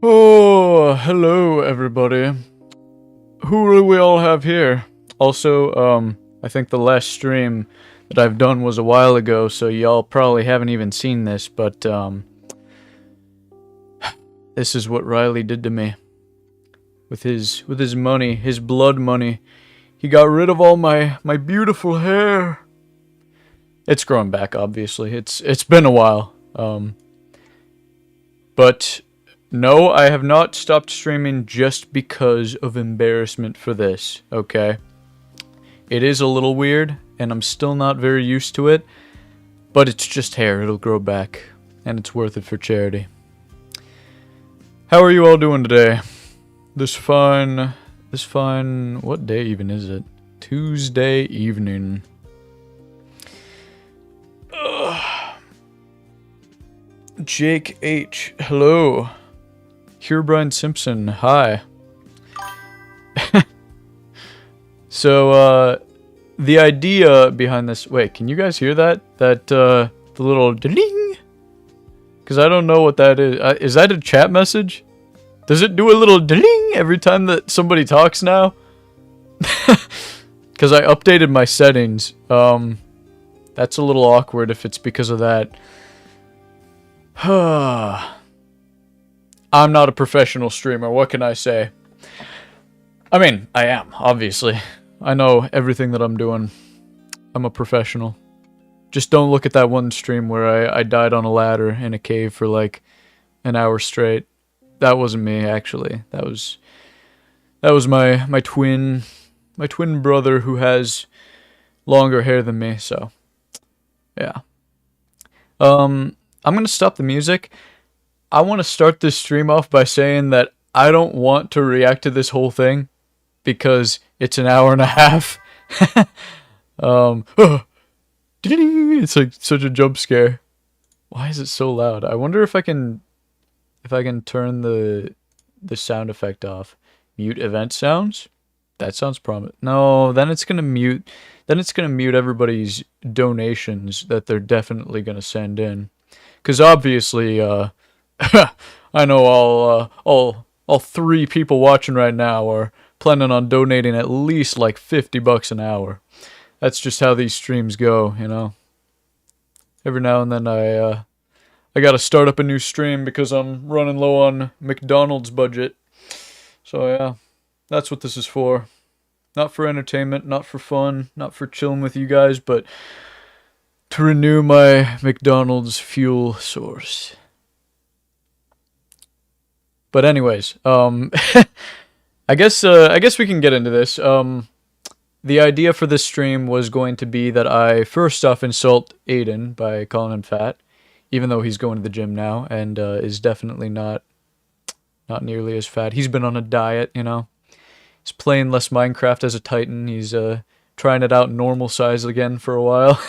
Oh, hello everybody. Who do we all have here? Also, I think the last stream that I've done was a while ago, so y'all probably haven't even seen this, but, this is what Riley did to me. With his money, his blood money. He got rid of all my beautiful hair. It's grown back, obviously. It's been a while. But no, I have not stopped streaming just because of embarrassment for this, okay? It is a little weird, and I'm still not very used to it, but it's just hair, it'll grow back, and it's worth it for charity. How are you all doing today? This fine, what day even is it? Tuesday evening. Jake H, hello. Brian Simpson, hi. So, the idea behind this... Wait, can you guys hear that? The little ding? Because I don't know what that is. Is that a chat message? Does it do a little ding every time that somebody talks now? Because I updated my settings. That's a little awkward if it's because of that. I'm not a professional streamer, what can I say? I mean, I am, obviously. I know everything that I'm doing. I'm a professional. Just don't look at that one stream where I died on a ladder in a cave for like an hour straight. That wasn't me, actually. That was my twin brother who has longer hair than me, so yeah. I'm gonna stop the music. I want to start this stream off by saying that I don't want to react to this whole thing because it's an hour and a half. It's like such a jump scare. Why is it so loud? I wonder if I can turn the sound effect off. Mute event sounds? That sounds promising. No, then it's going to mute everybody's donations that they're definitely going to send in. Cuz obviously I know all 3 people watching right now are planning on donating at least like $50 an hour. That's just how these streams go, you know. Every now and then I gotta start up a new stream because I'm running low on McDonald's budget. So yeah, that's what this is for. Not for entertainment, not for fun, not for chilling with you guys, but to renew my McDonald's fuel source. But anyways, I guess we can get into this. The idea for this stream was going to be that I first off insult Aydan by calling him fat, even though he's going to the gym now and is definitely not nearly as fat. He's been on a diet, you know. He's playing less Minecraft as a Titan. He's trying it out normal size again for a while.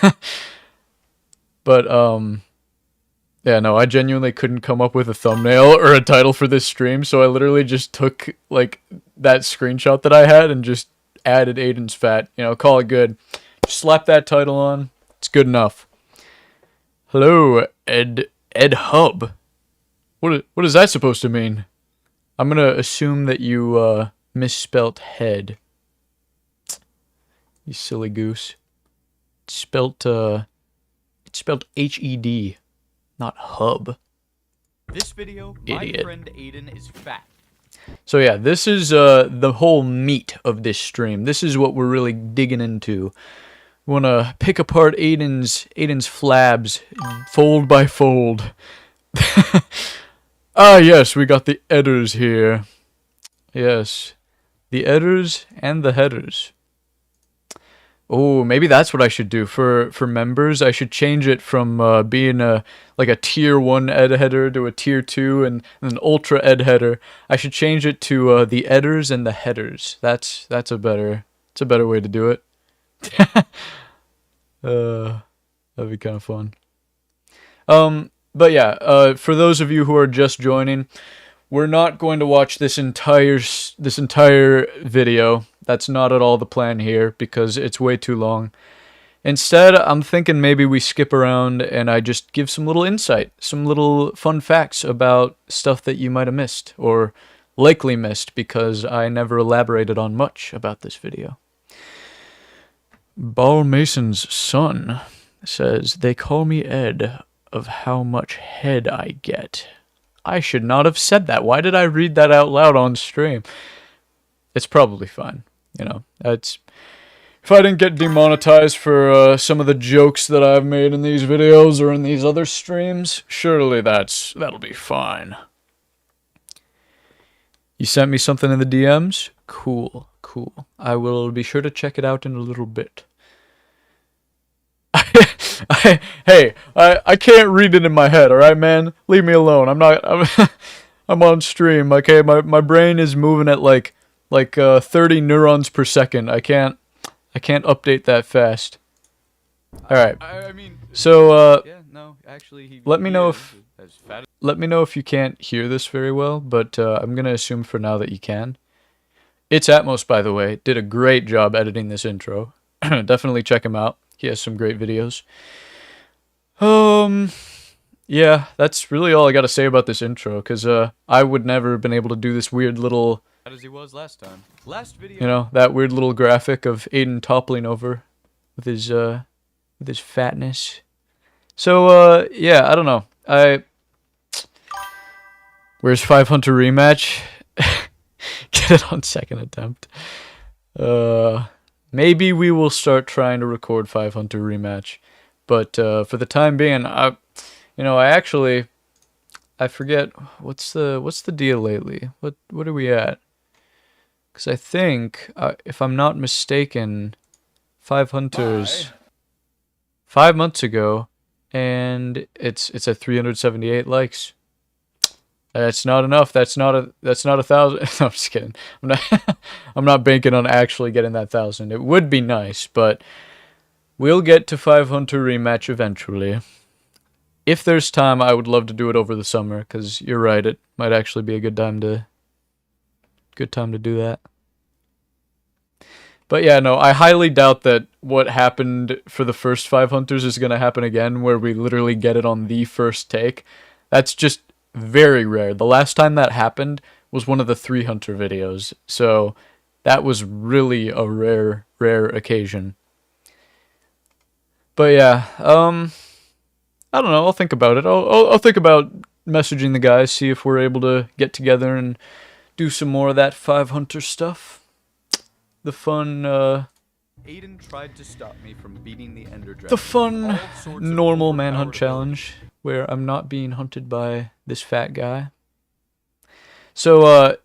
But yeah, no, I genuinely couldn't come up with a thumbnail or a title for this stream, so I literally just took, like, that screenshot that I had and just added Aydan's fat. You know, call it good. Just slap that title on. It's good enough. Hello, EdHub. What is that supposed to mean? I'm gonna assume that you, misspelt head. You silly goose. It's spelt H-E-D. Not hub. This video, Idiot. my friend Aydan is fat. So yeah, this is the whole meat of this stream. This is what we're really digging into. We want to pick apart Aydan's flabs, fold by fold. Ah yes, we got the edders here. Yes, the edders and the headers. Oh, maybe that's what I should do for members. I should change it from being like a tier 1 EdHeader to a tier 2 and an ultra EdHeader. I should change it to the edders and the headers. That's a better way to do it. That'd be kind of fun. But yeah, for those of you who are just joining, we're not going to watch this entire video. That's not at all the plan here because it's way too long. Instead, I'm thinking maybe we skip around and I just give some little insight, some little fun facts about stuff that you might have missed, or likely missed because I never elaborated on much about this video. Ball Mason's son says, they call me Ed of how much head I get. I should not have said that. Why did I read that out loud on stream? It's probably fine. You know, it's... If I didn't get demonetized for some of the jokes that I've made in these videos or in these other streams, surely that'll be fine. You sent me something in the DMs? Cool, cool. I will be sure to check it out in a little bit. Hey, I can't read it in my head, alright, man? Leave me alone. I'm on stream, okay? My brain is moving at like 30 neurons per second. I can't update that fast. Alright. I mean, So, yeah, no, actually, let me know if... as fat Let me know if you can't hear this very well, but I'm going to assume for now that you can. It's Atmos, by the way, did a great job editing this intro. Definitely check him out. He has some great videos. Yeah, that's really all I got to say about this intro, because I would never have been able to do this weird little... as he was last time. Last video. You know, that weird little graphic of Aydan toppling over with his fatness. So, yeah, I don't know. Where's 5 Hunter rematch? Get it on second attempt. Maybe we will start trying to record 5 Hunter rematch. But for the time being, I forget what's the deal lately. What are we at? Because I think, if I'm not mistaken, 5 Hunters 5 months ago, and it's at 378 likes. That's not enough. That's not 1,000. No, I'm just kidding. I'm not banking on actually getting that 1,000. It would be nice, but we'll get to 5 Hunter rematch eventually. If there's time, I would love to do it over the summer, because you're right, it might actually be a good time to do that. But yeah, no, I highly doubt that what happened for the first 5 Hunters is going to happen again, where we literally get it on the first take. That's just very rare. The last time that happened was one of the 3 Hunter videos, so that was really a rare occasion. But yeah, I don't know, I'll think about it. I'll think about messaging the guys, see if we're able to get together and do some more of that 5 Hunter stuff. The fun, Aydan tried to stop me from beating the Ender Dragon. the fun All sorts of normal overpowered manhunt abilities. challenge, where I'm not being hunted by this fat guy. So,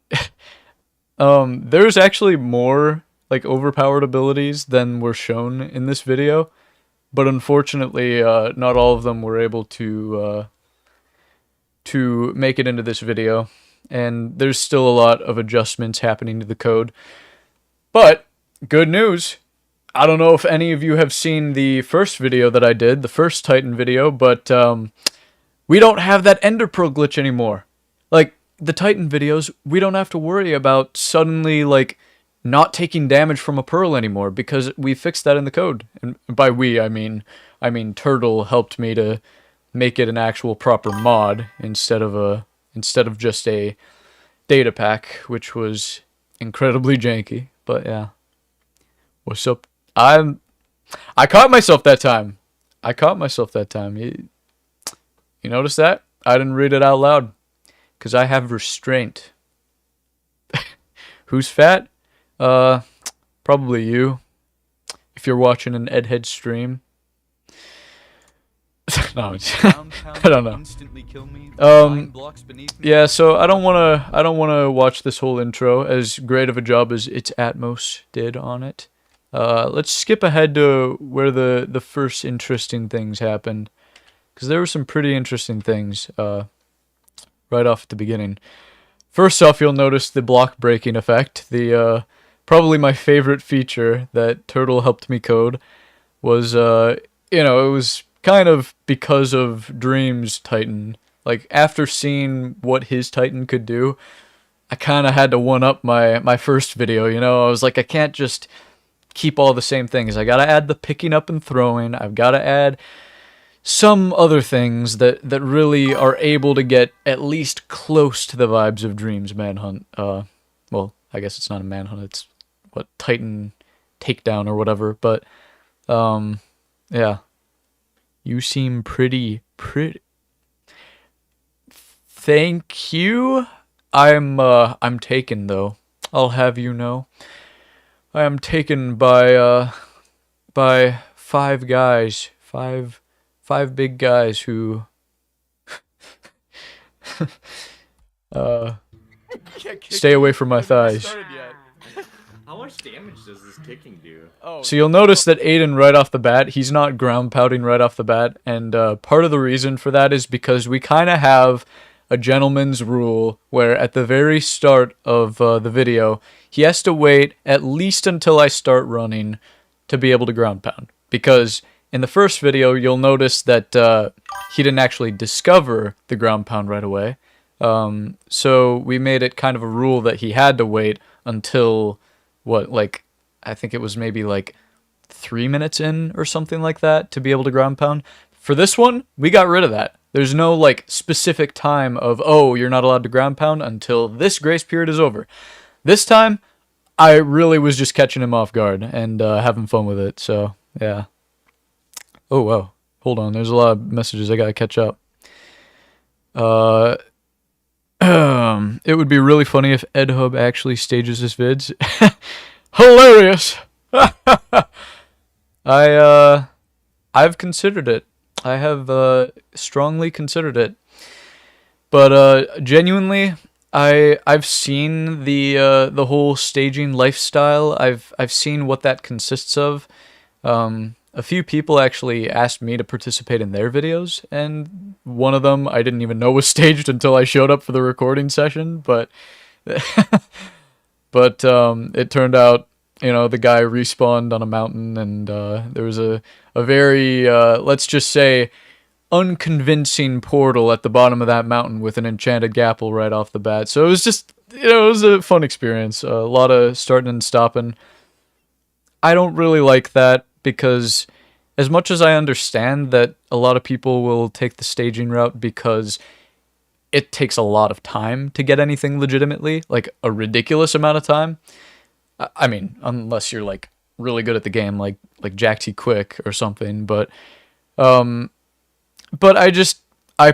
there's actually more, like, overpowered abilities than were shown in this video, but unfortunately, not all of them were able to make it into this video, and there's still a lot of adjustments happening to the code. But, good news, I don't know if any of you have seen the first video that I did, the first Titan video, but we don't have that Ender Pearl glitch anymore. Like, the Titan videos, we don't have to worry about suddenly, like, not taking damage from a Pearl anymore, because we fixed that in the code. And by we, I mean Turtle helped me to make it an actual proper mod instead of just a data pack, which was incredibly janky. But yeah, what's up? I caught myself that time. You notice that? I didn't read it out loud, because I have restraint. Who's fat? Probably you, if you're watching an EdHed stream. No, I don't know. Instantly kill me, 9 blocks beneath me. Yeah, so I don't wanna watch this whole intro, as great of a job as It's Atmos did on it. Let's skip ahead to where the first interesting things happened, because there were some pretty interesting things right off at the beginning. First off, you'll notice the block breaking effect. The probably my favorite feature that Turtle helped me code was it was kind of because of Dream's Titan. Like, after seeing what his Titan could do, I kind of had to one-up my first video, you know? I was like, I can't just keep all the same things. I gotta add the picking up and throwing. I've gotta add some other things that really are able to get at least close to the vibes of Dreams Manhunt. Well, I guess it's not a manhunt. It's what, Titan takedown or whatever. But yeah, you seem pretty. Thank you. I'm taken though. I'll have you know. I am taken by five guys, five big guys who stay away from my thighs. How much damage does this kicking do? So you'll notice that Aydan, right off the bat, he's not ground pounding right off the bat, and part of the reason for that is because we kind of have a gentleman's rule where at the very start of the video, he has to wait at least until I start running to be able to ground pound. Because in the first video, you'll notice that he didn't actually discover the ground pound right away. So we made it kind of a rule that he had to wait until, I think it was maybe 3 minutes in or something like that to be able to ground pound. For this one, we got rid of that. There's no specific time of, oh, you're not allowed to ground pound until this grace period is over. This time, I really was just catching him off guard and having fun with it. So yeah. Oh wow, hold on. There's a lot of messages I gotta catch up. It would be really funny if EdHub actually stages his vids. Hilarious. I've considered it. I have strongly considered it. But genuinely, I've seen the whole staging lifestyle. I've seen what that consists of. A few people actually asked me to participate in their videos, and one of them I didn't even know was staged until I showed up for the recording session. But it turned out, the guy respawned on a mountain, and there was a very, let's just say, unconvincing portal at the bottom of that mountain with an enchanted gapple right off the bat. So it was just, it was a fun experience. A lot of starting and stopping. I don't really like that because as much as I understand that a lot of people will take the staging route because it takes a lot of time to get anything legitimately, like a ridiculous amount of time. I mean, unless you're really good at the game, like Jack T. Quick or something, but I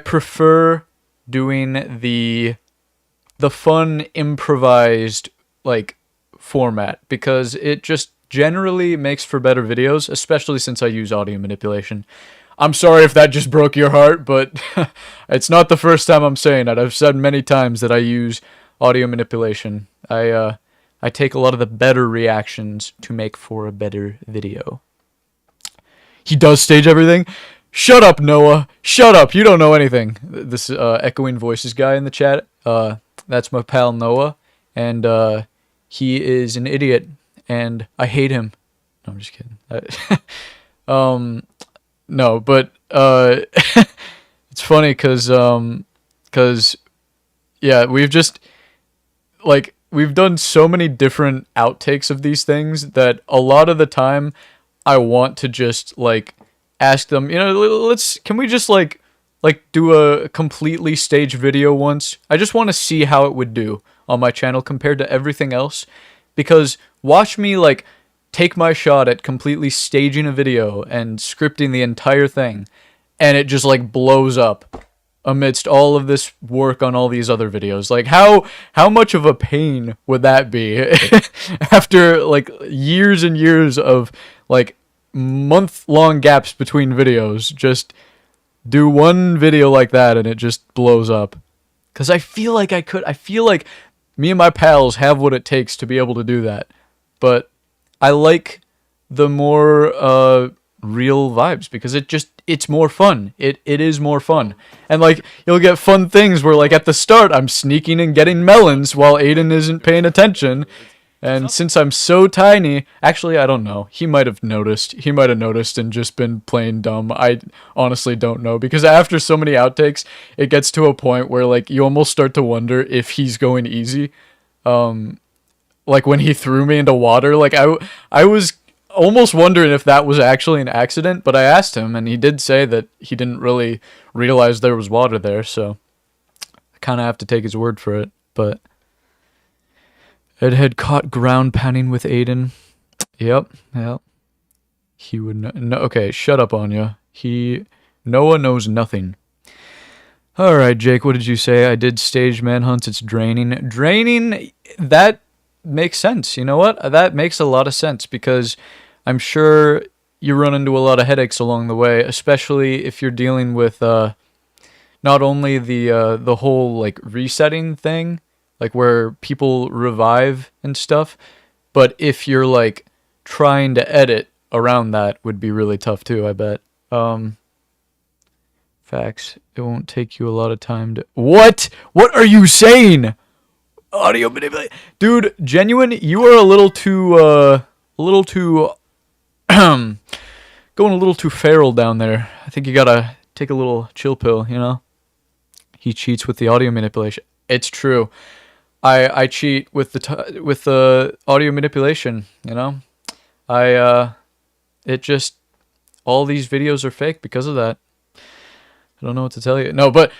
prefer doing the fun improvised format because it just generally makes for better videos, especially since I use audio manipulation. I'm sorry if that just broke your heart, but it's not the first time I'm saying it. I've said many times that I use audio manipulation. I take a lot of the better reactions to make for a better video. He does stage everything? Shut up, Noah. Shut up. You don't know anything. This echoing voices guy in the chat, that's my pal Noah, and he is an idiot, and I hate him. No, I'm just kidding. No, but it's funny because yeah, we've done so many different outtakes of these things that a lot of the time I want to just ask them, can we just do a completely staged video once? I just want to see how it would do on my channel compared to everything else, because watch me take my shot at completely staging a video and scripting the entire thing, and it just blows up amidst all of this work on all these other videos. How much of a pain would that be after years and years of month-long gaps between videos? Just do one video like that and it just blows up. Because I feel like I feel like me and my pals have what it takes to be able to do that. But I like the more real vibes because it's more fun. It is more fun. And you'll get fun things where at the start I'm sneaking and getting melons while Aydan isn't paying attention. And since I'm so tiny, actually I don't know. He might have noticed. He might have noticed and just been playing dumb. I honestly don't know, because after so many outtakes, it gets to a point where you almost start to wonder if he's going easy. When he threw me into water, I was almost wondering if that was actually an accident, but I asked him, and he did say that he didn't really realize there was water there, so I kind of have to take his word for it. But EdHed caught ground pounding with Aydan. Yep. He would no. Okay, shut up, Anya. Noah knows nothing. All right, Jake. What did you say? I did stage manhunts. It's draining. Draining. That makes sense. You know what? That makes a lot of sense because I'm sure you run into a lot of headaches along the way, especially if you're dealing with not only the whole like resetting thing, like where people revive and stuff, but if you're like trying to edit around that would be really tough too, I bet. Facts. It won't take you a lot of time to... What? What are you saying? Audio manipulate. Dude, genuine, you are a little too going a little too feral down there. I think you gotta take a little chill pill, you know? He cheats with the audio manipulation. It's true. I cheat with the audio manipulation, you know? It just... All these videos are fake because of that. I don't know what to tell you. No, but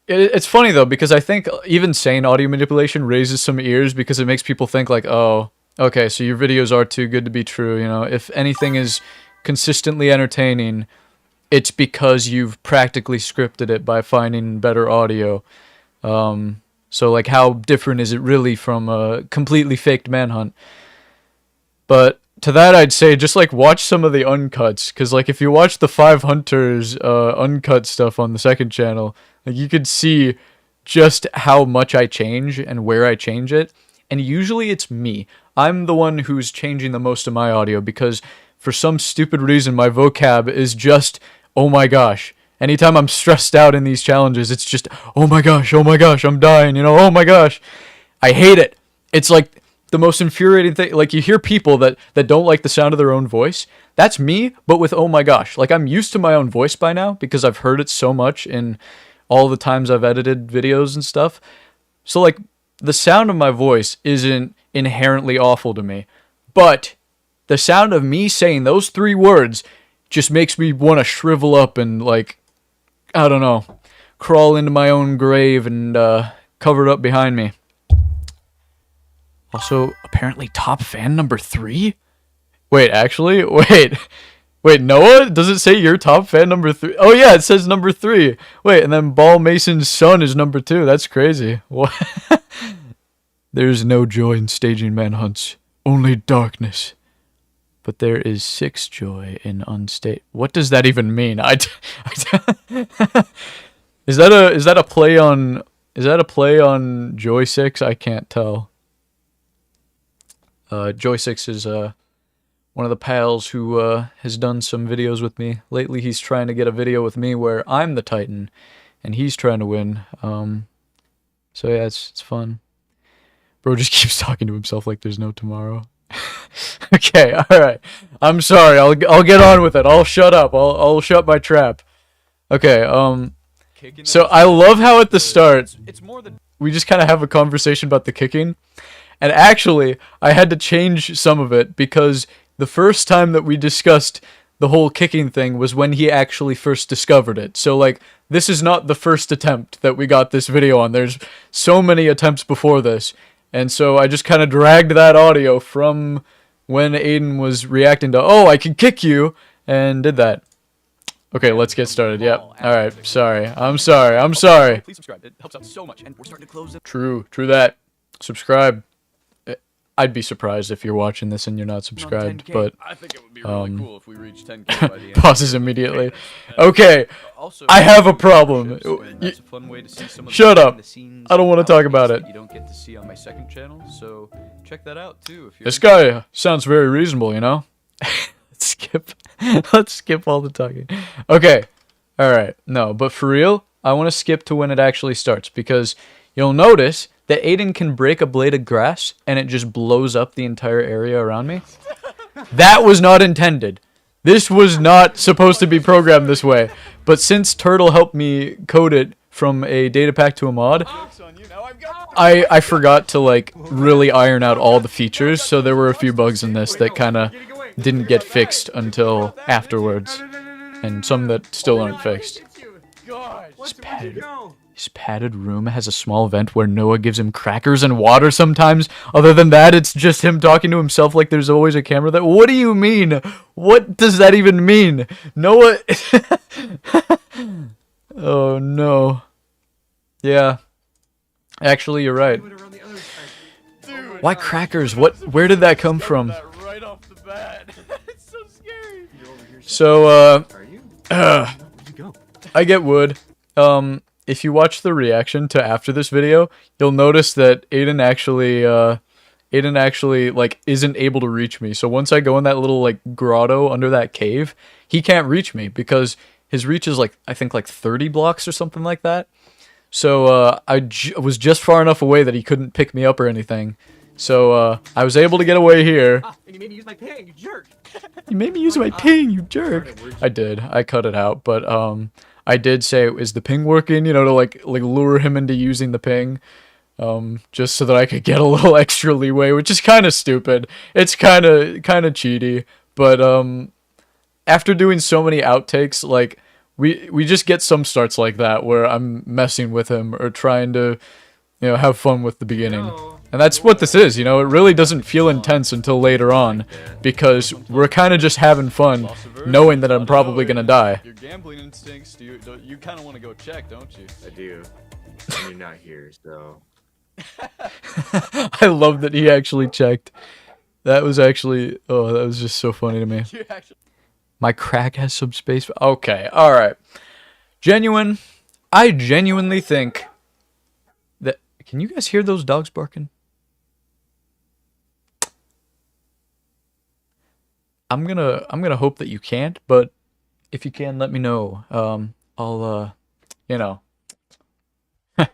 it's funny though, because I think even saying audio manipulation raises some ears because it makes people think like, oh, okay, so your videos are too good to be true, you know? If anything is consistently entertaining, it's because you've practically scripted it by finding better audio. So like how different is it really from a completely faked manhunt? But to that, I'd say just like watch some of the uncuts, because like if you watch the 5 Hunters uncut stuff on the second channel, like you could see just how much I change and where I change it. And usually it's me. I'm the one who's changing the most of my audio because for some stupid reason my vocab is just, oh my gosh. Anytime I'm stressed out in these challenges, it's just, oh my gosh, I'm dying, you know, oh my gosh. I hate it. It's like the most infuriating thing. Like you hear people that don't like the sound of their own voice. That's me, but with oh my gosh. Like I'm used to my own voice by now because I've heard it so much in all the times I've edited videos and stuff. So like the sound of my voice isn't inherently awful to me, but the sound of me saying those 3 words just makes me want to shrivel up and like, I don't know, crawl into my own grave and cover it up behind me. Also, apparently top fan number 3? Wait, actually? Wait, Noah? Does it say you're top fan number 3? Oh yeah, it says number 3. Wait, and then Ball Mason's son is number 2. That's crazy. What? There's no joy in staging manhunts. Only darkness. But there is 6 joy in unstate. What does that even mean? Is that a play on Joy 6? I can't tell. Joy 6 is one of the pals who has done some videos with me. Lately he's trying to get a video with me where I'm the Titan and he's trying to win. So yeah, it's fun. Bro just keeps talking to himself like there's no tomorrow. Okay, alright. I'm sorry, I'll get on with it. I'll shut up. I'll shut my trap. Okay, so I love how at the start we just kind of have a conversation about the kicking. And actually, I had to change some of it because the first time that we discussed the whole kicking thing was when he actually first discovered it. So, like, this is not the first attempt that we got this video on. There's so many attempts before this. And so I just kind of dragged that audio from when Aydan was reacting to, oh, I can kick you, and did that. Okay, let's get started. Yep. Alright, sorry. I'm sorry. Please subscribe. It helps out so much, and we're starting to close it. True that. Subscribe. I'd be surprised if you're watching this and you're not subscribed, but I think it would be really cool if we reach 10K by the end. Pauses immediately. Okay, Also, I have a problem. That's a fun way to see some of the Shut up. behind-the-scenes I don't want to talk about it. that you don't get to see on my second channel, so check that out too if you're This guy sounds very reasonable, you know? Let's skip all the talking. Okay, alright, no, but for real, I want to skip to when it actually starts, because you'll notice that Aydan can break a blade of grass and it just blows up the entire area around me. That was not intended. This was not supposed to be programmed this way. But since Turtle helped me code it from a data pack to a mod, I forgot to like really iron out all the features, so there were a few bugs in this that kind of didn't get fixed until afterwards, and some that still aren't fixed. His padded room has a small vent where Noah gives him crackers and water sometimes. Other than that, it's just him talking to himself like there's always a camera there. What do you mean? What does that even mean? Noah... Oh, no. Yeah. Actually, you're right. Why crackers? Where did that come from? Right off the bat. It's so scary. So, Where'd you go? I get wood. If you watch the reaction to after this video, you'll notice that Aydan actually, like, isn't able to reach me. So once I go in that little, like, grotto under that cave, he can't reach me because his reach is, like, I think, like, 30 blocks or something like that. So, I was just far enough away that he couldn't pick me up or anything. So, I was able to get away here. Ah, and you made me use my ping, you jerk! You made me use my ping, you jerk. I did. I cut it out, but, I did say, is the ping working? You know, to, like lure him into using the ping. Just so that I could get a little extra leeway, which is kind of stupid. It's kind of cheaty. But, after doing so many outtakes, like, we just get some starts like that where I'm messing with him or trying to, you know, have fun with the beginning. And that's what this is, you know, it really doesn't feel intense until later on, because we're kind of just having fun, knowing that I'm probably gonna die. Your gambling instincts, you kind of want to go check, don't you? I do. And you're not here, so... I love that he actually checked. That was actually, oh, that was just so funny to me. My crack has some space. Okay, alright. I genuinely think that... Can you guys hear those dogs barking? I'm gonna hope that you can't, but if you can, let me know. I'll, you know. I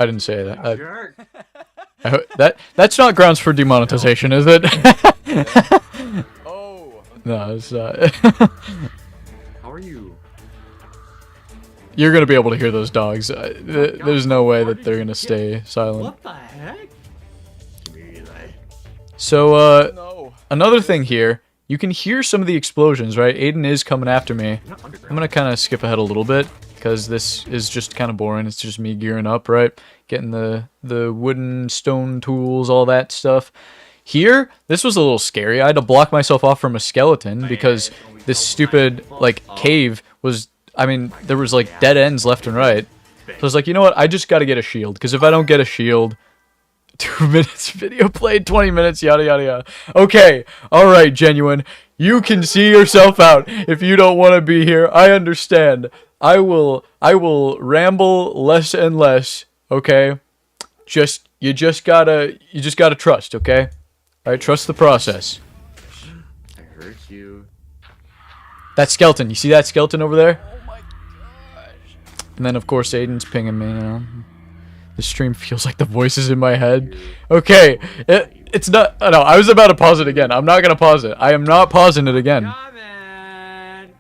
didn't say that. That's not grounds for demonetization, is it? Oh. No, it's not. How are you? You're gonna be able to hear those dogs. There's no way that they're gonna stay silent. What the heck? So, No. another thing here, you can hear some of the explosions, right? Aydan is coming after me. I'm gonna kind of skip ahead a little bit, because this is just kind of boring. It's just me gearing up, right? Getting the wooden, stone tools, all that stuff. Here, this was a little scary. I had to block myself off from a skeleton, because this stupid, like, cave was... I mean, there was, like, dead ends left and right. So I was like, you know what? I just gotta get a shield, because if I don't get a shield... 2 minutes video played, 20 minutes, yada yada yada. Okay, alright, Genuine. You can see yourself out if you don't want to be here. I understand. I will ramble less and less, okay? You just gotta trust, okay? Alright, trust the process. I hurt you. That skeleton, you see that skeleton over there? Oh my gosh. And then of course Aydan's pinging me, you know. The stream feels like the voices in my head. Okay, it's not... No, I was about to pause it again. I'm not going to pause it. I am not pausing it again.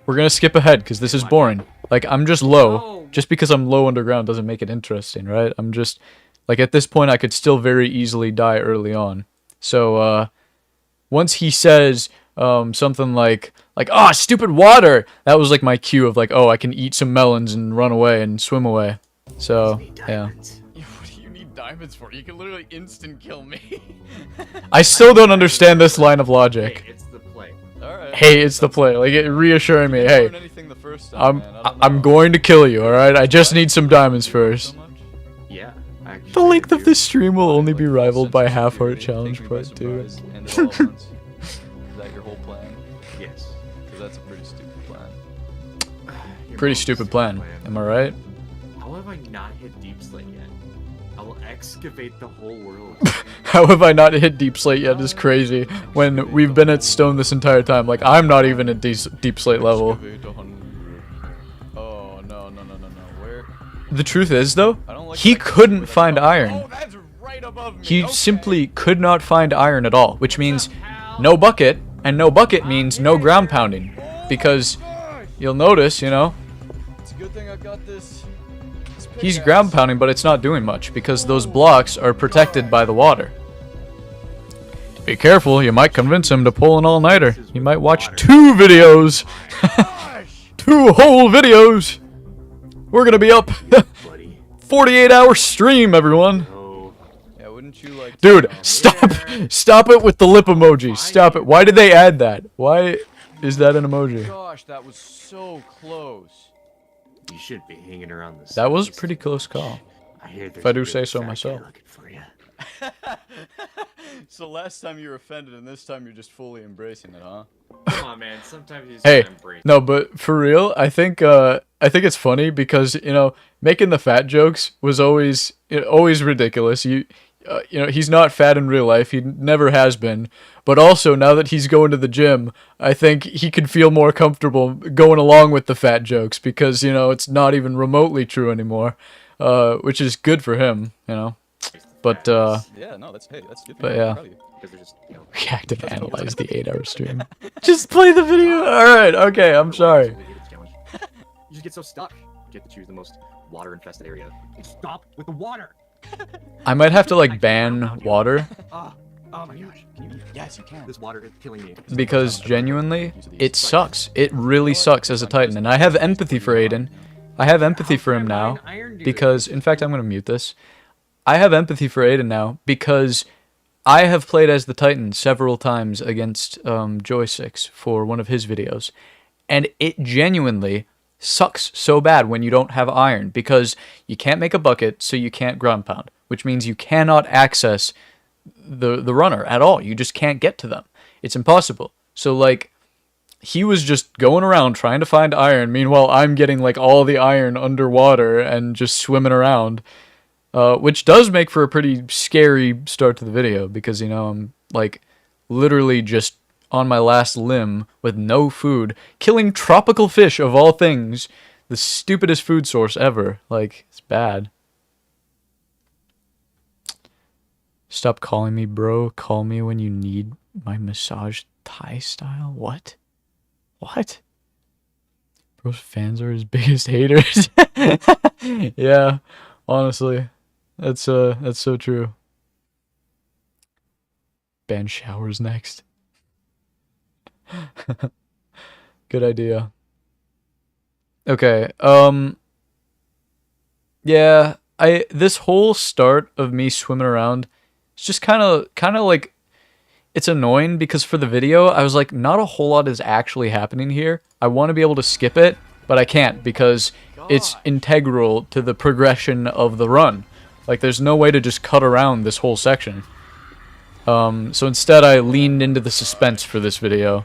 We're going to skip ahead because this is boring. Like, I'm just low. Just because I'm low underground doesn't make it interesting, right? I'm just... Like, at this point, I could still very easily die early on. So, once he says something like, oh, stupid water! That was like my cue of like, oh, I can eat some melons and run away and swim away. So, yeah. What do you need diamonds for? You can literally instant kill me. I still don't understand this line of logic. Hey, it's the play. Alright. Hey, it's the play. Like, it reassuring me. Hey, I'm I'm going to kill you, alright? I just need some diamonds first. Yeah. Actually, The length I of do. this stream will only be rivaled by Half Heart Challenge Part 2. Is that your whole plan? Yes. Because that's a pretty stupid plan. Your Pretty mom's stupid plan. Am I right? How have I not hit Deep Slate yet? I will excavate the whole world. How have I not hit Deep Slate yet is crazy when we've been at Stone this entire time. Like, I'm not even at Deep Slate level. Oh, no. Where? The truth is, though, I don't like he that. couldn't find Oh, iron. that's right above me. He Okay. simply could not find iron at all, which means no bucket, and no bucket means no ground pounding. Because you'll notice, you know, It's a good thing I've got this. he's ground pounding, but it's not doing much because those blocks are protected by the water. Be careful, you might convince him to pull an all-nighter. He might watch 2 videos. 2 whole videos. We're gonna be up. 48-hour stream, everyone. Yeah, wouldn't you like? Dude, stop it with the lip emoji. Stop it. Why did they add that? Why is that an emoji? Gosh, that was so close. You shouldn't be hanging around this. That was a pretty close call. I hear If I do say so myself. For you. So last time you were offended, and this time you're just fully embracing it, huh? Come on, man. Sometimes you just Hey, gotta embrace. no, but for real, I think it's funny because, you know, making the fat jokes was always ridiculous. You know, he's not fat in real life. He never has been. But also, now that he's going to the gym, I think he can feel more comfortable going along with the fat jokes because, you know, it's not even remotely true anymore, which is good for him, you know. But, Yeah, no, that's good. But yeah. I'm proud of you. Because they're just, you know, react and analyze the 8-hour stream. Just play the video. Alright, okay, I'm sorry. You just get so stuck. You get to choose the most water-infested area. Stop with the water. I might have to, like, ban water. Oh my gosh. Can you? Yes, you can. This water is killing me. Because genuinely, it sucks. It really sucks as a Titan. And I have empathy for Aydan. I have empathy for him now. Because, in fact, I'm going to mute this. I have empathy for Aydan now because I have played as the Titan several times against Joy6 for one of his videos. And it genuinely sucks so bad when you don't have iron because you can't make a bucket, so you can't ground pound, which means you cannot access the runner at all. You just can't get to them. It's impossible. So, like, he was just going around trying to find iron. Meanwhile, I'm getting, like, all the iron underwater and just swimming around. Which does make for a pretty scary start to the video because, you know, I'm, like, literally just on my last limb with no food, killing tropical fish of all things, the stupidest food source ever. Like, it's bad. Stop calling me bro. Call me when you need my massage Thai style. What? What? Bro's fans are his biggest haters. Yeah, honestly. That's so true. Ban showers next. Good idea. Okay, yeah, this whole start of me swimming around, it's just kind of like, it's annoying because for the video, I was like, not a whole lot is actually happening here. I want to be able to skip it, but I can't because it's integral to the progression of the run. Like, there's no way to just cut around this whole section. So instead, I leaned into the suspense for this video.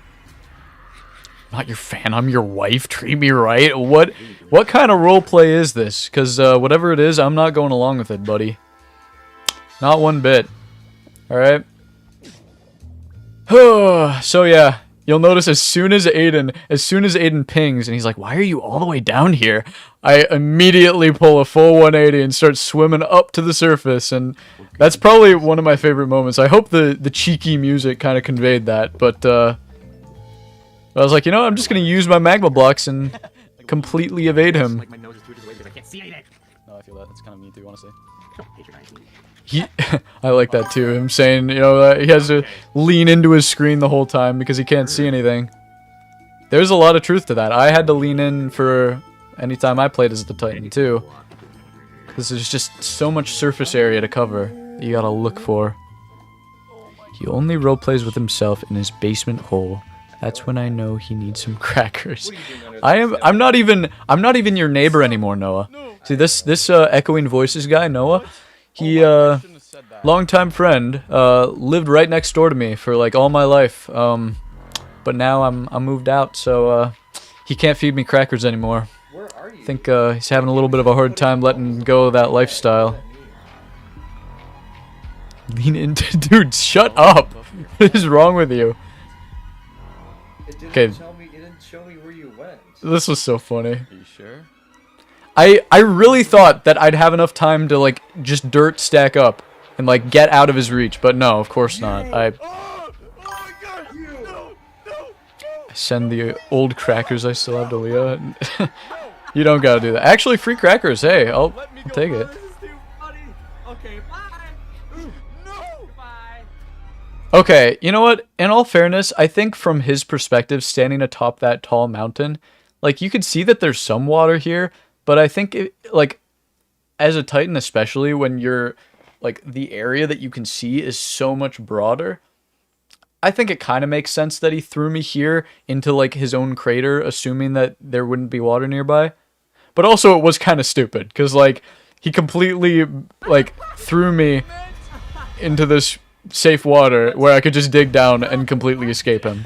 Not your fan, I'm your wife, treat me right. What kind of roleplay is this? Because whatever it is, I'm not going along with it, buddy. Not one bit. Alright? So yeah, you'll notice as soon as Aydan pings, and he's like, why are you all the way down here? I immediately pull a full 180 and start swimming up to the surface, and that's probably one of my favorite moments. I hope the cheeky music kind of conveyed that, but I was like, you know, I'm just going to use my magma blocks and completely evade him. Like my nose is 2 inches away because I can't see anything. No, I feel that. That's kind of mean too, honestly. I like that too, him saying, you know, he has to lean into his screen the whole time because he can't see anything. There's a lot of truth to that. I had to lean in for any time I played as the Titan too. Because there's just so much surface area to cover that you gotta look for. He only roleplays with himself in his basement hole. That's when I know he needs some crackers. I'm not even your neighbor anymore, Noah. See this echoing voices guy, Noah? He longtime friend, lived right next door to me for like all my life. But now I'm moved out, so he can't feed me crackers anymore. Where are you? I think he's having a little bit of a hard time letting go of that lifestyle. Lean into, dude. Shut up. What is wrong with you? It didn't Okay. tell me. It didn't show me where you went. This was so funny. Are you sure? I really thought that I'd have enough time to like just dirt stack up and like get out of his reach, but no, of course not. I send the old crackers I still have to Leah. You don't gotta do that. Actually, free crackers. Hey, I'll take it. This is too funny. Okay, bye. No. Goodbye. Okay, you know what? In all fairness, I think from his perspective, standing atop that tall mountain, like you could see that there's some water here, but I think like as a Titan, especially when you're like the area that you can see is so much broader. I think it kind of makes sense that he threw me here into like his own crater, assuming that there wouldn't be water nearby. But also, it was kind of stupid because like he completely like threw me into this safe water where I could just dig down and completely escape him.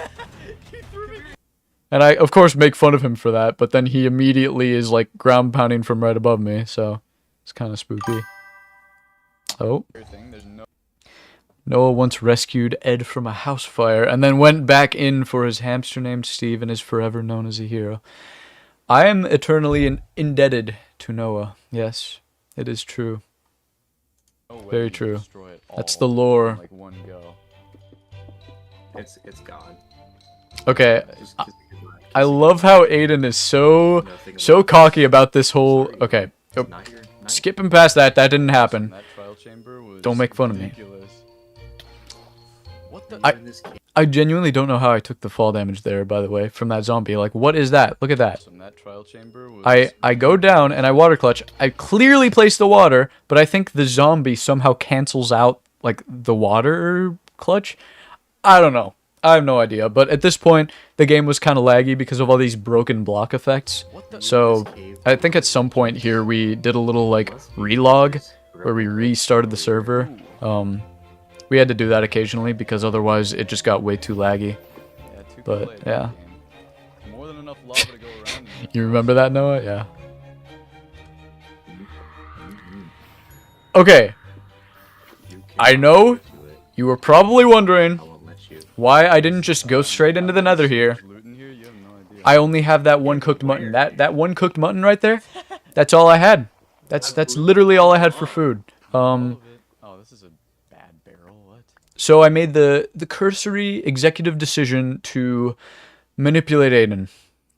And I, of course, make fun of him for that, but then he immediately is like ground pounding from right above me, so it's kind of spooky. Oh. Noah once rescued Ed from a house fire and then went back in for his hamster named Steve and is forever known as a hero. I am eternally indebted to Noah. Yes, it is true. Very true. That's the lore. Like one go. It's gone. Okay, Just I love how Aydan is so cocky about this whole. Okay, not here. skipping past that. That didn't happen. That trial chamber was Don't make fun of me. ridiculous. What the? I genuinely don't know how I took the fall damage there. By the way, from that zombie. Like, what is that? Look at that. That trial chamber was I go down and I water clutch. I clearly place the water, but I think the zombie somehow cancels out like the water clutch. I don't know. I have no idea. But at this point, the game was kind of laggy because of all these broken block effects. So I think at some point here we did a little like relog where we restarted the server. We had to do that occasionally because otherwise it just got way too laggy. But yeah. More than enough lava to go around. You remember that, Noah? Yeah. Okay. I know you were probably wondering why I didn't just go straight into the nether here. I only have that one cooked mutton. That one cooked mutton right there, that's all I had. That's literally all I had for food. Oh, this is a bad barrel. What? So I made the cursory executive decision to manipulate Aydan.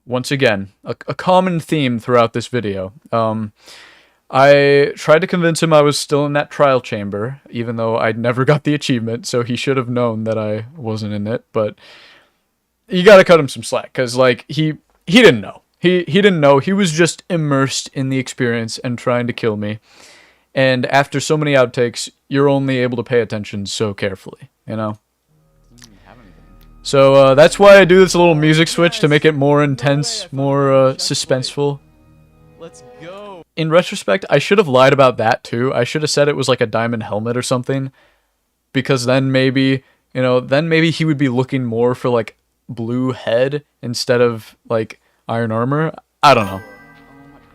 Once again, a common theme throughout this video. I tried to convince him I was still in that trial chamber, even though I'd never got the achievement, so he should have known that I wasn't in it, but you gotta cut him some slack, because, like, he didn't know. He didn't know. He was just immersed in the experience and trying to kill me. And after so many outtakes, you're only able to pay attention so carefully, you know? So that's why I do this little music switch to make it more intense, more suspenseful. Let's go. In retrospect, I should have lied about that too. I should have said it was like a diamond helmet or something, because then maybe, you know, he would be looking more for like blue head instead of like iron armor. I don't know.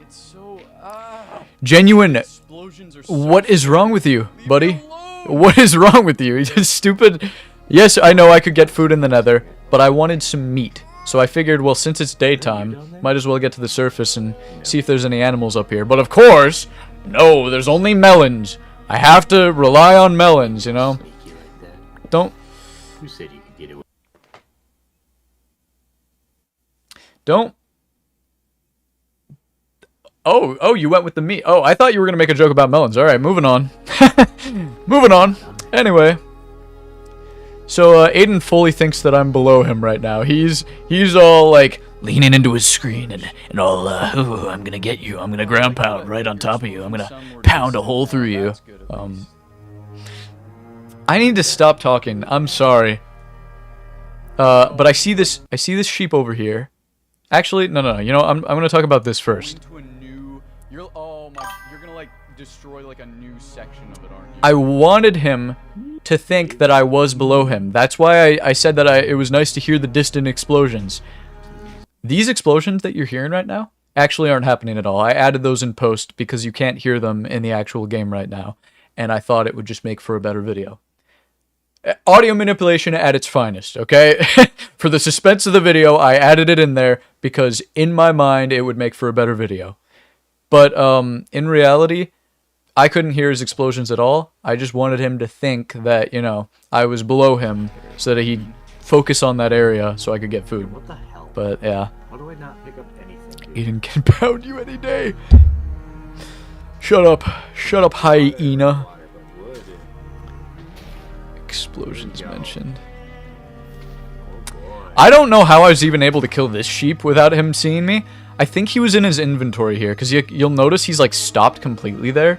It's so Genuine. explosions are so What is wrong with you, buddy? alone. What is wrong with you? You're stupid. Yes, I know I could get food in the nether, but I wanted some meat. So I figured, well, since it's daytime, might as well get to the surface and see if there's any animals up here. But of course, no, there's only melons. I have to rely on melons, you know? Don't... Who said you could get away? Don't... Oh, you went with the meat. Oh, I thought you were going to make a joke about melons. All right, moving on. Moving on. Anyway... So, Aydan fully thinks that I'm below him right now. He's all, like, leaning into his screen and all, ooh, I'm gonna get you. I'm gonna ground pound right on top of you. I'm gonna pound a hole through you. I need to stop talking. I'm sorry. But I see this sheep over here. Actually, no. You know, I'm gonna talk about this first. Into a new, you're gonna, like, destroy, like, a new section of it, aren't you? I wanted him to think that I was below him. That's why I said that it was nice to hear the distant explosions. These explosions that you're hearing right now actually aren't happening at all. I added those in post because you can't hear them in the actual game right now, and I thought it would just make for a better video. Audio manipulation at its finest, okay? For the suspense of the video, I added it in there because in my mind it would make for a better video. But in reality, I couldn't hear his explosions at all. I just wanted him to think that, you know, I was below him so that he'd focus on that area so I could get food. What the hell? But, yeah. How do I not pick up anything? Aydan can pound you any day. Shut up. Shut up, hyena. explosions mentioned. I don't know how I was even able to kill this sheep without him seeing me. I think he was in his inventory here, because you'll notice he's like stopped completely there.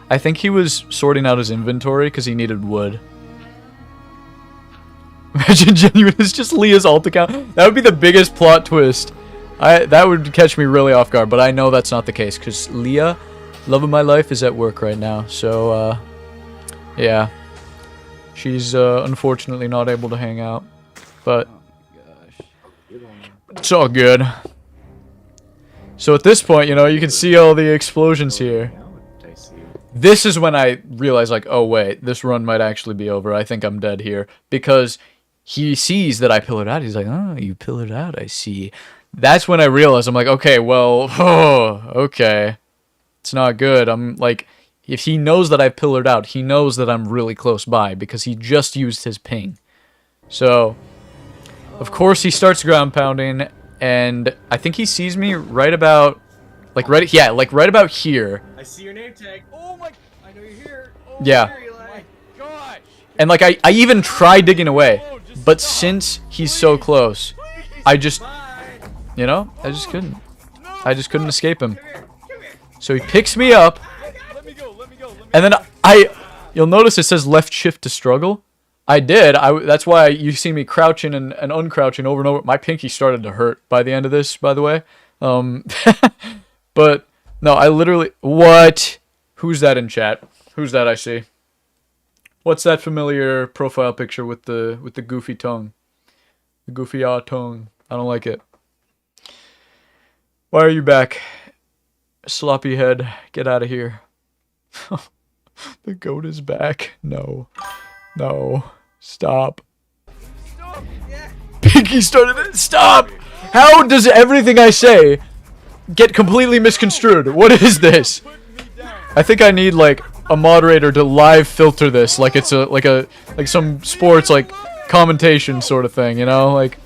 I think he was sorting out his inventory because he needed wood. Imagine genuine is just Leah's alt account. That would be the biggest plot twist. That would catch me really off guard, but I know that's not the case because Leah, love of my life, is at work right now. So, yeah. She's unfortunately not able to hang out. But it's all good. So at this point, you know, you can see all the explosions here. This is when I realized, like, oh wait, this run might actually be over. I think I'm dead here. Because he sees that I pillared out. He's like, oh, you pillared out, I see. That's when I realized, I'm like, okay, well, oh, okay. It's not good. I'm like, if he knows that I've pillared out, he knows that I'm really close by because he just used his ping. So, of course, he starts ground pounding, and I think he sees me right about, like right about here. I see your name tag. Oh my! I know you're here. Oh, yeah. Here, Eli. Gosh. And like I even tried digging away, but since he's so close, I just, you know, I just couldn't. I just couldn't escape him. So he picks me up, Let me go. and then you'll notice it says left shift to struggle. I did. That's why you see me crouching and uncrouching over and over. My pinky started to hurt by the end of this, by the way. But no, I literally. What? Who's that in chat? Who's that I see? What's that familiar profile picture with the goofy tongue? The goofy tongue. I don't like it. Why are you back? Sloppy head, get out of here. The goat is back. No. No. Stop. Pinky started it. Stop! How does everything I say get completely misconstrued? What is this? I think I need like a moderator to live filter this like it's like some sports like commentation sort of thing, you know? Like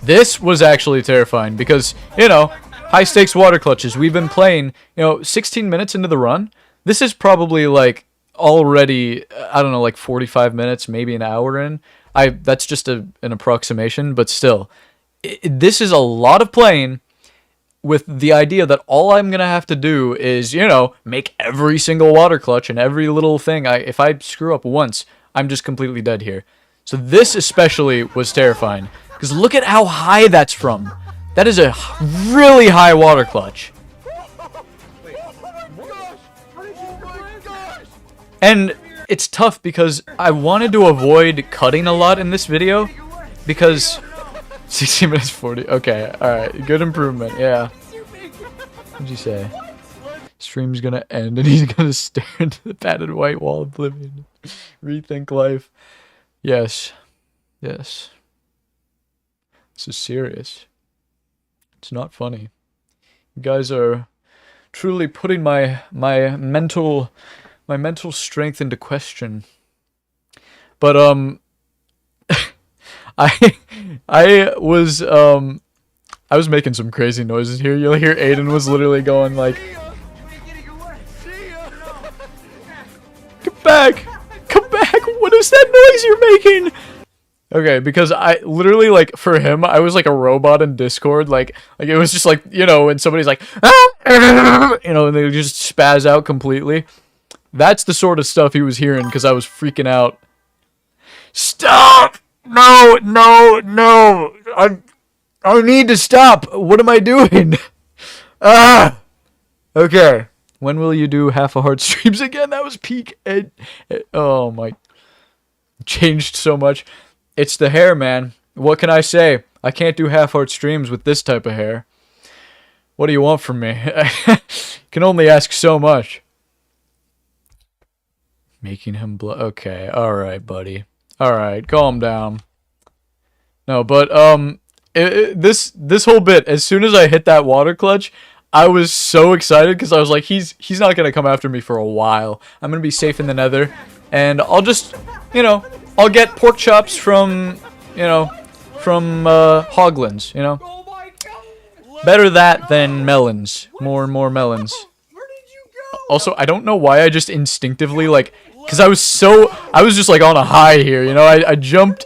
this was actually terrifying because, you know, high stakes water clutches. We've been playing, you know, 16 minutes into the run. This is probably like already, I don't know, like 45 minutes, maybe an hour in. That's just an approximation, but still, this is a lot of playing with the idea that all I'm gonna have to do is, you know, make every single water clutch and every little thing. If I screw up once, I'm just completely dead here. So this especially was terrifying because look at how high that's from. That is a really high water clutch. And it's tough because I wanted to avoid cutting a lot in this video because 60 minutes 40. Okay, alright. Good improvement, yeah. What'd you say? Stream's gonna end and he's gonna stare into the padded white wall of oblivion. Rethink life. Yes. Yes. This is serious. It's not funny. You guys are truly putting my mental strength into question. But I was making some crazy noises here. You'll hear Aiden was literally going like, "Come back! Come back! What is that noise you're making?" Okay, because I literally, like, for him, I was like a robot in Discord. Like it was just like, you know, when somebody's like, ah! You know, and they just spaz out completely. That's the sort of stuff he was hearing because I was freaking out. Stop! No, no, no! I need to stop! What am I doing? Ah! Okay. When will you do half a heart streams again? That was peak. Oh my. Changed so much. It's the hair, man. What can I say? I can't do half heart streams with this type of hair. What do you want from me? I can only ask so much. Making him okay, alright, buddy. Alright, calm down. No, but, this whole bit, as soon as I hit that water clutch, I was so excited because I was like, he's not going to come after me for a while. I'm going to be safe in the nether. And I'll just, you know, I'll get pork chops from, you know, from, Hoglins, you know. Better that than melons. More and more melons. Where did you go? Also, I don't know why I just instinctively, like, because I was just, like, on a high here, you know? I jumped,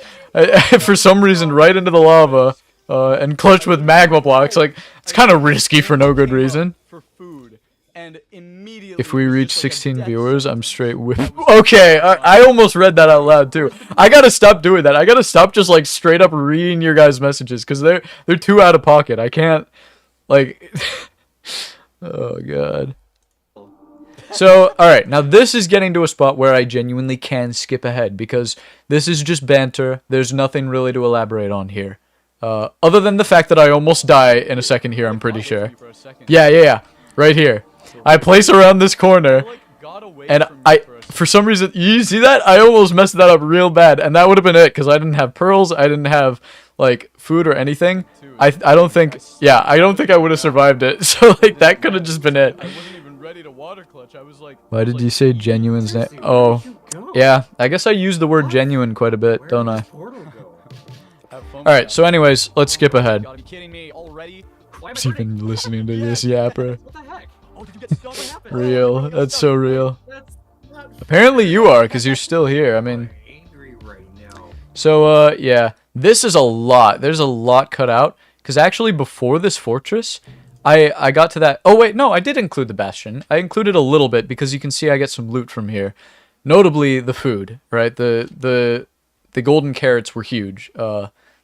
for some reason, right into the lava, and clutched with magma blocks. Like, it's kind of risky for no good reason. For food, and immediately If we it was reach just like a 16 death viewers, I'm sentence. straight whip. Okay, I almost read that out loud, too. I gotta stop doing that. I gotta stop just, like, straight up reading your guys' messages, because they're too out of pocket. I can't, like... Oh, God. So, alright, now this is getting to a spot where I genuinely can skip ahead, because this is just banter. There's nothing really to elaborate on here. Other than the fact that I almost die in a second here, I'm pretty sure. For a second. Yeah. Right here. I place around this corner, Like, got away and from me for a for some reason, you see that? I almost messed that up real bad, and that would have been it, because I didn't have pearls, I didn't have, like, food or anything. I don't think, yeah, I don't think I would have survived it, so, like, that could have just been it. I wasn't even ready to water clutch. I was like, Why did you say genuine's name? Oh, yeah, I guess I use the word genuine quite a bit, don't I? have fun. Alright, so anyways, let's skip ahead. You gotta be kidding me already. Why am I Who's even burning? listening to this yapper? What the heck? Oh, did you get stuck? What happened? Real, that's so real. That's not Apparently you are, because you're still here, I mean... angry right now. So, yeah, this is a lot. There's a lot cut out, because actually before this fortress, I got to that... Oh, wait, no, I did include the bastion. I included a little bit, because you can see I get some loot from here. Notably, the food, right? The golden carrots were huge.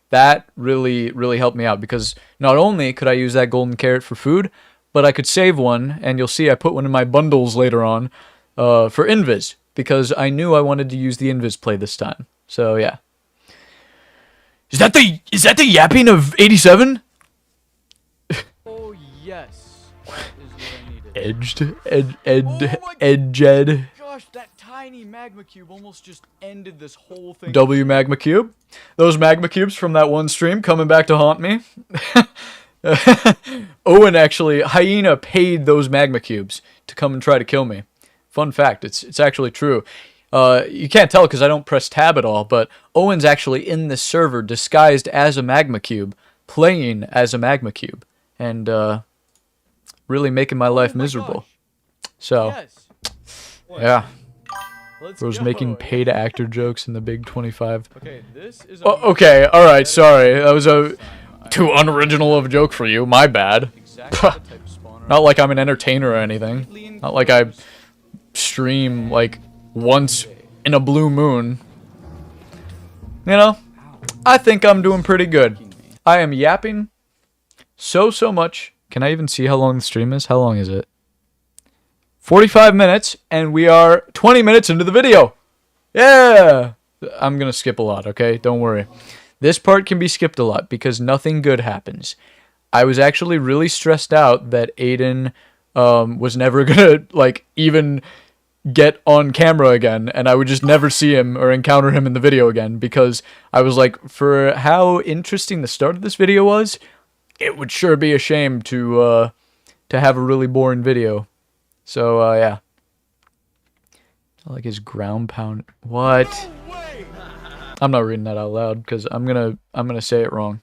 That really helped me out, because not only could I use that golden carrot for food, but I could save one, and you'll see I put one in my bundles later on, for invis, because I knew I wanted to use the invis play this time. So, yeah. Is that the yapping of 87? Oh yes, that is what I needed. Edged, Oh my gosh, that tiny magma cube almost just ended this whole thing. W magma cube. Those magma cubes from that one stream coming back to haunt me. Owen actually, Hyena paid those magma cubes to come and try to kill me. Fun fact, it's actually true. You can't tell because I don't press tab at all, but Owen's actually in this server disguised as a magma cube, playing as a magma cube, and really making my life my miserable. gosh. So, Yes. yeah. Let's Bro's go. making pay-to-actor jokes in the Big 25. Okay, this is. Oh, okay, alright, sorry. That was too unoriginal of a joke for you. My bad. Exactly the type of spawner. Not like I'm an entertainer or anything. Not like I stream, like, once in a blue moon. You know, I think I'm doing pretty good. I am yapping so much. Can I even see how long the stream is? How long is it? 45 minutes, and we are 20 minutes into the video. Yeah! I'm gonna skip a lot, okay? Don't worry. This part can be skipped a lot because nothing good happens. I was actually really stressed out that Aydan was never gonna, like, even get on camera again, and I would just never see him or encounter him in the video again, because I was like, for how interesting the start of this video was, it would sure be a shame to have a really boring video. So, yeah. I like his ground pound. What? I'm not reading that out loud, because I'm gonna say it wrong,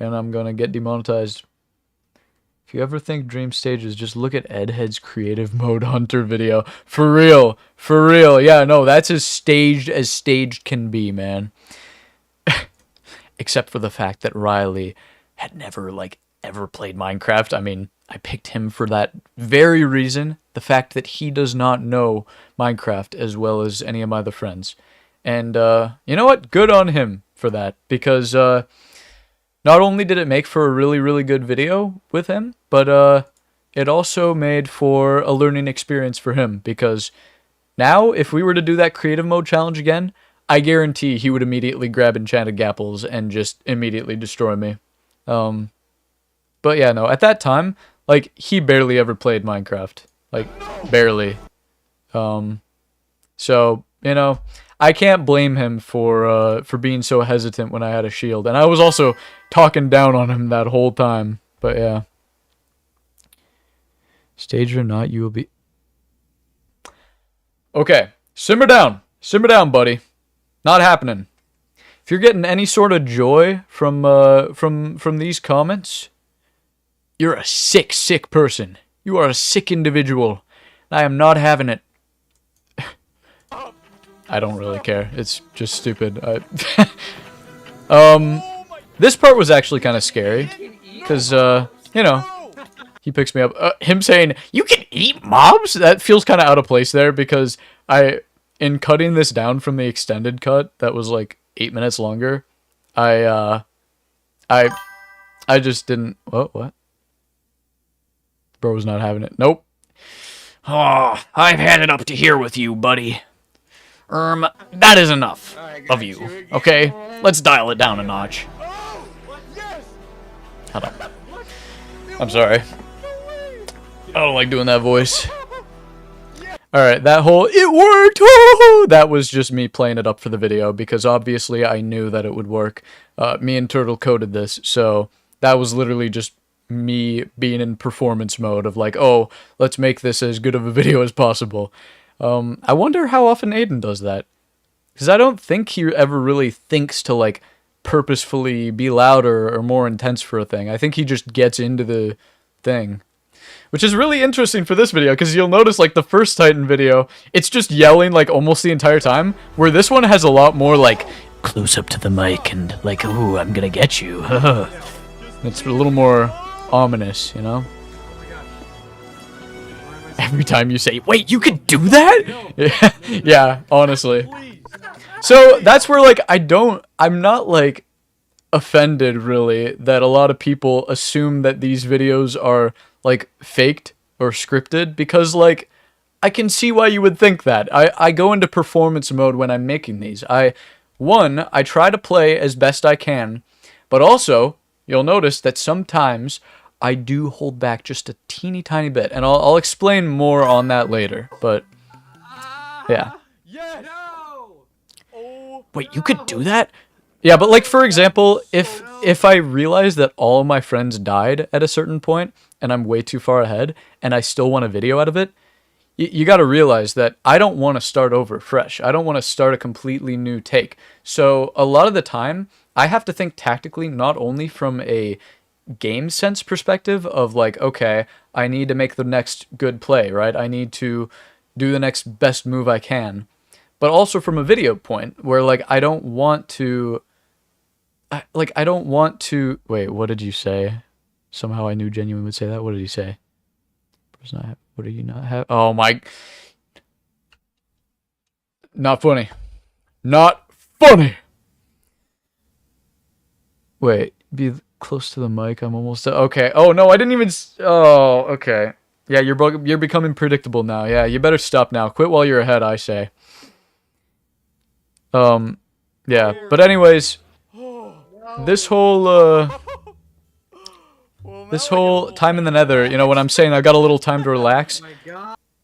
and I'm gonna get demonetized. If you ever think dream stages, just look at EdHed's creative mode hunter video. For real. For real. Yeah, no, that's as staged can be, man. Except for the fact that Riley had never, like, ever played Minecraft. I mean, I picked him for that very reason. The fact that he does not know Minecraft as well as any of my other friends. And, you know what? Good on him for that. Because, not only did it make for a really good video with him, but it also made for a learning experience for him, because now if we were to do that creative mode challenge again, I guarantee he would immediately grab enchanted gapples and just immediately destroy me. But yeah, no, at that time, like, he barely ever played Minecraft. Like, barely. So, you know, I can't blame him for being so hesitant when I had a shield. And I was also talking down on him that whole time. But yeah. Stage or not, you will be... Okay. Simmer down. Simmer down, buddy. Not happening. If you're getting any sort of joy from these comments, you're a sick person. You are a sick individual. I am not having it. I don't really care. It's just stupid. This part was actually kind of scary. Because, you know, he picks me up. Him saying, "You can eat mobs?" That feels kind of out of place there because in cutting this down from the extended cut that was like 8 minutes longer, I just didn't. What? Bro was not having it. Nope. Oh, I've had it up to here with you, buddy. That is enough of you. Okay, let's dial it down a notch. Hold on. I'm sorry. I don't like doing that voice. Alright, that whole "it worked!" Woo-hoo! That was just me playing it up for the video because obviously I knew that it would work. Me and Turtle coded this, so that was literally just me being in performance mode of like, oh, let's make this as good of a video as possible. I wonder how often Aydan does that. Because I don't think he ever really thinks to like purposefully be louder or more intense for a thing. I think he just gets into the thing. Which is really interesting for this video, because you'll notice, like, the first Titan video, it's just yelling, like, almost the entire time, where this one has a lot more, like, close up to the mic and, like, ooh, I'm gonna get you. It's a little more ominous, you know? Every time you say, wait, you can do that? Yeah, honestly. So, that's where, like, I'm not, like, offended, really, that a lot of people assume that these videos are like faked or scripted, because like I can see why you would think that. I go into performance mode when I'm making these. I try to play as best I can, but also you'll notice that sometimes I do hold back just a teeny tiny bit, and I'll explain more on that later. But yeah. Wait, you could do that? Yeah, but like for example, if I realize that all of my friends died at a certain point and I'm way too far ahead and I still want a video out of it, you got to realize that I don't want to start over fresh. I don't want to start a completely new take. So a lot of the time, I have to think tactically, not only from a game sense perspective of like, okay, I need to make the next good play, right? I need to do the next best move I can, but also from a video point where like I don't want to. Wait, what did you say? Somehow I knew Genuine would say that. What did he say? What do you not have? Oh my. Not funny. Not funny! Wait, be close to the mic. I'm almost. Okay. Oh no, I didn't even. Oh, okay. Yeah, you're becoming predictable now. Yeah, you better stop now. Quit while you're ahead, I say. Yeah, but anyways. This whole time in the nether, you know, when I'm saying I got a little time to relax,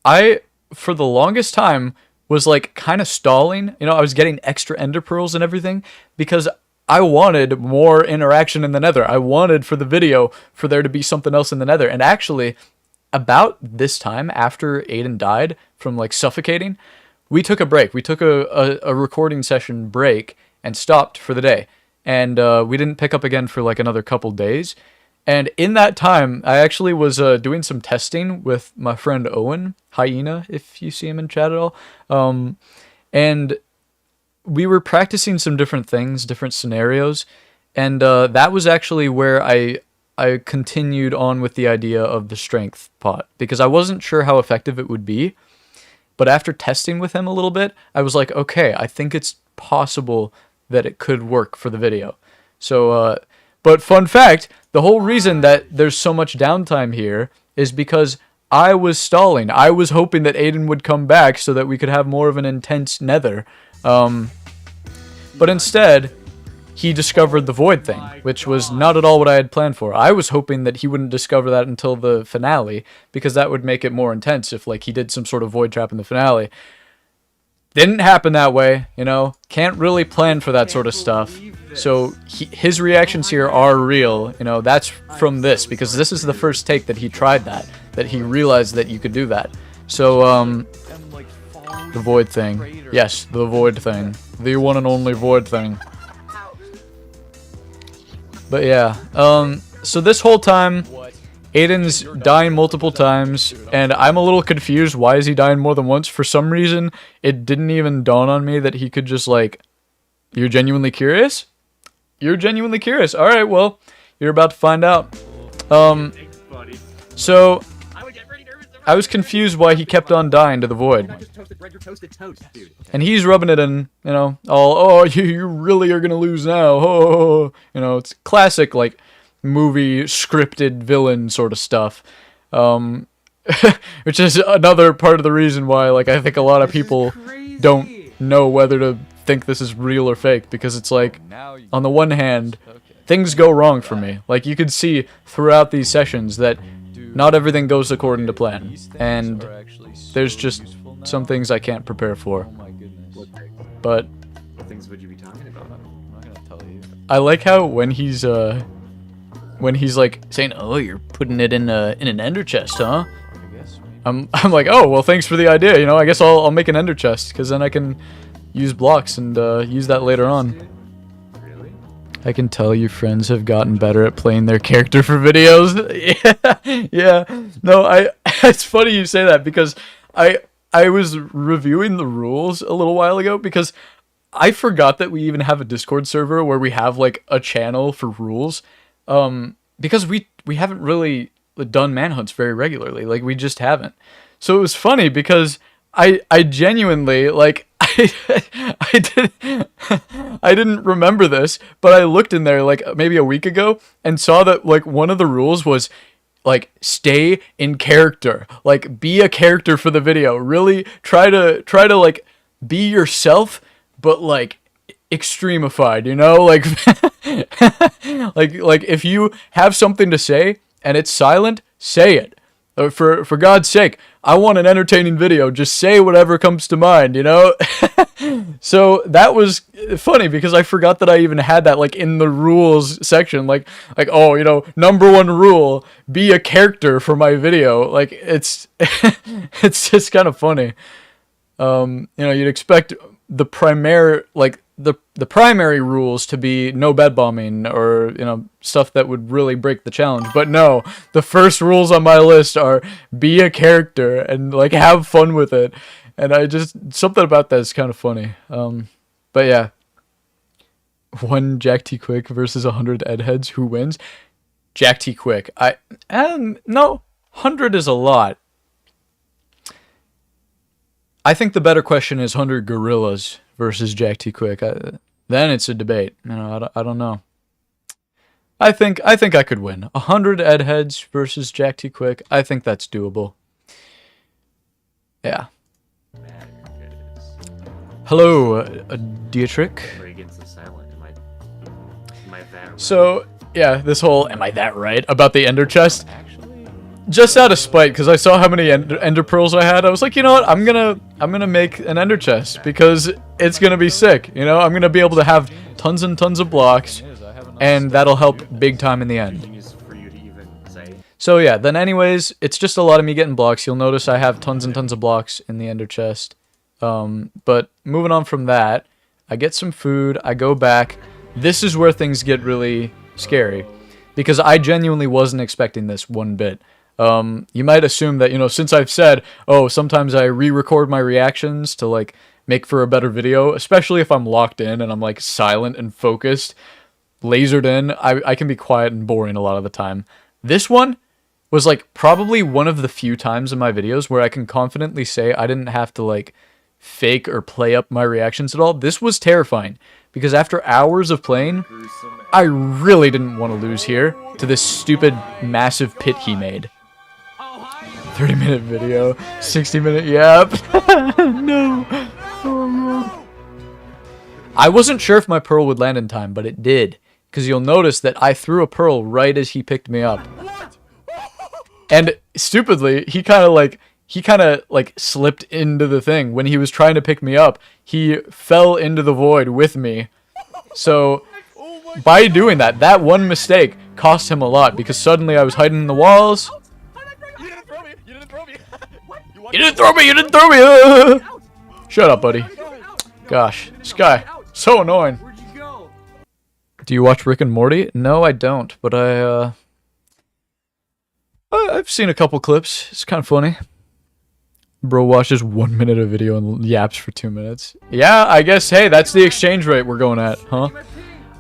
I, for the longest time, was like kind of stalling. You know, I was getting extra ender pearls and everything because I wanted more interaction in the nether. I wanted for the video for there to be something else in the nether. And actually, about this time, after Aydan died from like suffocating, we took a break. We took a recording session break and stopped for the day. And we didn't pick up again for like another couple days. And in that time, I actually was doing some testing with my friend Owen, Hyena, if you see him in chat at all. And we were practicing some different things, different scenarios. And that was actually where I continued on with the idea of the strength pot. Because I wasn't sure how effective it would be. But after testing with him a little bit, I was like, okay, I think it's possible that it could work for the video. So, but fun fact, the whole reason that there's so much downtime here is because I was stalling. I was hoping that Aydan would come back so that we could have more of an intense nether. But instead, he discovered the void thing, which was not at all what I had planned for. I was hoping that he wouldn't discover that until the finale, because that would make it more intense if like he did some sort of void trap in the finale. Didn't happen that way, you know. Can't really plan for that sort of stuff. So his reactions here are real, you know. That's from this, because this is the first take that he tried that he realized that you could do that. So the void thing. Yes, the void thing. The one and only void thing. But yeah, so this whole time, Aydan's dying multiple times, and I'm a little confused. Why is he dying more than once? For some reason, it didn't even dawn on me that he could just, like... You're genuinely curious? You're genuinely curious. Alright, well, you're about to find out. So... I was confused why he kept on dying to the void. And he's rubbing it in, you know, all, oh, you really are gonna lose now. Oh, you know, it's classic, like, movie scripted villain sort of stuff. Which is another part of the reason why, like, I think a lot of people don't know whether to think this is real or fake, because it's like, on the one hand, things go wrong for me. Like, you could see throughout these sessions that not everything goes according to plan, and there's just some things I can't prepare for. But What things would you be talking about? I'm not gonna tell you. I like how when he's like saying, "Oh, you're putting it in an ender chest, huh?" I guess. I'm like, "Oh, well, thanks for the idea. You know, I guess I'll make an ender chest, because then I can use blocks and use that later on." Really? I can tell your friends have gotten better at playing their character for videos. Yeah, yeah. No, it's funny you say that, because I was reviewing the rules a little while ago, because I forgot that we even have a Discord server where we have, like, a channel for rules. Because we haven't really done manhunts very regularly. Like, we just haven't. So it was funny, because I genuinely, like, I didn't remember this, but I looked in there, like, maybe a week ago, and saw that, like, one of the rules was, like, stay in character. Like, be a character for the video. Really try to like, be yourself, but, like, extremified, you know? Like, like if you have something to say and it's silent, say it. For God's sake, I want an entertaining video. Just say whatever comes to mind, you know? So that was funny, because I forgot that I even had that, like, in the rules section. Like, oh, you know, #1 rule, be a character for my video. Like, it's it's just kind of funny. You know, you'd expect the primary, like, the primary rules to be no bed bombing, or, you know, stuff that would really break the challenge. But no, the first rules on my list are be a character and, like, have fun with it. And something about that is kind of funny. But yeah, 1 Jack T Quick versus 100 EdHeads, who wins? Jack T Quick. No, 100 is a lot. I think the better question is 100 gorillas versus Jack T Quick. Then it's a debate. You know, I don't know. I think I could win. 100 EdHeads versus Jack T Quick. I think that's doable. Yeah. Hello, Dietrich. So yeah, this whole "am I that right" about the ender chest. Just out of spite, because I saw how many ender pearls I had, I was like, you know what, I'm gonna make an ender chest, because it's gonna be sick. You know, I'm gonna be able to have tons and tons of blocks, and that'll help big time in the end. So yeah, then anyways, it's just a lot of me getting blocks. You'll notice I have tons and tons of blocks in the ender chest. But moving on from that, I get some food, I go back. This is where things get really scary, because I genuinely wasn't expecting this one bit. You might assume that, you know, since I've said, oh, sometimes I re-record my reactions to, like, make for a better video, especially if I'm locked in and I'm, like, silent and focused, lasered in, I can be quiet and boring a lot of the time. This one was, like, probably one of the few times in my videos where I can confidently say I didn't have to, like, fake or play up my reactions at all. This was terrifying, because after hours of playing, I really didn't want to lose here to this stupid, massive pit he made. 30-minute video, 60-minute yap. No. Oh, no. I wasn't sure if my pearl would land in time, but it did. Because you'll notice that I threw a pearl right as he picked me up. And stupidly, he kind of like slipped into the thing. When he was trying to pick me up, he fell into the void with me. So by doing that, that one mistake cost him a lot, because suddenly I was hiding in the walls. You didn't throw me! You didn't throw me! Shut up, buddy. Gosh, this guy, so annoying. Do you watch Rick and Morty? No, I don't, but I've seen a couple clips. It's kind of funny. Bro watches 1 minute of video and yaps for 2 minutes. Yeah, I guess. Hey, that's the exchange rate we're going at, huh? All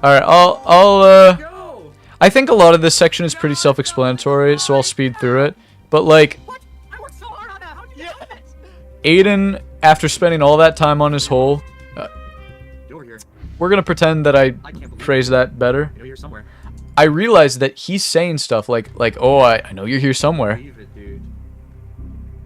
right, I think a lot of this section is pretty self-explanatory, so I'll speed through it. But like, What? I worked so hard on that. How did you get it? Aydan, after spending all that time on his hole, You're here. we're gonna pretend that I I can't believe phrase that better. You're here somewhere. I realized that he's saying stuff like, oh, I know you're here somewhere. Believe it, dude.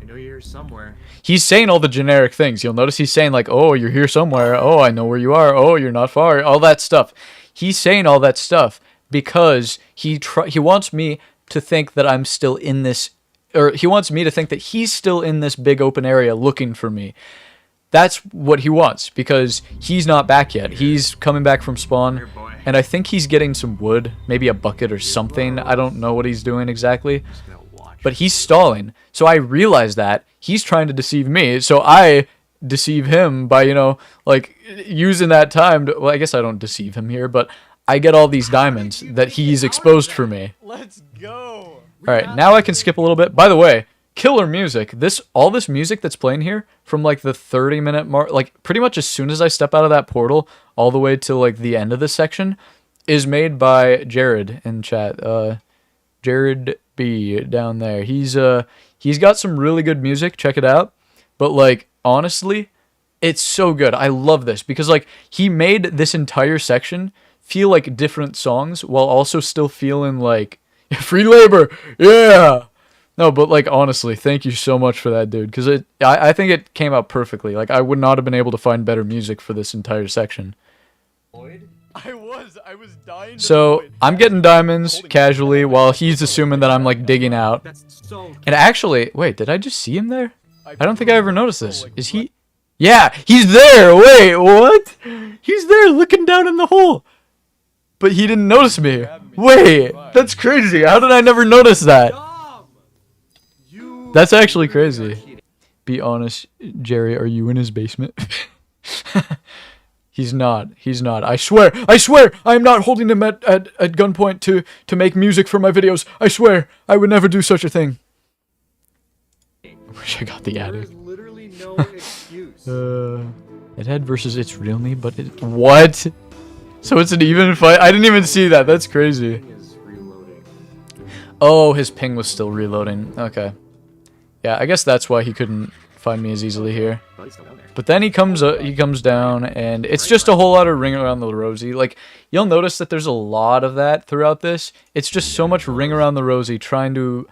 I know you're here somewhere. He's saying all the generic things. You'll notice he's saying like, oh, you're here somewhere. Oh, I know where you are. Oh, you're not far. All that stuff. He's saying all that stuff because he wants me to think that I'm still in this, or he wants me to think that he's still in this big open area looking for me. That's what he wants because he's not back yet. He's coming back from spawn, Here, boy. and I think he's getting some wood, maybe a bucket or something. I don't know what he's doing exactly. Just gonna watch. But he's stalling. So I realize that he's trying to deceive me. So I deceive him by, you know, like using that time to, well, I guess I don't deceive him here, but I get all these diamonds that he's exposed for me. Let's go. All right, now I can skip a little bit. By the way, killer music. All this music that's playing here from like the 30-minute mark, like pretty much as soon as I step out of that portal all the way to like the end of this section is made by Jared in chat. Jared B down there. He's got some really good music. Check it out. But like honestly, it's so good. I love this because like he made this entire section feel like different songs while also still feeling like free labor. Yeah. No, but like honestly, thank you so much for that, dude. Because I think it came out perfectly. Like I would not have been able to find better music for this entire section. Lloyd? I was dying. So I'm getting diamonds casually while he's assuming that I'm like digging out. That's so. And actually, wait, did I just see him there? I don't think I ever noticed this. Is he? Yeah, he's there. Wait, what? He's there looking down in the hole. But he didn't notice me. Wait, that's crazy. How did I never notice that? Dumb. You. That's actually crazy. Be honest, Jerry, are you in his basement? He's not. He's not. I swear. I am not holding him at gunpoint to make music for my videos. I swear. I would never do such a thing. I wish I got the There attic. is literally no excuse. EdHed versus its real me, but it... What? So it's an even fight? I didn't even see that. That's crazy. Thing is reloading. Oh, his ping was still reloading. Okay. Yeah, I guess that's why he couldn't find me as easily here. Well, he's still down there. But then he comes down, and it's just a whole lot of ring around the rosy. Like, you'll notice that there's a lot of that throughout this. It's just so much ring around the rosy, trying to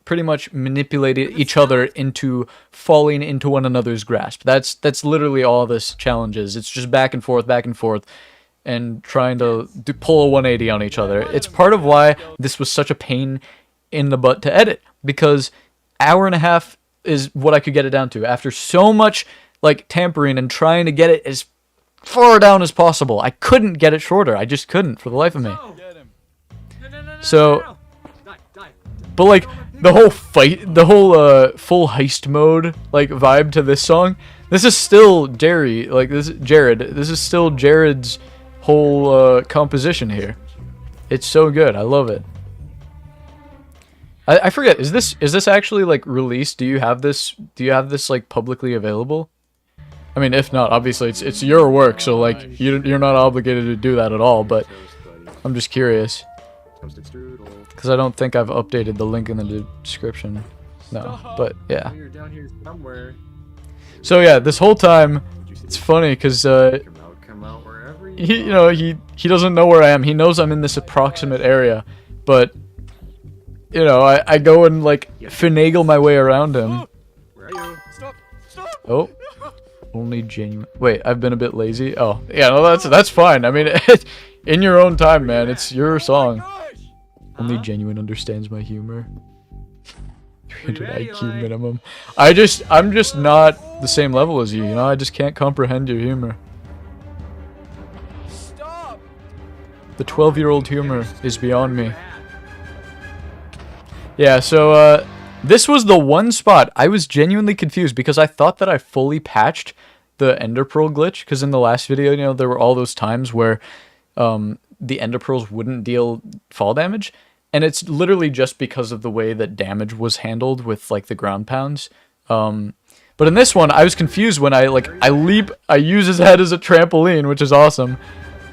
pretty much manipulate each other into falling into one another's grasp. That's literally all this challenge is. It's just back and forth, and trying to pull a 180 on each other. It's part of why this was such a pain in the butt to edit, because hour and a half is what I could get it down to after so much like tampering and trying to get it as far down as possible. I couldn't get it shorter. I just couldn't for the life of me. No. Get him. No. So, Die. but like the whole fight, the whole full heist mode like vibe to this song, this is still Jerry, like this is Jared. This is still Jared's whole composition here. It's so good. I love it. I forget, is this actually like released? Do you have this like publicly available? I mean, if not, obviously it's your work, so like you're not obligated to do that at all, but I'm just curious Toasted strudel. because I don't think I've updated the link in the description. No, but yeah. You're down here somewhere. So yeah, this whole time Did you see it's this? funny because Come out wherever you he doesn't know where I am. He knows I'm in this approximate area, but you know, I go and like finagle my way around him. Where are you? Stop. Oh, only genuine. Wait, I've been a bit lazy. Oh, yeah, no, that's fine. I mean, in your own time, man. It's your song. Gosh. Only genuine understands my humor. 300 ready, IQ like? minimum. I'm just not the same level as you. You know, I just can't comprehend your humor. Stop. The 12-year-old humor is beyond me. Yeah, so this was the one spot I was genuinely confused because I thought that I fully patched the Ender Pearl glitch, because in the last video, you know, there were all those times where the Ender Pearls wouldn't deal fall damage, and it's literally just because of the way that damage was handled with like the ground pounds. But in this one, I was confused when I leap, I use his head as a trampoline, which is awesome,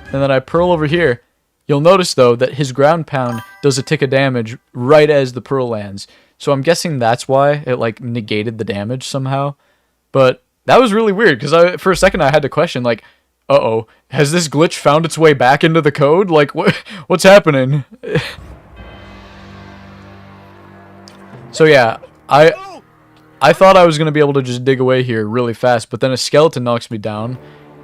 and then I pearl over here. You'll notice though that his ground pound does a tick of damage right as the pearl lands. So I'm guessing that's why it like negated the damage somehow. But that was really weird because for a second I had to question like, uh-oh, has this glitch found its way back into the code? Like what's happening? So yeah, I thought I was going to be able to just dig away here really fast, but then a skeleton knocks me down,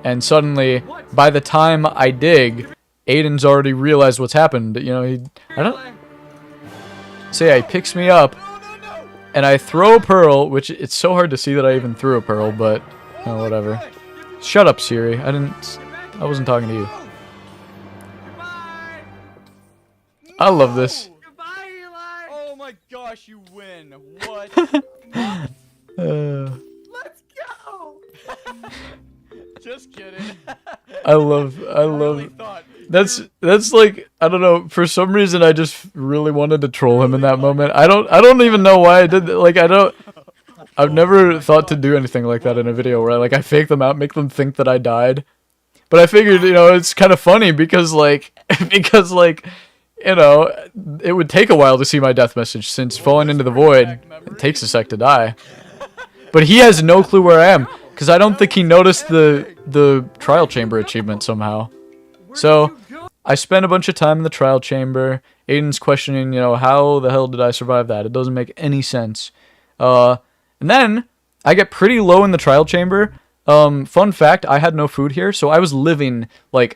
and suddenly, by the time I dig, Aydan's already realized what's happened. You know, he picks me up, and I throw a pearl, which it's so hard to see that I even threw a pearl, but whatever. Shut up, Siri. I wasn't talking to you. I love this. Oh my gosh, you win. What? Let's go. Just kidding. I love that's like, I don't know, for some reason I just really wanted to troll him in that moment. I don't even know why I did that. Like I've never thought to do anything like that in a video where I fake them out, make them think that I died. But I figured, it's kind of funny because it would take a while to see my death message since falling into the void, it takes a sec to die. But he has no clue where I am, because I don't think he noticed the trial chamber achievement somehow. So, I spent a bunch of time in the trial chamber. Aydan's questioning, how the hell did I survive that? It doesn't make any sense. And then, I get pretty low in the trial chamber. Fun fact, I had no food here, so I was living, I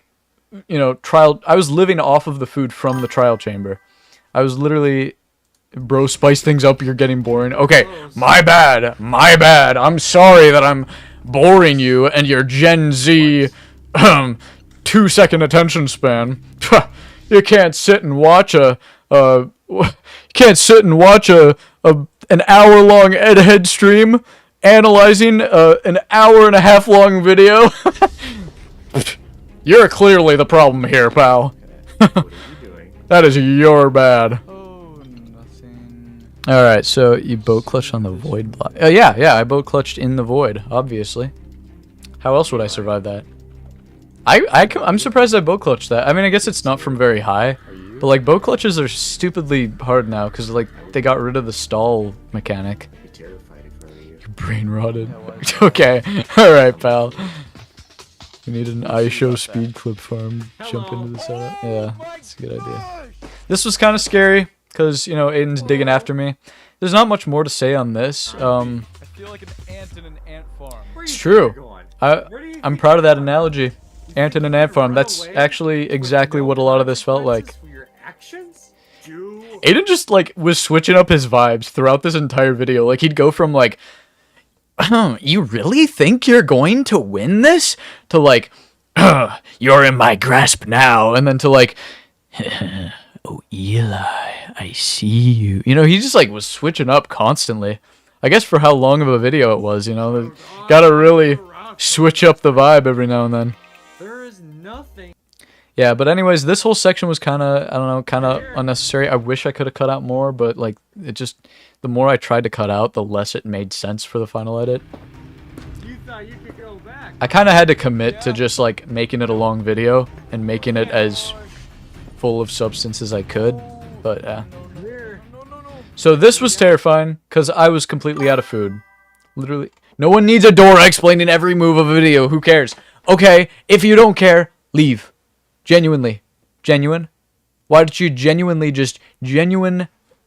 was living off of the food from the trial chamber. I was literally... Bro, spice things up, you're getting boring. Okay, my bad. I'm sorry that I'm boring you and your Gen Z 2-second attention span. You can't sit and watch an hour-long EdHed stream analyzing an hour-and-a-half-long video. You're clearly the problem here, pal. What are you doing? That is your bad. Oh, nothing. Alright, so you boat clutched on the void block. Yeah, I boat clutched in the void, obviously. How else would I survive that? I'm surprised I boat clutched that. I mean, I guess it's not from very high. But, boat clutches are stupidly hard now, because, they got rid of the stall mechanic. I'd be terrified in front of you. Your brain rotted. Okay, alright, pal. We need an iShow speed clip farm. Jump into the setup. Yeah, that's a good idea. This was kind of scary, because, Aydan's digging after me. There's not much more to say on this. I feel like an ant in an ant farm. It's true. I'm proud of that analogy. Ant in an ant farm. That's actually exactly what a lot of this felt like. Aydan just, was switching up his vibes throughout this entire video. He'd go from, you really think you're going to win this? To, you're in my grasp now. And then to, oh, Eli, I see you. He just, was switching up constantly. I guess for how long of a video it was, gotta really switch up the vibe every now and then. There is nothing. Yeah, but anyways, this whole section was kind of unnecessary. I wish I could have cut out more, but, it just... The more I tried to cut out, the less it made sense for the final edit. You thought you could go back. I kind of had to commit to just, making it a long video and making it as full of substance as I could, but, yeah. So this was terrifying, because I was completely out of food. Literally. No one needs a Dora explaining every move of a video. Who cares? Okay, if you don't care, leave. Genuinely. Genuine? Why don't you genuinely just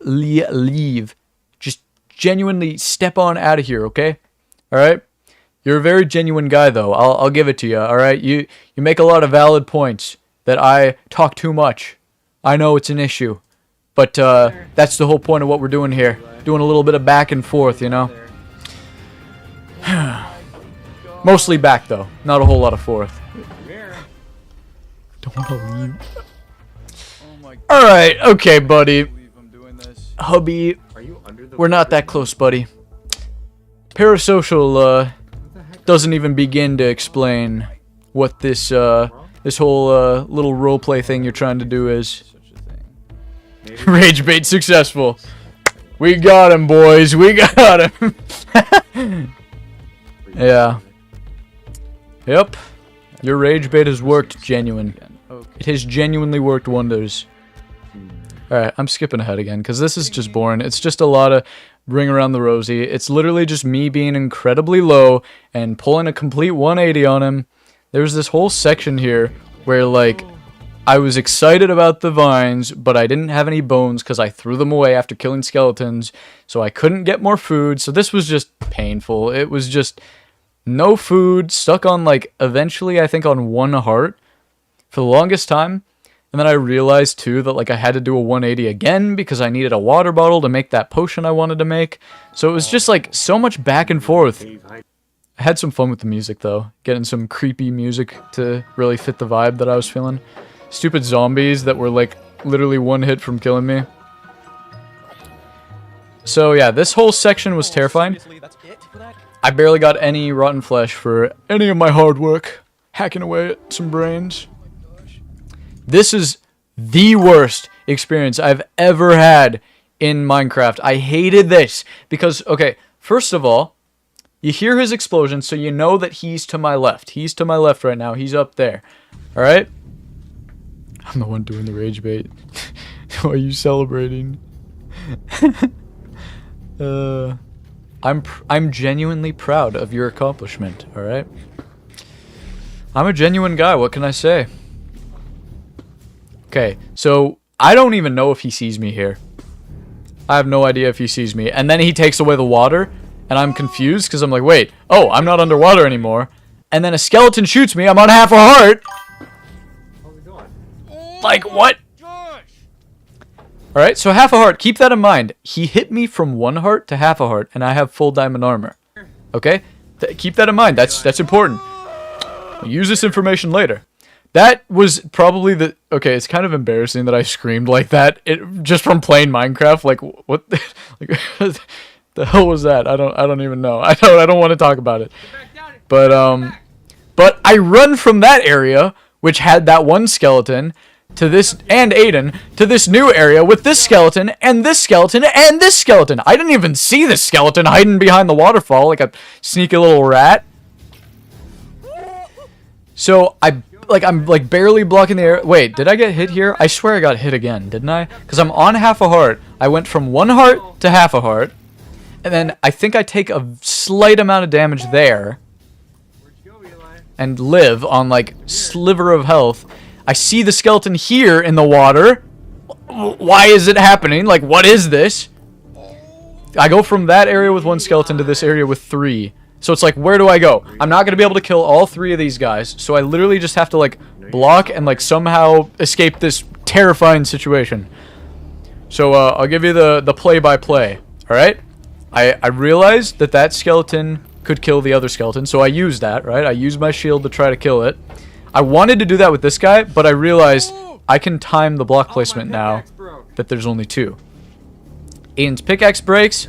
leave? Just genuinely step on out of here, okay? Alright? You're a very genuine guy, though. I'll give it to you, alright? You make a lot of valid points that I talk too much. I know it's an issue. But, that's the whole point of what we're doing here. Doing a little bit of back and forth, Mostly back, though. Not a whole lot of forth. Don't want to leave. Oh my god. Alright, okay, buddy. I can't believe I'm doing this. Hubby, Are you under the we're not that close, buddy. Parasocial, doesn't even begin to explain what this, this whole, little roleplay thing you're trying to do is. Such a thing. Maybe. Rage bait successful. We got him, boys. We got him. Yeah. Yep. Your rage bait has worked genuine. It has genuinely worked wonders. Alright, I'm skipping ahead again, because this is just boring. It's just a lot of ring around the rosy. It's literally just me being incredibly low and pulling a complete 180 on him. There's this whole section here where, like, I was excited about the vines, but I didn't have any bones because I threw them away after killing skeletons, so I couldn't get more food. So this was just painful. It was just no food, stuck on, like, eventually I think on 1 heart for the longest time. And then I realized too that, like, I had to do a 180 again because I needed a water bottle to make that potion I wanted to make. So it was just like so much back and forth. I had some fun with the music though, getting some creepy music to really fit the vibe that I was feeling. Stupid zombies that were like literally 1 hit from killing me. So yeah, this whole section was terrifying. I barely got any rotten flesh for any of my hard work, hacking away at some brains. This is the worst experience I've ever had in Minecraft. I hated this because, okay, first of all, you hear his explosion, so you know that he's to my left. He's to my left right now. He's up there. All right? I'm the one doing the rage bait. Why are you celebrating? I'm genuinely proud of your accomplishment, all right? I'm a genuine guy. What can I say? Okay, so I don't even know if he sees me here. I have no idea if he sees me. And then he takes away the water, and I'm confused because I'm like, wait, oh, I'm not underwater anymore. And then a skeleton shoots me. I'm on half a heart. How's it going? Like, what? Alright, so half a heart. Keep that in mind. He hit me from 1 heart to half a heart, and I have full diamond armor. Okay? Keep that in mind. That's important. I'll use this information later. That was probably the... Okay, it's kind of embarrassing that I screamed like that just from playing Minecraft. Like, what the, like, the hell was that? I don't even know. I don't want to talk about it. But I run from that area, which had that 1 skeleton, to this, and Aiden, to this new area with this skeleton, and this skeleton, and this skeleton. I didn't even see this skeleton hiding behind the waterfall like a sneaky little rat. So I'm like barely blocking the air. Wait, did I get hit here? I swear I got hit again, didn't I? Because I'm on half a heart. I went from 1 heart to half a heart. And then I think I take a slight amount of damage there. And live on like sliver of health. I see the skeleton here in the water. Why is it happening? Like, what is this? I go from that area with 1 skeleton to this area with 3. So it's like, where do I go? I'm not going to be able to kill all 3 of these guys. So I literally just have to, like, block and, like, somehow escape this terrifying situation. So I'll give you the play-by-play. Alright? I realized that skeleton could kill the other skeleton. So I used that, right? I used my shield to try to kill it. I wanted to do that with this guy, but I realized I can time the block placement now that there's only 2. Aiden's pickaxe breaks,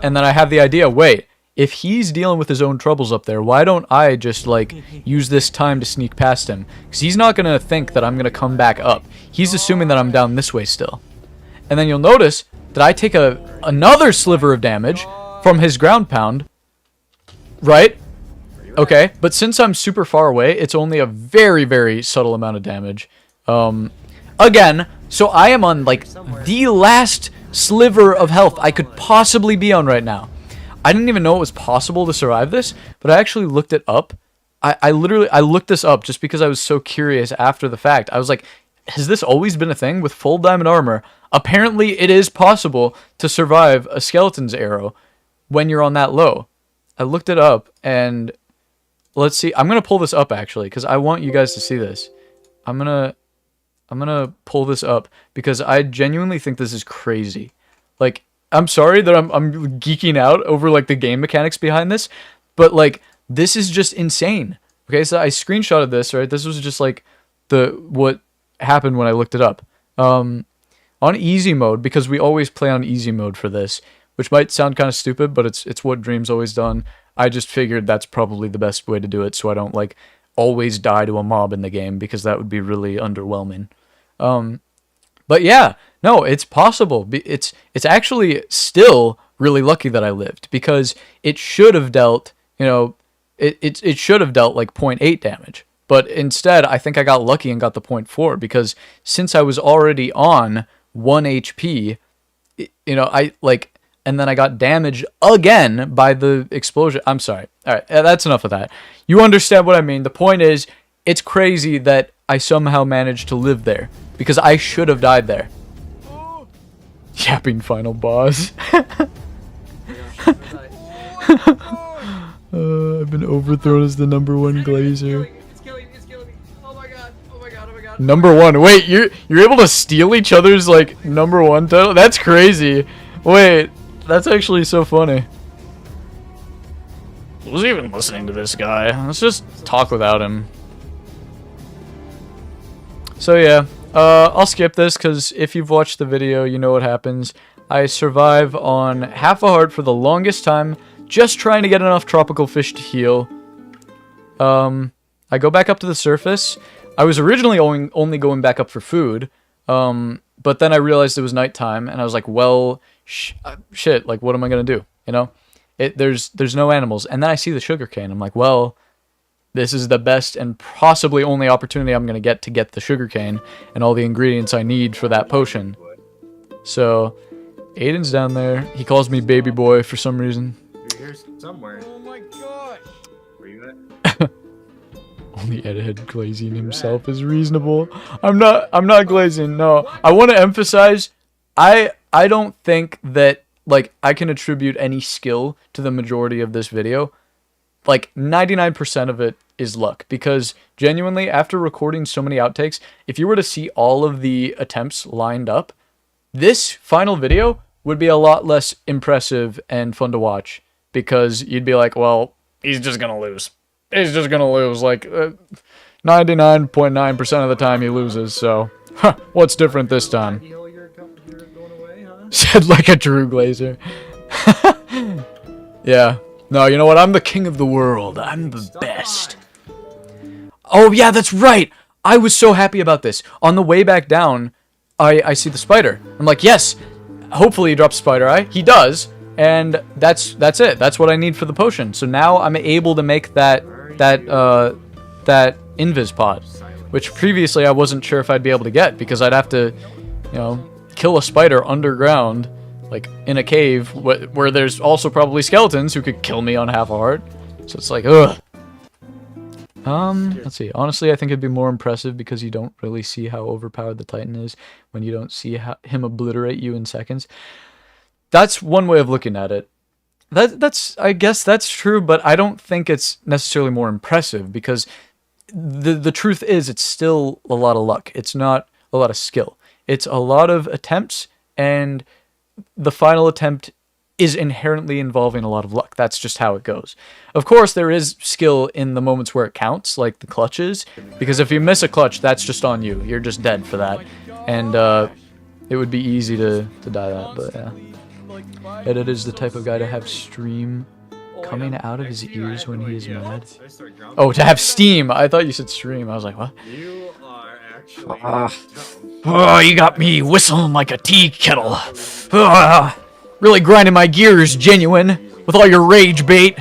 and then I have the idea, wait, if he's dealing with his own troubles up there, why don't I just, like, use this time to sneak past him? Because he's not going to think that I'm going to come back up. He's assuming that I'm down this way still. And then you'll notice that I take another sliver of damage from his ground pound, right? Okay, but since I'm super far away, it's only a very, very subtle amount of damage. Again, so I am on, like, the last sliver of health I could possibly be on right now. I didn't even know it was possible to survive this, but I actually looked it up. I looked this up just because I was so curious after the fact. I was like, has this always been a thing with full diamond armor? Apparently, it is possible to survive a skeleton's arrow when you're on that low. I looked it up, and let's see. I'm going to pull this up, actually, because I want you guys to see this. I'm going to pull this up because I genuinely think this is crazy. Like, I'm sorry that I'm geeking out over, like, the game mechanics behind this, but, like, this is just insane. Okay, so I screenshotted this, right? This was just, like, what happened when I looked it up. On easy mode, because we always play on easy mode for this, which might sound kind of stupid, but it's what Dream's always done. I just figured that's probably the best way to do it, so I don't, like, always die to a mob in the game, because that would be really underwhelming. But yeah, No, it's possible. It's actually still really lucky that I lived, because it should have dealt, you know, it should have dealt like 0.8 damage. But instead, I think I got lucky and got the 0.4, because since I was already on 1 HP, you know, and then I got damaged again by the explosion. I'm sorry. All right, that's enough of that. You understand what I mean. The point is, it's crazy that I somehow managed to live there, because I should have died there. Yapping final boss. I've been overthrown as the #1 glazer. It's killing me. Oh my god. #1. Wait, you're able to steal each other's like #1 title? That's crazy. Wait, that's actually so funny. Who's even listening to this guy? Let's just talk without him. So yeah, I'll skip this because if you've watched the video, you know what happens. I survive on half a heart for the longest time, just trying to get enough tropical fish to heal. I go back up to the surface. I was originally only going back up for food, but then I realized it was nighttime, and I was like, well, shit, like, what am I gonna do? You know? There's no animals. And then I see the sugarcane. I'm like, well, this is the best and possibly only opportunity I'm gonna get to get the sugarcane and all the ingredients I need for that potion. So, Aiden's down there. He calls me baby boy for some reason. You're here somewhere. Oh my gosh. Where you at? Only EdHed glazing himself is reasonable. I'm not glazing. No, I want to emphasize, I don't think that like I can attribute any skill to the majority of this video. Like 99% of it is luck, because genuinely, after recording so many outtakes, if you were to see all of the attempts lined up, this final video would be a lot less impressive and fun to watch, because you'd be like, well, he's just gonna lose. He's just gonna lose. Like 99.9% of the time he loses. So, what's different this time? You're going away, huh? Said like a true glazer. Yeah. No, you know what? I'm the king of the world. I'm the best. Oh, yeah, that's right. I was so happy about this. On the way back down, I see the spider. I'm like, yes. Hopefully he drops Spider Eye. He does. And that's it. That's what I need for the potion. So now I'm able to make that invis pod, which previously I wasn't sure if I'd be able to get, because I'd have to, you know, kill a spider underground, like in a cave where there's also probably skeletons who could kill me on half a heart. So it's like, ugh. Let's see. Honestly, I think it'd be more impressive because you don't really see how overpowered the Titan is when you don't see him obliterate you in seconds. That's one way of looking at it. I guess that's true, but I don't think it's necessarily more impressive, because the truth is it's still a lot of luck. It's not a lot of skill. It's a lot of attempts, and the final attempt is inherently involving a lot of luck. That's just how it goes. Of course, there is skill in the moments where it counts, like the clutches, because if you miss a clutch, that's just on you. You're just dead for that. And it would be easy to die that, but yeah. EdHed is the type of guy to have stream coming out of his ears when he is mad. Oh, to have steam! I thought you said stream. I was like, what? You are actually. Oh, you got me whistling like a tea kettle. Really grinding my gears, genuine, with all your rage bait.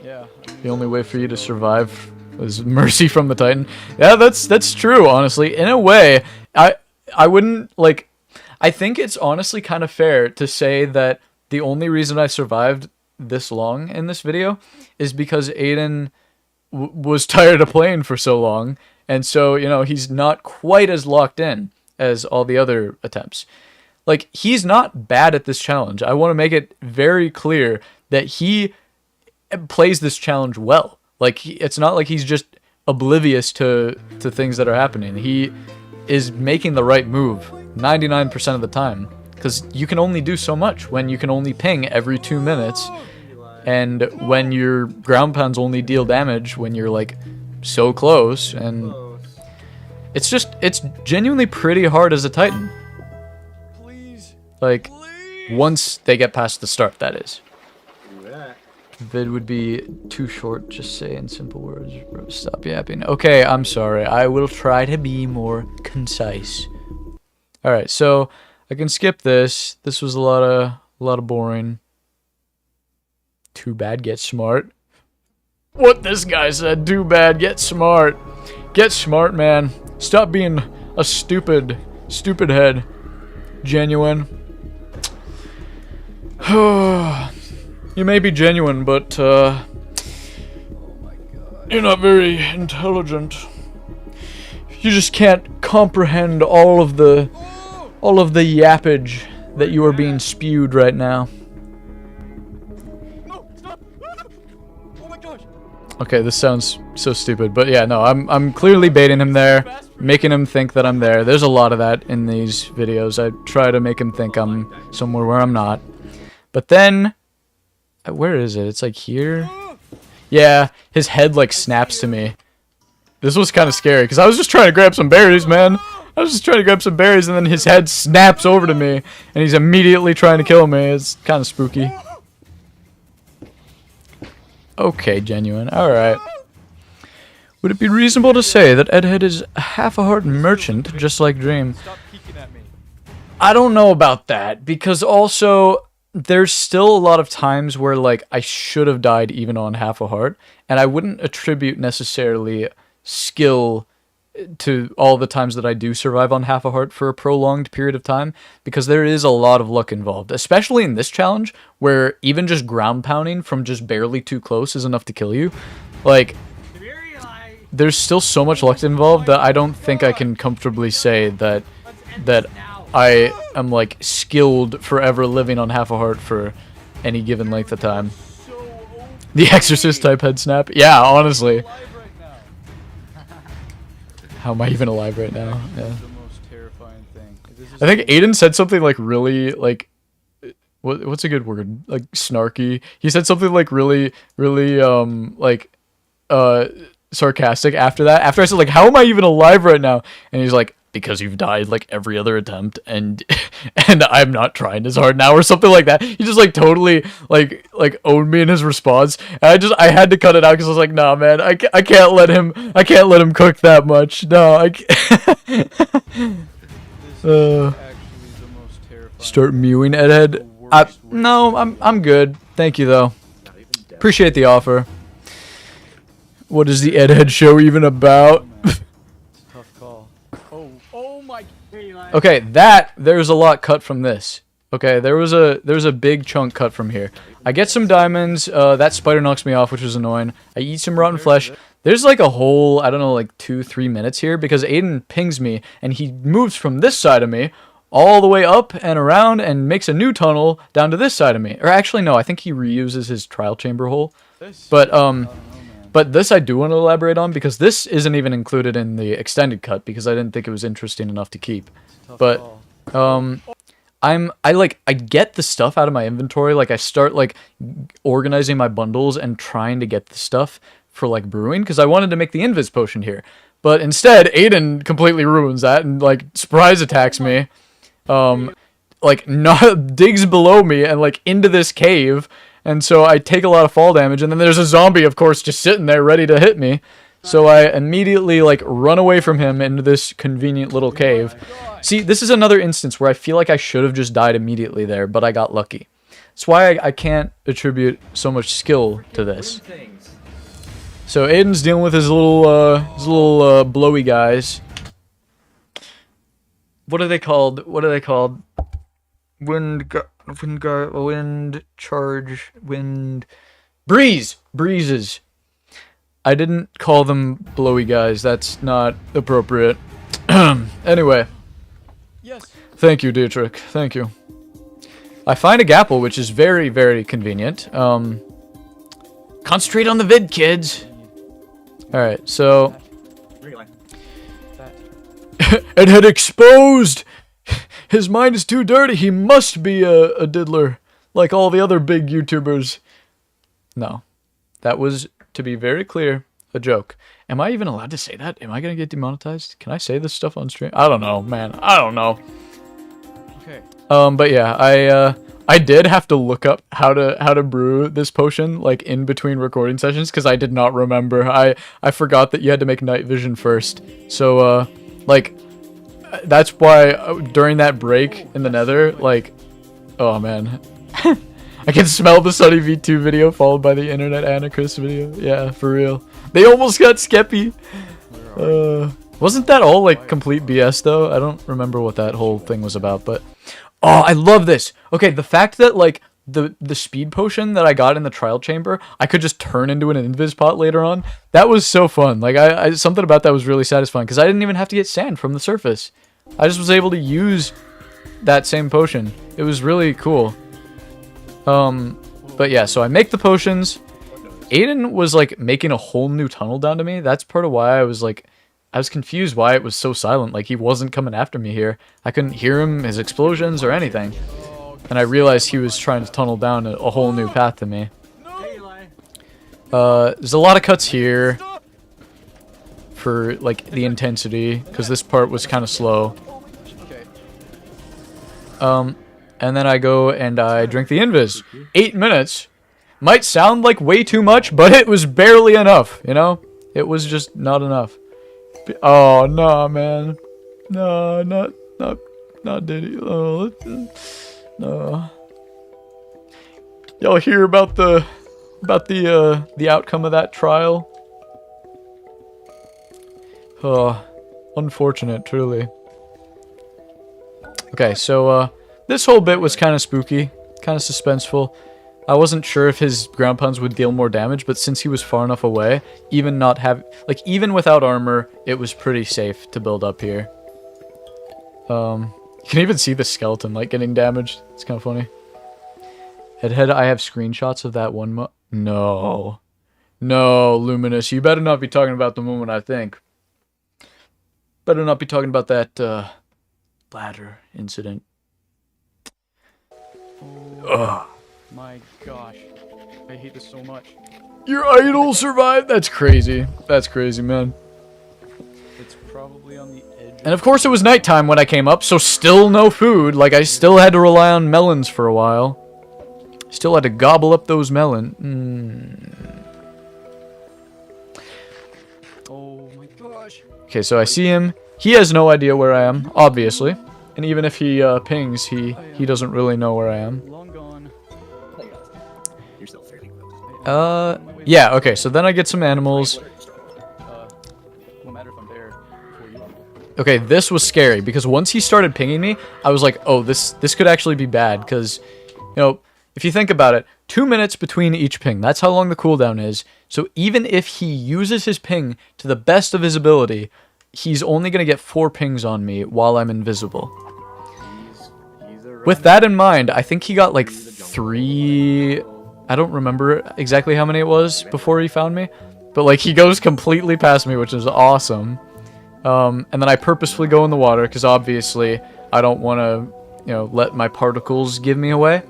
Yeah. The only way for you to survive was mercy from the Titan. Yeah, that's true, honestly. In a way, I wouldn't, like, I think it's honestly kind of fair to say that the only reason I survived this long in this video is because Aydan was tired of playing for so long, and so, you know, he's not quite as locked in as all the other attempts. Like, he's not bad at this challenge. I want to make it very clear that he plays this challenge well. Like, it's not like he's just oblivious to things that are happening. He is making the right move 99% of the time, because you can only do so much when you can only ping every 2 minutes, and when your ground pounds only deal damage when you're like so close, and it's genuinely pretty hard as a Titan. Like, once they get past the start, that is. Vid would be too short, just say in simple words. Stop yapping. Okay, I'm sorry. I will try to be more concise. Alright, so I can skip this. This was a lot of boring. Too bad, get smart. What this guy said, too bad, get smart. Get smart, man. Stop being a stupid head. Genuine. You may be genuine, but you're not very intelligent. You just can't comprehend all of the yappage that you are being spewed right now. No, stop! Oh my gosh! Okay, this sounds so stupid, but yeah, no, I'm clearly baiting him there, making him think that I'm there. There's a lot of that in these videos. I try to make him think I'm somewhere where I'm not. But then, where is it? It's like here? Yeah, his head like snaps to me. This was kind of scary, because I was just trying to grab some berries, man. I was just trying to grab some berries, and then his head snaps over to me, and he's immediately trying to kill me. It's kind of spooky. Okay, genuine. Alright. Would it be reasonable to say that EdHed is a half-a-heart merchant, just like Dream? Stop peeking at me. I don't know about that, because also, there's still a lot of times where, like, I should have died even on half a heart, and I wouldn't attribute necessarily skill to all the times that I do survive on half a heart for a prolonged period of time, because there is a lot of luck involved, especially in this challenge, where even just ground pounding from just barely too close is enough to kill you. Like, there's still so much luck involved that I don't think I can comfortably say that I am, like, skilled forever living on half a heart for any given length of time. The Exorcist type head snap? Yeah, honestly. How am I even alive right now? Yeah. The most terrifying thing. I think Aydan said something like really, like, what's a good word? Like snarky. He said something like really, like, sarcastic after that. After I said, like, how am I even alive right now? And he's like, because you've died like every other attempt, and I'm not trying as hard now, or something like that. He just like totally like owned me in his response, and I had to cut it out because I was like, nah, man, I can't let him cook that much. No, I can't. Start mewing, EdHed. No, I'm good. Thank you though. Appreciate the offer. What is the EdHed show even about? Tough call. Oh my. Okay, there's a lot cut from this. Okay, there's a big chunk cut from here. I get some diamonds, that spider knocks me off, which is annoying. I eat some rotten flesh. There's like a whole, I don't know, like 2-3 minutes here, because Aydan pings me, and he moves from this side of me, all the way up and around, and makes a new tunnel down to this side of me. Or actually, no, I think he reuses his trial chamber hole. But this I do want to elaborate on, because this isn't even included in the extended cut, because I didn't think it was interesting enough to keep. But, I get the stuff out of my inventory, like, I start, like, organizing my bundles and trying to get the stuff for, like, brewing, because I wanted to make the invis potion here. But instead, Aydan completely ruins that, and, like, surprise attacks me, like, digs below me, and, like, into this cave, and so I take a lot of fall damage, and then there's a zombie, of course, just sitting there ready to hit me. So I immediately, like, run away from him into this convenient little cave. See, this is another instance where I feel like I should have just died immediately there, but I got lucky. That's why I can't attribute so much skill to this. So Aydan's dealing with his little blowy guys. What are they called? Breezes. I didn't call them blowy guys. That's not appropriate. Anyway. Yes. Thank you, Dietrich. Thank you. I find a gapple, which is very, very convenient. Concentrate on the vid, kids. Alright, so... EdHed exposed! His mind is too dirty. He must be a diddler, like all the other big YouTubers. No. That was, to be very clear, a joke. Am I even allowed to say that? Am I gonna get demonetized? Can I say this stuff on stream? I don't know, man. I don't know. Okay. But yeah, I did have to look up how to brew this potion, like, in between recording sessions, because I did not remember. I forgot that you had to make night vision first. So, like, that's why during that break in the nether, like, oh man. I can smell the Sunny V2 video followed by the Internet Anarchist video. Yeah, for real. They almost got Skeppy. Wasn't that all like complete BS though? I don't remember what that whole thing was about, but oh, I love this. Okay, the fact that like the speed potion that I got in the trial chamber, I could just turn into an invis pot later on. That was so fun. Like I something about that was really satisfying because I didn't even have to get sand from the surface. I just was able to use that same potion. It was really cool. But yeah, so I make the potions. Aydan was like making a whole new tunnel down to me. That's part of why I was confused why it was so silent. Like he wasn't coming after me here. I couldn't hear him, his explosions or anything. And I realized he was trying to tunnel down a whole new path to me. There's a lot of cuts here for like the intensity because this part was kind of slow. And then I go and I drink the invis. 8 minutes. Might sound like way too much, but it was barely enough, you know? It was just not enough. Oh, no, man. No, not Diddy. Oh, no. Y'all hear about the outcome of that trial? Oh, unfortunate, truly. Okay, so, this whole bit was kind of spooky, kind of suspenseful. I wasn't sure if his ground pounds would deal more damage, but since he was far enough away, even without armor, it was pretty safe to build up here. You can even see the skeleton like getting damaged. It's kind of funny. EdHed, I have screenshots of that one. No, Luminous, you better not be talking about the moment. I think. Better not be talking about that ladder incident. Oh my gosh. I hate this so much. Your idol survived? That's crazy. That's crazy, man. It's probably on the edge. And of course it was nighttime when I came up, so still no food. Like, I still had to rely on melons for a while. Still had to gobble up those melons. Oh my gosh. Okay, so I see him. He has no idea where I am, obviously. And even if he pings, he doesn't really know where I am. Long gone. You're still fairly close. Yeah, okay, so then I get some animals. Won't matter if I'm there before you are. Okay, this was scary, because once he started pinging me, I was like, oh, this could actually be bad, because, you know, if you think about it, 2 minutes between each ping, that's how long the cooldown is. So even if he uses his ping to the best of his ability, he's only going to get 4 pings on me while I'm invisible. With that in mind, I think he got like 3... I don't remember exactly how many it was before he found me. But like he goes completely past me, which is awesome. And then I purposefully go in the water because obviously I don't want to, you know, let my particles give me away.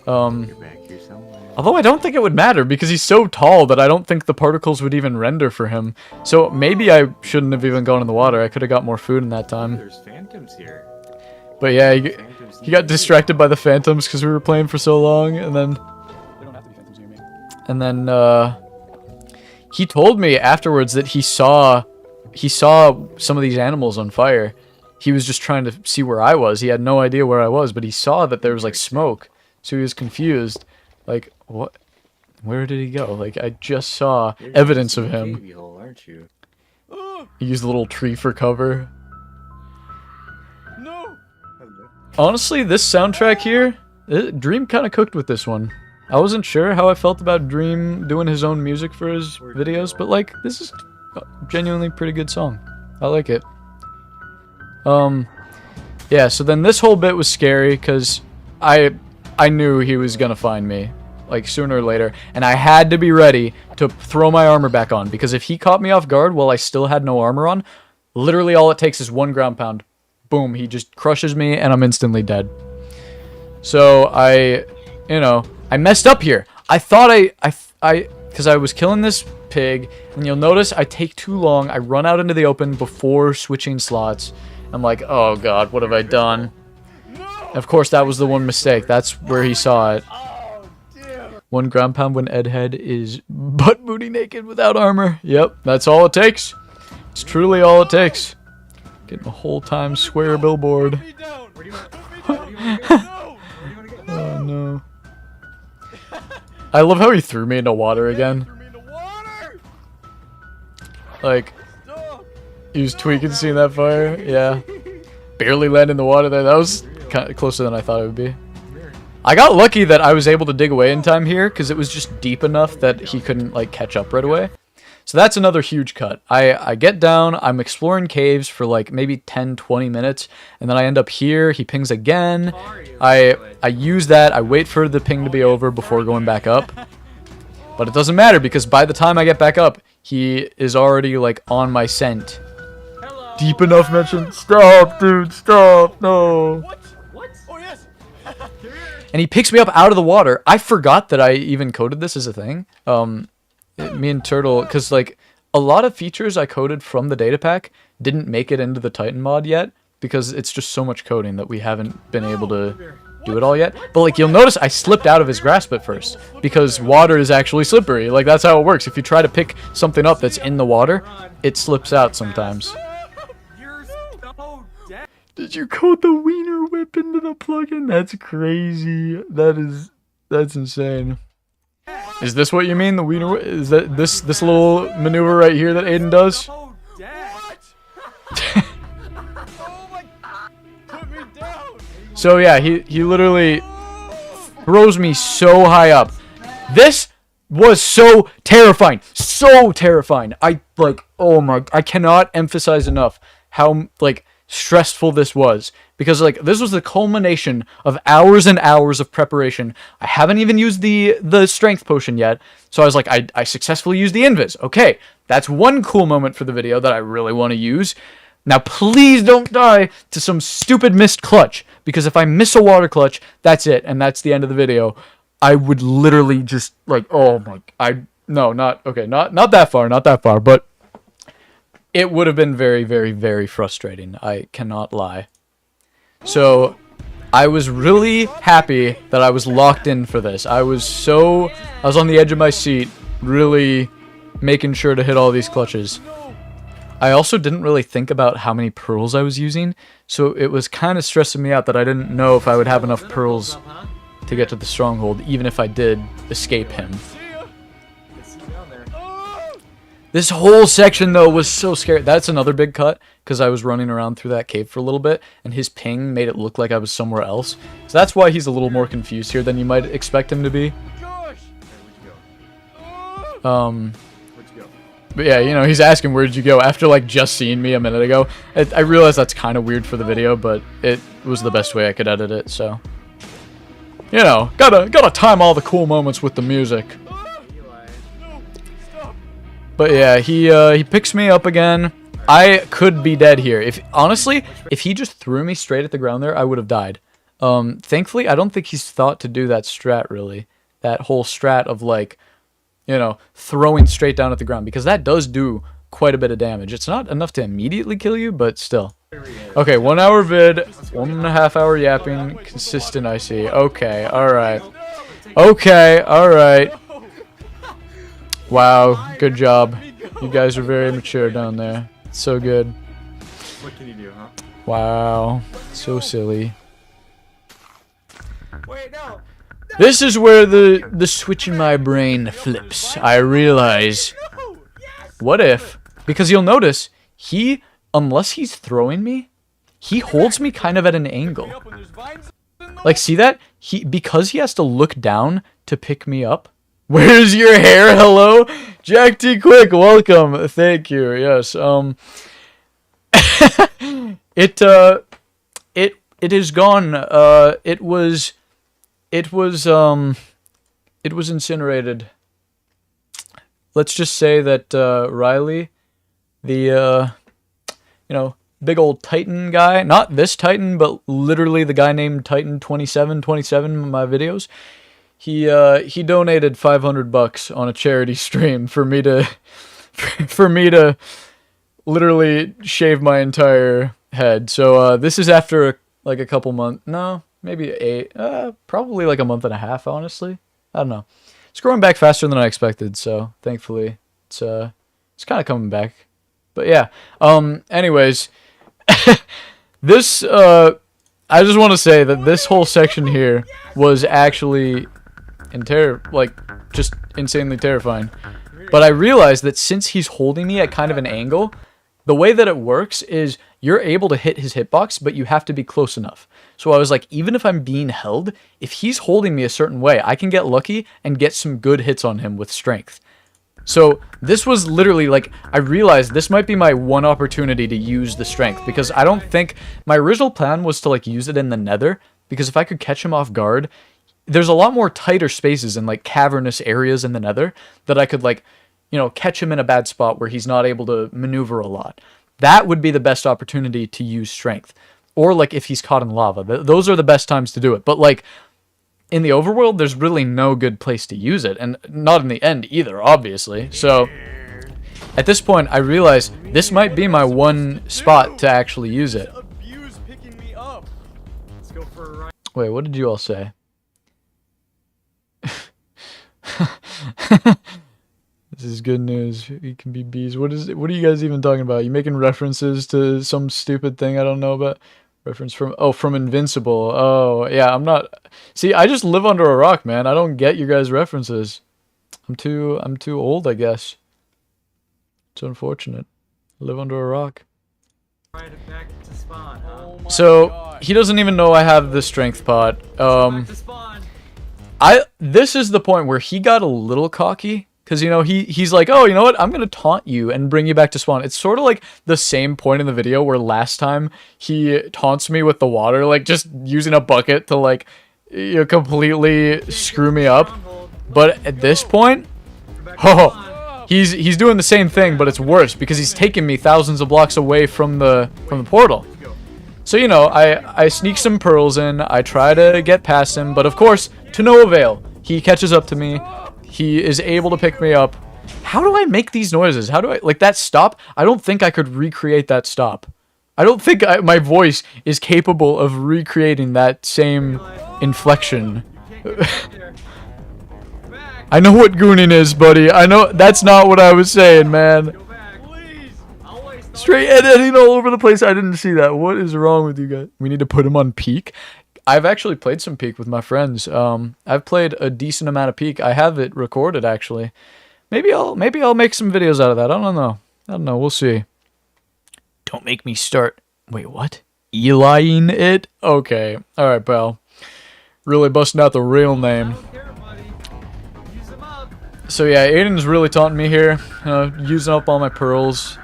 Although I don't think it would matter because he's so tall that I don't think the particles would even render for him. So maybe I shouldn't have even gone in the water. I could have got more food in that time. There's phantoms here. But yeah, he got distracted by the phantoms because we were playing for so long, and then... There don't have to be phantoms near me. And then, he told me afterwards that he saw some of these animals on fire. He was just trying to see where I was. He had no idea where I was, but he saw that there was, like, smoke. So he was confused. Like, what? Where did he go? Like, I just saw evidence of him. Hole, aren't you? He used a little tree for cover. No! Honestly, this soundtrack here, Dream kind of cooked with this one. I wasn't sure how I felt about Dream doing his own music for his videos, but like, this is a genuinely pretty good song. I like it. Yeah, so then this whole bit was scary because I knew he was gonna find me, like, sooner or later, and I had to be ready to throw my armor back on, because if he caught me off guard while I still had no armor on, literally all it takes is 1 ground pound. Boom, he just crushes me, and I'm instantly dead. So, I messed up here. I thought because I was killing this pig, and you'll notice I take too long, I run out into the open before switching slots. I'm like, oh god, what have I done? Of course, that was the one mistake. That's where he saw it. 1 ground pound when EdHed is butt booty naked without armor. Yep, that's all it takes. It's truly all it takes. Getting a whole Times Square billboard. Put me down. Where do you want? Put Where me do you want to down. go? No. Where do you want to go? Oh no. I love how he threw me into water again. Threw me into water. Like, Stop. he was tweaking seeing that fire. Yeah. Barely landed in the water there. That was kind of closer than I thought it would be. I got lucky that I was able to dig away in time here because it was just deep enough that he couldn't like catch up right away. So that's another huge cut. I get down, I'm exploring caves for like maybe 10-20 minutes, and then I end up here. He pings again. I use that. I wait for the ping to be over before going back up. But it doesn't matter because by the time I get back up, he is already like on my scent. Deep enough mention. Stop, dude, stop. No. What? What? Oh yes. And he picks me up out of the water. I forgot that I even coded this as a thing. Me and Turtle, because like a lot of features I coded from the data pack didn't make it into the Titan mod yet because it's just so much coding that we haven't been able to do it all yet. But like you'll notice I slipped out of his grasp at first because water is actually slippery. Like that's how it works. If you try to pick something up that's in the water, it slips out sometimes. You're so dead. Did you code the wiener whip into the plugin? That's crazy. That's insane. Is this what you mean? The wiener whip? Is that this little maneuver right here that Aiden does? So dead. Oh my. Put me down. So yeah, he literally throws me so high up. This was so terrifying. So terrifying. I like, oh my, I cannot emphasize enough how like stressful this was because like this was the culmination of hours and hours of preparation. I haven't even used the strength potion yet, so I was like, I successfully used the invis. Okay, that's one cool moment for the video that I really want to use. Now please don't die to some stupid missed clutch, because if I miss a water clutch, that's it, and that's the end of the video. I would literally just like, oh my, not that far, but it would have been very, very, very frustrating. I cannot lie. So, I was really happy that I was locked in for this. I was on the edge of my seat, really making sure to hit all these clutches. I also didn't really think about how many pearls I was using, so it was kind of stressing me out that I didn't know if I would have enough pearls to get to the stronghold, even if I did escape him. This whole section, though, was so scary. That's another big cut, because I was running around through that cave for a little bit, and his ping made it look like I was somewhere else. So that's why he's a little more confused here than you might expect him to be. Gosh. Where'd you go? But yeah, you know, he's asking where'd you go after, like, just seeing me a minute ago. I realize that's kind of weird for the video, but it was the best way I could edit it, so. You know, gotta time all the cool moments with the music. But yeah, he picks me up again. I could be dead here. Honestly, if he just threw me straight at the ground there, I would have died. Thankfully, I don't think he's thought to do that strat, really. That whole strat of, like, you know, throwing straight down at the ground, because that does do quite a bit of damage. It's not enough to immediately kill you, but still. Okay, 1 hour vid, 1.5 hour yapping, consistent I see. Okay, alright. Okay, alright. Wow, good job. You guys are very mature down there. So good. What can you do, huh? Wow, so silly. Wait, no. This is where the switch in my brain flips. I realize, what if, because you'll notice, unless he's throwing me, he holds me kind of at an angle. Like, see that? Because he has to look down to pick me up. Where's your hair? Hello? Jack T. Quick, welcome. Thank you. Yes. It is gone. It was incinerated. Let's just say that Riley, the you know, big old Titan guy, not this Titan, but literally the guy named Titan 2727 in my videos. He donated $500 on a charity stream for me to literally shave my entire head. So this is after like a couple months. No, maybe 8. Probably like a month and a half. Honestly, I don't know. It's growing back faster than I expected. So thankfully, it's kind of coming back. But yeah. Anyways, This, I just want to say that this whole section here was actually just insanely terrifying. But I realized that since he's holding me at kind of an angle, the way that it works is you're able to hit his hitbox, but you have to be close enough. So I was like, even if I'm being held, if he's holding me a certain way, I can get lucky and get some good hits on him with strength. So this was literally like, I realized this might be my one opportunity to use the strength, because I don't think my original plan was to like use it in the nether, because if I could catch him off guard, there's a lot more tighter spaces and like cavernous areas in the nether that I could like, you know, catch him in a bad spot where he's not able to maneuver a lot. That would be the best opportunity to use strength. Or like if he's caught in lava, those are the best times to do it. But like, in the overworld, there's really no good place to use it, and not in the end either, obviously. So, at this point, I realize this might be my one spot to actually use it. Abuse picking me up. Let's go for a ride. Wait, what did you all say? This is good news. We can be bees. What is it? What are you guys even talking about? You making references to some stupid thing I don't know about? Reference from Invincible. Oh, yeah, I'm not... See, I just live under a rock, man. I don't get your guys' references. I'm too old, I guess. It's unfortunate. I live under a rock. Right back to spawn, huh? Oh my So, God. he doesn't even know I have the strength pot. Back to spawn. This is the point where he got a little cocky. Because, you know, he's like, oh, you know what? I'm going to taunt you and bring you back to spawn. It's sort of like the same point in the video where last time he taunts me with the water, like just using a bucket to like, you know, completely screw me up. But at this point, oh, he's doing the same thing, but it's worse because he's taking me thousands of blocks away from the portal. So, you know, I sneak some pearls in. I try to get past him, but of course, to no avail. He catches up to me. He is able to pick me up. How do I make these noises? How do I... Like, that stop, I don't think I could recreate that stop. I don't think my voice is capable of recreating that same inflection. I know what gooning is, buddy. I know... That's not what I was saying, man. Straight editing all over the place. I didn't see that. What is wrong with you guys? We need to put him on peak. I've actually played some Peak with my friends. I've played a decent amount of Peak. I have it recorded actually. Maybe I'll make some videos out of that. I don't know. We'll see. Don't make me start. Wait, what? Eliing it? Okay. All right, pal. Really busting out the real name. So yeah, Aiden's really taunting me here. Using up all my pearls.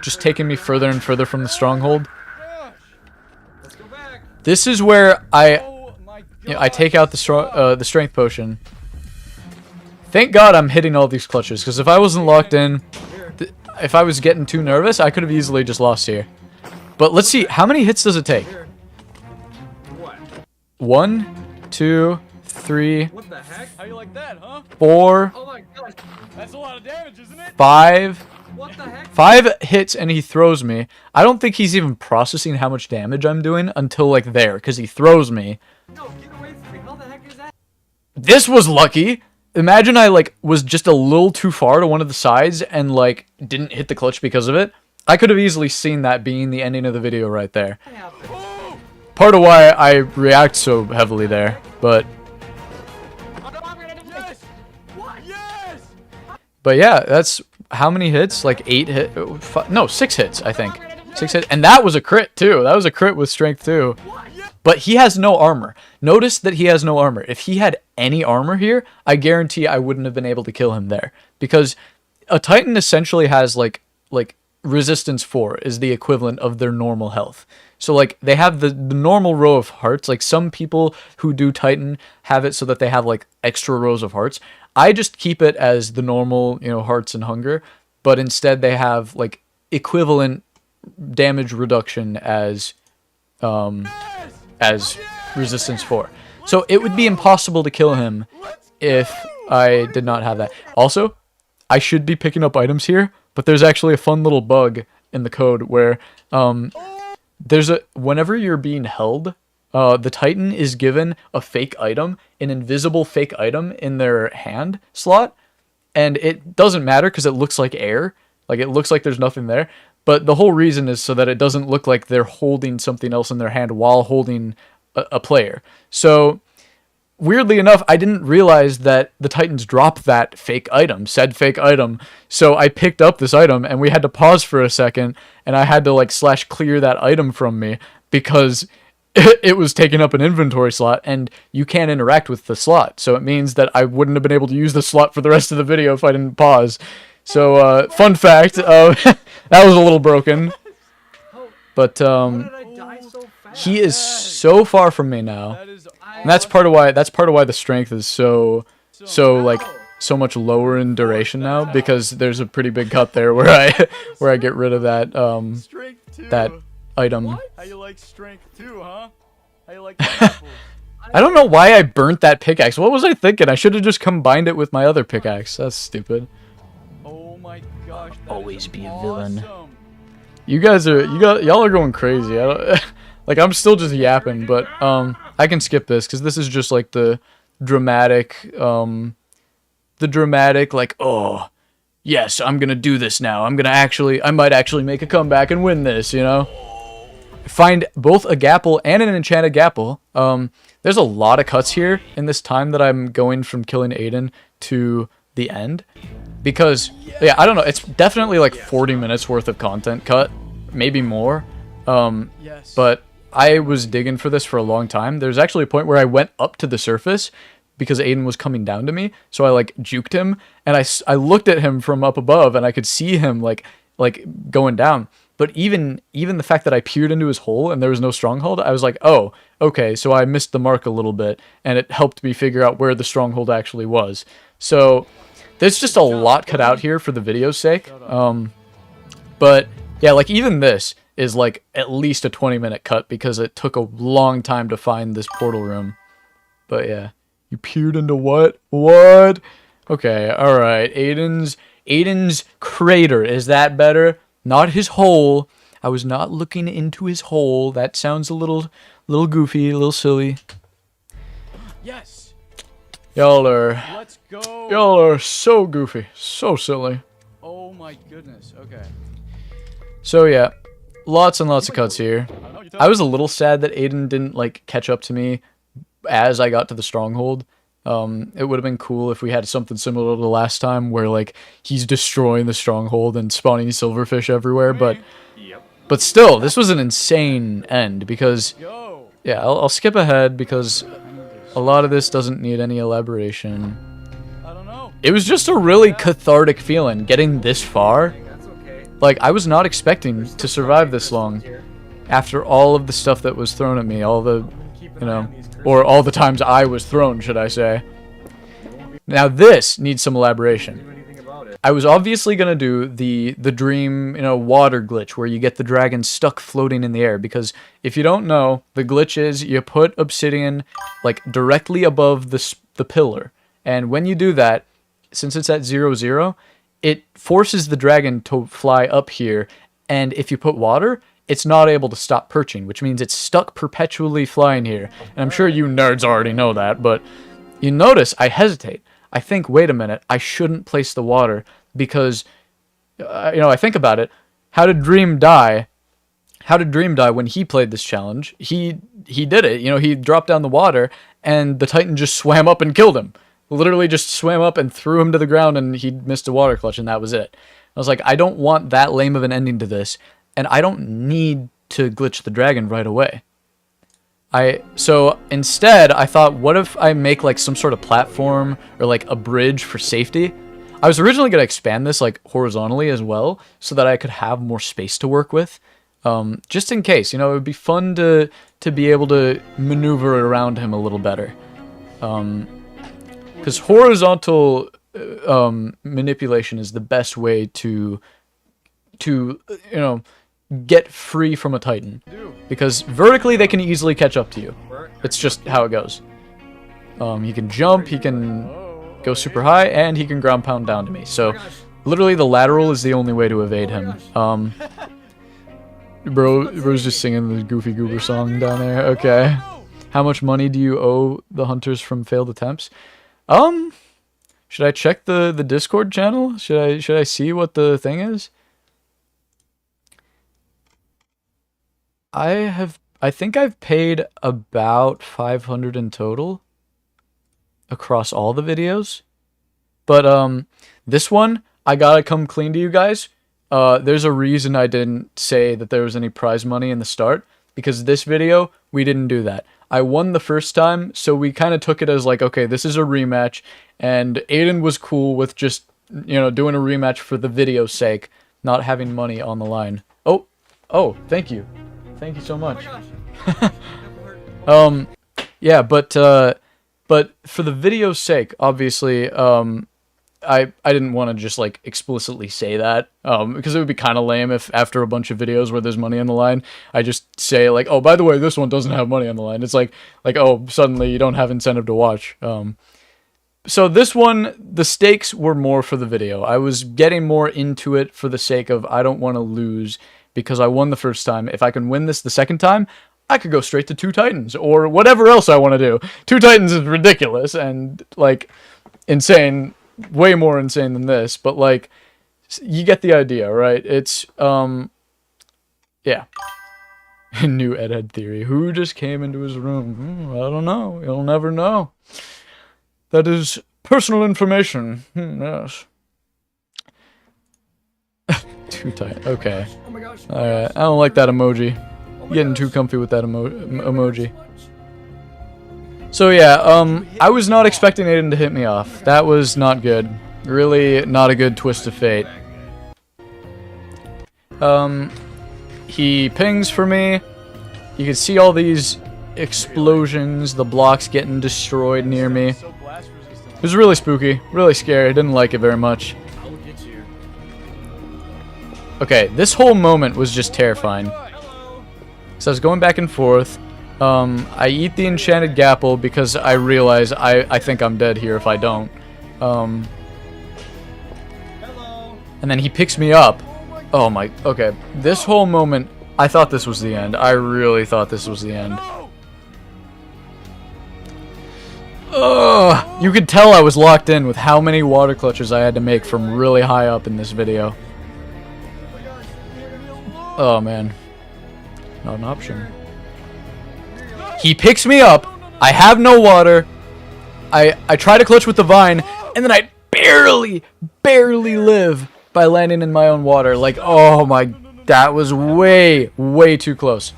Just taking me further and further from the stronghold. This is where I take out the strength potion. Thank God I'm hitting all these clutches, because if I wasn't locked in, if I was getting too nervous, I could have easily just lost here. But let's see, how many hits does it take? 1, 2, 3, What the heck? How you like that, huh? 4, Oh my gosh. That's a lot of damage, isn't it? 5. What the heck? 5 hits and he throws me. I don't think he's even processing how much damage I'm doing until like there, because he throws me. No, get away from me. How the heck is that? This was lucky. Imagine I like was just a little too far to one of the sides and like didn't hit the clutch because of it. I could have easily seen that being the ending of the video right there. What happened? Part of why I react so heavily there, but Yes! What? Yes! But yeah, that's how many hits? Like 8 hit? No, 6 hits, I think. 6 hits. And that was a crit, too. That was a crit with strength, too. But he has no armor. Notice that he has no armor. If he had any armor here, I guarantee I wouldn't have been able to kill him there. Because a Titan essentially has, like resistance 4 is the equivalent of their normal health. So, like, they have the normal row of hearts. Like, some people who do Titan have it so that they have, like, extra rows of hearts. I just keep it as the normal, you know, hearts and hunger, but instead they have like equivalent damage reduction as resistance 4. So it would be impossible to kill him if I did not have that. Also, I should be picking up items here, but there's actually a fun little bug in the code where whenever you're being held, the Titan is given a fake item, an invisible fake item in their hand slot, and it doesn't matter because it looks like air, like it looks like there's nothing there, But the whole reason is so that it doesn't look like they're holding something else in their hand while holding a player. So weirdly enough, I didn't realize that the Titans dropped that said fake item. So I picked up this item and we had to pause for a second and I had to like / clear that item from me because it was taking up an inventory slot and you can't interact with the slot. So it means that I wouldn't have been able to use the slot for the rest of the video if I didn't pause. So fun fact, that was a little broken. But How did I die so fast? he is so far from me now. That is And that's part of why the strength is so like so much lower in duration now, because there's a pretty big cut there where I get rid of that strength 2. that item. How you like strength 2, huh? How you like the apples? I don't know why I burnt that pickaxe. What was I thinking? I should have just combined it with my other pickaxe. That's stupid. Oh my gosh. that Always is be a villain. awesome. Y'all are going crazy. I don't, like I'm still just yapping, but I can skip this because this is just like the dramatic like, oh yes, I'm gonna do this now. I might actually make a comeback and win this, you know. Find both a gapple and an enchanted gapple. There's a lot of cuts here in this time that I'm going from killing Aydan to the end. Because, yeah, I don't know, it's definitely like 40 minutes worth of content cut, maybe more. Yes. But I was digging for this for a long time. There's actually a point where I went up to the surface because Aydan was coming down to me. So I like juked him and I looked at him from up above and I could see him like going down. But even the fact that I peered into his hole and there was no stronghold, I was like, oh, okay, so I missed the mark a little bit, and it helped me figure out where the stronghold actually was. So there's just a lot cut out here for the video's sake. But yeah, like even this is like at least a 20-minute cut because it took a long time to find this portal room. But yeah, you peered into what? What? Okay, all right. Aydan's crater. Is that better? Not his hole. I was not looking into his hole. That sounds a little goofy, a little silly. Yes. Y'all are so goofy, so silly. Oh my goodness. Okay. So yeah, lots and lots of cuts here. I don't know. You tell I was a little sad that Aydan didn't like catch up to me as I got to the stronghold. It would have been cool if we had something similar to the last time where like he's destroying the stronghold and spawning silverfish everywhere, but still, this was an insane end because Go. yeah, I'll skip ahead because a lot of this doesn't need any elaboration. I don't know. It was just a really cathartic feeling getting this far. That's okay. Like I was not expecting to survive this long after all of the stuff that was thrown at me, all the, you know, or all the times I was thrown, should I say. Now this needs some elaboration. I was obviously going to do the dream, you know, water glitch where you get the dragon stuck floating in the air, because if you don't know, the glitch is you put obsidian like directly above the pillar, and when you do that, since it's at 0, it forces the dragon to fly up here, and if you put water, it's not able to stop perching, which means it's stuck perpetually flying here. And I'm sure you nerds already know that, but you notice I hesitate. I think, wait a minute, I shouldn't place the water because, you know, I think about it. How did Dream die? How did Dream die when he played this challenge? He did it. You know, he dropped down the water and the Titan just swam up and killed him. Literally just swam up and threw him to the ground and he missed a water clutch and that was it. I was like, I don't want that lame of an ending to this, and I don't need to glitch the dragon right away. So instead, I thought, what if I make like some sort of platform or like a bridge for safety? I was originally going to expand this like horizontally as well so that I could have more space to work with. Just in case, you know, it would be fun to be able to maneuver around him a little better. Because horizontal manipulation is the best way to you know, get free from a Titan, because vertically they can easily catch up to you. It's just how it goes. He can jump, he can go super high, and he can ground pound down to me. So literally the lateral is the only way to evade him. Bro's just singing the Goofy Goober song down there. Okay. How much money do you owe the hunters from failed attempts? Should I check the Discord channel? Should I see what the thing is? I think I've paid about 500 in total across all the videos. But this one, I gotta come clean to you guys. There's a reason I didn't say that there was any prize money in the start, because this video, we didn't do that. I won the first time, so we kind of took it as like, okay, this is a rematch, and Aiden was cool with just, you know, doing a rematch for the video's sake, not having money on the line. Oh, thank you. Thank you so much. Yeah, but for the video's sake, obviously, I didn't want to just like explicitly say that, because it would be kind of lame if after a bunch of videos where there's money on the line, I just say like, oh, by the way, this one doesn't have money on the line. It's like, oh, suddenly you don't have incentive to watch. So this one, the stakes were more for the video. I was getting more into it for the sake of I don't want to lose because I won the first time. If I can win this the second time, I could go straight to 2 Titans or whatever else I want to do. 2 Titans is ridiculous and like insane. Way more insane than this, but like you get the idea, right? It's yeah. New EdHed theory. Who just came into his room? I don't know. You'll never know. That is personal information. Yes. Too tight. Okay. Oh my gosh. Alright. I don't like that emoji. Getting too comfy with that emoji. So yeah, I was not expecting Aiden to hit me off. That was not good. Really not a good twist of fate. He pings for me. You can see all these explosions, the blocks getting destroyed near me. It was really spooky, really scary. I didn't like it very much. I'll get you. Okay, this whole moment was just terrifying. So I was going back and forth. I eat the enchanted gapple because I realize I think I'm dead here if I don't. And then he picks me up. Oh my, okay. This whole moment, I thought this was the end. I really thought this was the end. Ugh, you could tell I was locked in with how many water clutches I had to make from really high up in this video. Oh man. Not an option. He picks me up. I have no water. I try to clutch with the vine, and then I barely live by landing in my own water. Like, oh my, that was way too close.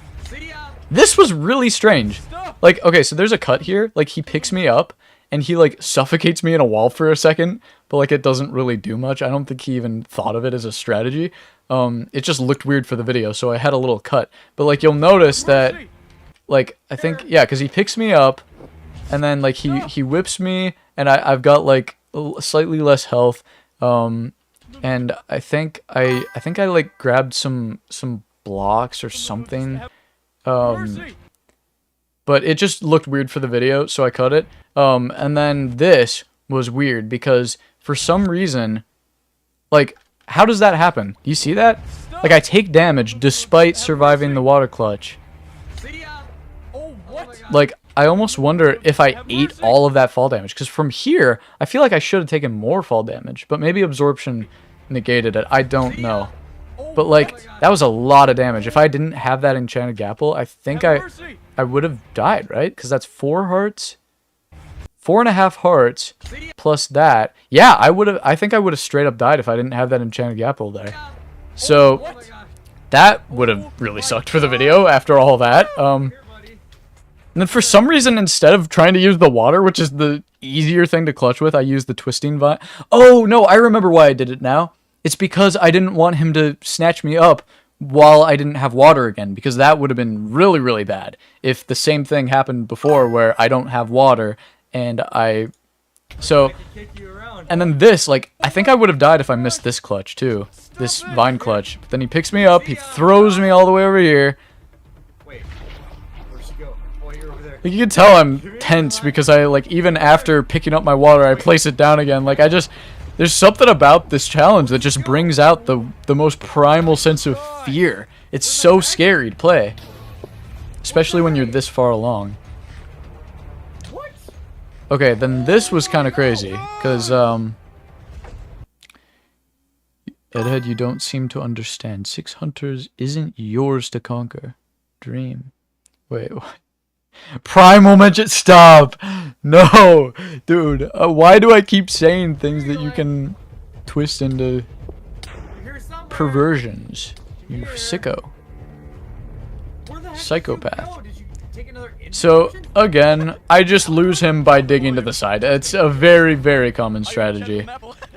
This was really strange. Like, okay, so there's a cut here. Like, he picks me up, and he, like, suffocates me in a wall for a second, but, like, it doesn't really do much. I don't think he even thought of it as a strategy. It just looked weird for the video, so I had a little cut. But, like, you'll notice that, like, I think, yeah, because he picks me up, and then, like, he whips me, and I've got, like, slightly less health, and I think I like, grabbed some blocks or something, but it just looked weird for the video, so I cut it, and then this was weird, because for some reason, like, how does that happen? Do you see that? Like, I take damage despite surviving the water clutch. Like, I almost wonder if I ate all of that fall damage, because from here, I feel like I should have taken more fall damage, but maybe absorption negated it. I don't know. But, like, that was a lot of damage. If I didn't have that enchanted gapple, I think I would have died, right? Because that's 4 hearts. 4.5 hearts plus that. Yeah, I think I would have straight up died if I didn't have that enchanted gapple there. So, that would have really sucked for the video after all that. And then for some reason, instead of trying to use the water, which is the easier thing to clutch with, I used the twisting vine. Oh, no, I remember why I did it now. It's because I didn't want him to snatch me up while I didn't have water again, because that would have been really bad if the same thing happened before where I don't have water and so, and then this, like, I think I would have died if I missed this clutch too, this vine clutch. But then he picks me up, he throws me all the way over here. Like, you can tell I'm tense because I, like, even after picking up my water, I place it down again. Like, there's something about this challenge that just brings out the most primal sense of fear. It's so scary to play. Especially when you're this far along. Okay, then this was kind of crazy, because, EdHed, you don't seem to understand. 6 hunters isn't yours to conquer. dream. Wait, what? Primal mention. Stop. No, dude. Why do I keep saying things that you can twist into perversions? You sicko. Psychopath. So, again, I just lose him by digging to the side. It's a very, very common strategy.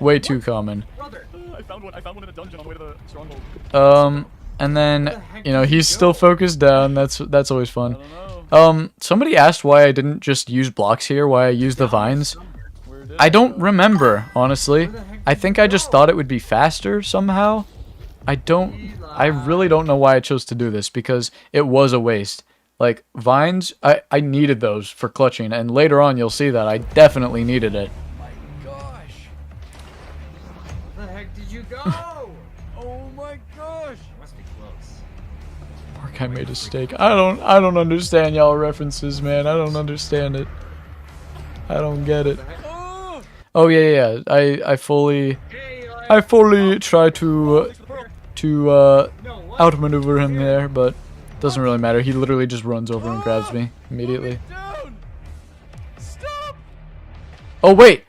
Way too common. I found one in a dungeon on the way to the stronghold. And then, you know, he's still focused down. That's always fun. I don't know. Somebody asked why I didn't just use blocks here, why I used the vines. Where did I it don't go? remember, honestly. I think I just thought it would be faster somehow. I really don't know why I chose to do this, because it was a waste. Like, vines, I needed those for clutching, and later on you'll see that I definitely needed it. My gosh. Where the heck did you go? Oh my gosh. Must be close. Mark, I made a mistake. I don't understand y'all references, man. I don't understand it. I don't get it. Oh. Oh yeah. I fully try to outmaneuver him there, but doesn't really matter. He literally just runs over and grabs me immediately. Down. Stop. Oh wait,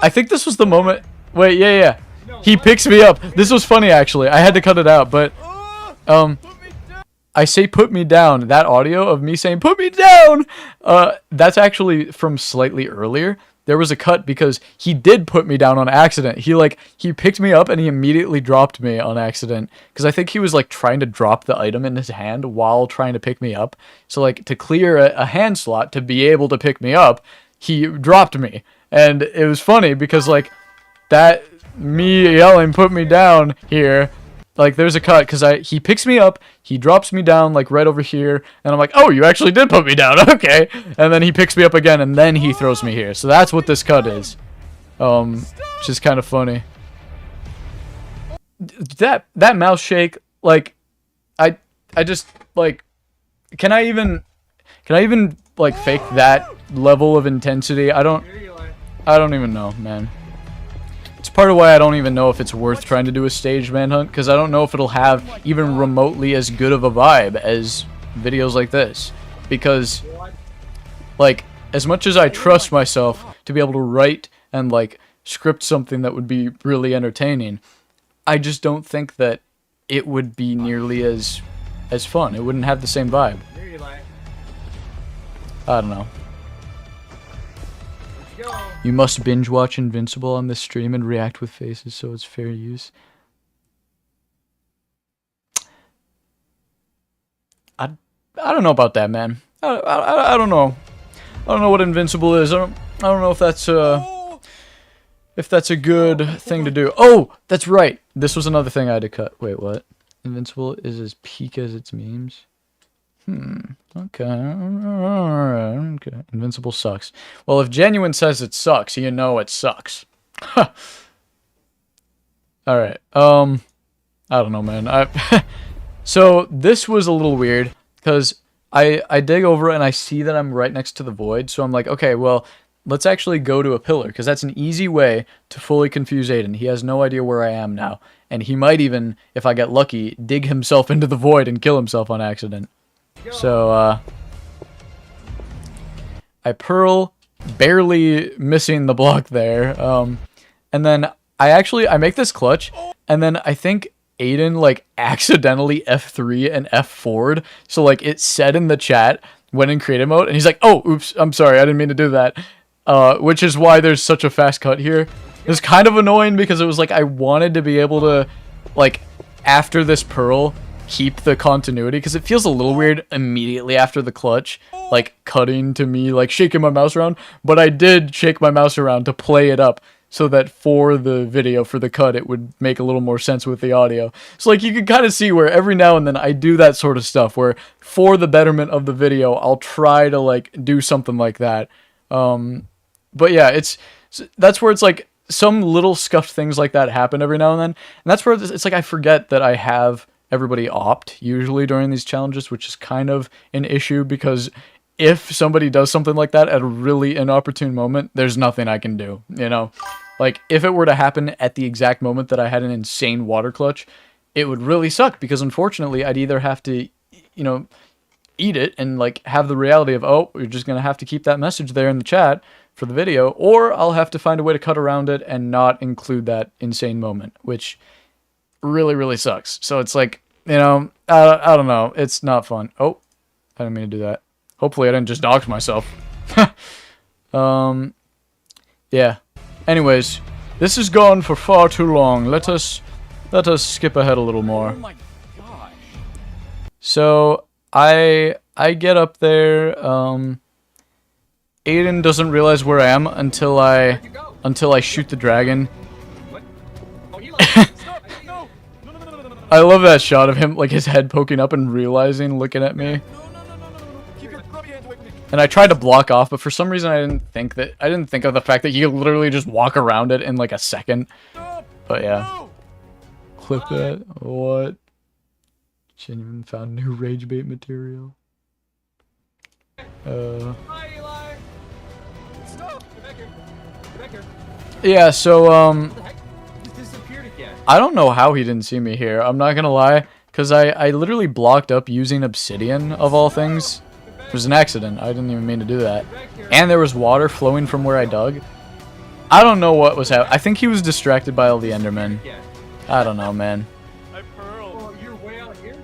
I think this was the moment. Wait, yeah. He picks me up. This was funny actually. I had to cut it out, but Put me down. I say put me down. That audio of me saying put me down, that's actually from slightly earlier. There was a cut because he did put me down on accident. He picked me up and he immediately dropped me on accident. Because I think he was like trying to drop the item in his hand while trying to pick me up. So like to clear a hand slot to be able to pick me up, he dropped me. And it was funny because like that me yelling put me down here, like there's a cut because he picks me up, he drops me down like right over here, and I'm like, oh, you actually did put me down, okay. And then he picks me up again, and then he throws me here. So that's what this cut is, which is kind of funny. That mouse shake, like, I just like, can I even like fake that level of intensity? I don't even know, man. It's part of why I don't even know if it's worth trying to do a stage manhunt, because I don't know if it'll have even remotely as good of a vibe as videos like this. Because, like, as much as I trust myself to be able to write and, like, script something that would be really entertaining, I just don't think that it would be nearly as fun. It wouldn't have the same vibe. I don't know. You must binge watch Invincible on this stream and react with faces, so it's fair use. I don't know about that, man. I don't know. I don't know what Invincible is. I don't know if that's a good thing to do. Oh, that's right. This was another thing I had to cut. Wait, what? Invincible is as peak as its memes. Okay. Okay. Invincible sucks. Well, if Genuine says it sucks, you know it sucks. Alright. I don't know, man. So, this was a little weird, because I dig over it and I see that I'm right next to the void, so I'm like, okay, well, let's actually go to a pillar, because that's an easy way to fully confuse Aydan. He has no idea where I am now, and he might even, if I get lucky, dig himself into the void and kill himself on accident. So, I pearl, barely missing the block there, and then I make this clutch, and then I think Aydan, like, accidentally F3 and F4'd, so, like, it said in the chat, when in creative mode, and he's like, oh, oops, I'm sorry, I didn't mean to do that, which is why there's such a fast cut here. It's kind of annoying, because it was like, I wanted to be able to, like, after this pearl, keep the continuity, because it feels a little weird immediately after the clutch, like cutting to me like shaking my mouse around, but I did shake my mouse around to play it up so that for the video, for the cut, it would make a little more sense with the audio. So like you can kind of see where every now and then I do that sort of stuff where for the betterment of the video I'll try to like do something like that. But yeah, that's where it's like some little scuffed things like that happen every now and then, and that's where it's like I forget that I have everybody opt usually during these challenges, which is kind of an issue, because if somebody does something like that at a really inopportune moment, there's nothing I can do, you know? Like, if it were to happen at the exact moment that I had an insane water clutch, it would really suck, because unfortunately I'd either have to you know, eat it and like have the reality of, oh, you're just gonna have to keep that message there in the chat for the video, or I'll have to find a way to cut around it and not include that insane moment, which really, really sucks. So it's like, you know, I don't know. It's not fun. Oh, I didn't mean to do that. Hopefully I didn't just dox myself. Yeah. Anyways, this has gone for far too long. Let us skip ahead a little more. Oh my gosh. So I get up there. Aydan doesn't realize where I am until I shoot the dragon. What? Oh, he left. Stop! No! No, no, no, no, no, no, no. I love that shot of him, like his head poking up and realizing, looking at me. No, no, no, no, no, no. Keep your grubby hands away from me. And I tried to block off, but for some reason I didn't think of the fact that you could literally just walk around it in like a second. Stop! But yeah, No! clip that. What? Genuine found new rage bait material. Hi, Eli. Stop! Get back here. Get back here. Yeah. So What the heck? He just disappeared again. I don't know how he didn't see me here. I'm not gonna lie, cause I literally blocked up using obsidian of all things. It was an accident. I didn't even mean to do that. Get back here. And there was water flowing from where I dug. I don't know what was happening. I think he was distracted by all the Endermen. Again. I don't know, man. I pearled. Oh, you're way out here?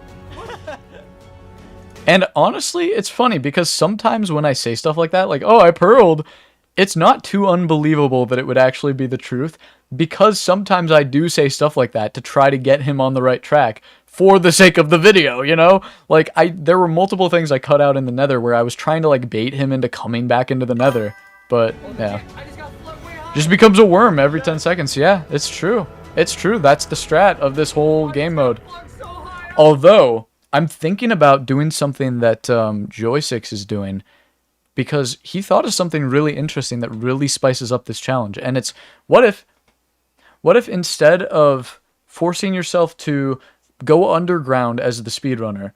And honestly, it's funny because sometimes when I say stuff like that, like, oh, I pearled, it's not too unbelievable that it would actually be the truth, because sometimes I do say stuff like that to try to get him on the right track for the sake of the video, you know? Like, there were multiple things I cut out in the nether where I was trying to, like, bait him into coming back into the nether. But, yeah. I just got flood way high. Just becomes a worm every 10 seconds. Yeah, it's true. It's true. That's the strat of this whole game mode. Flood so high. Although, I'm thinking about doing something that Joy6 is doing, because he thought of something really interesting that really spices up this challenge. And it's, what if instead of forcing yourself to go underground as the speedrunner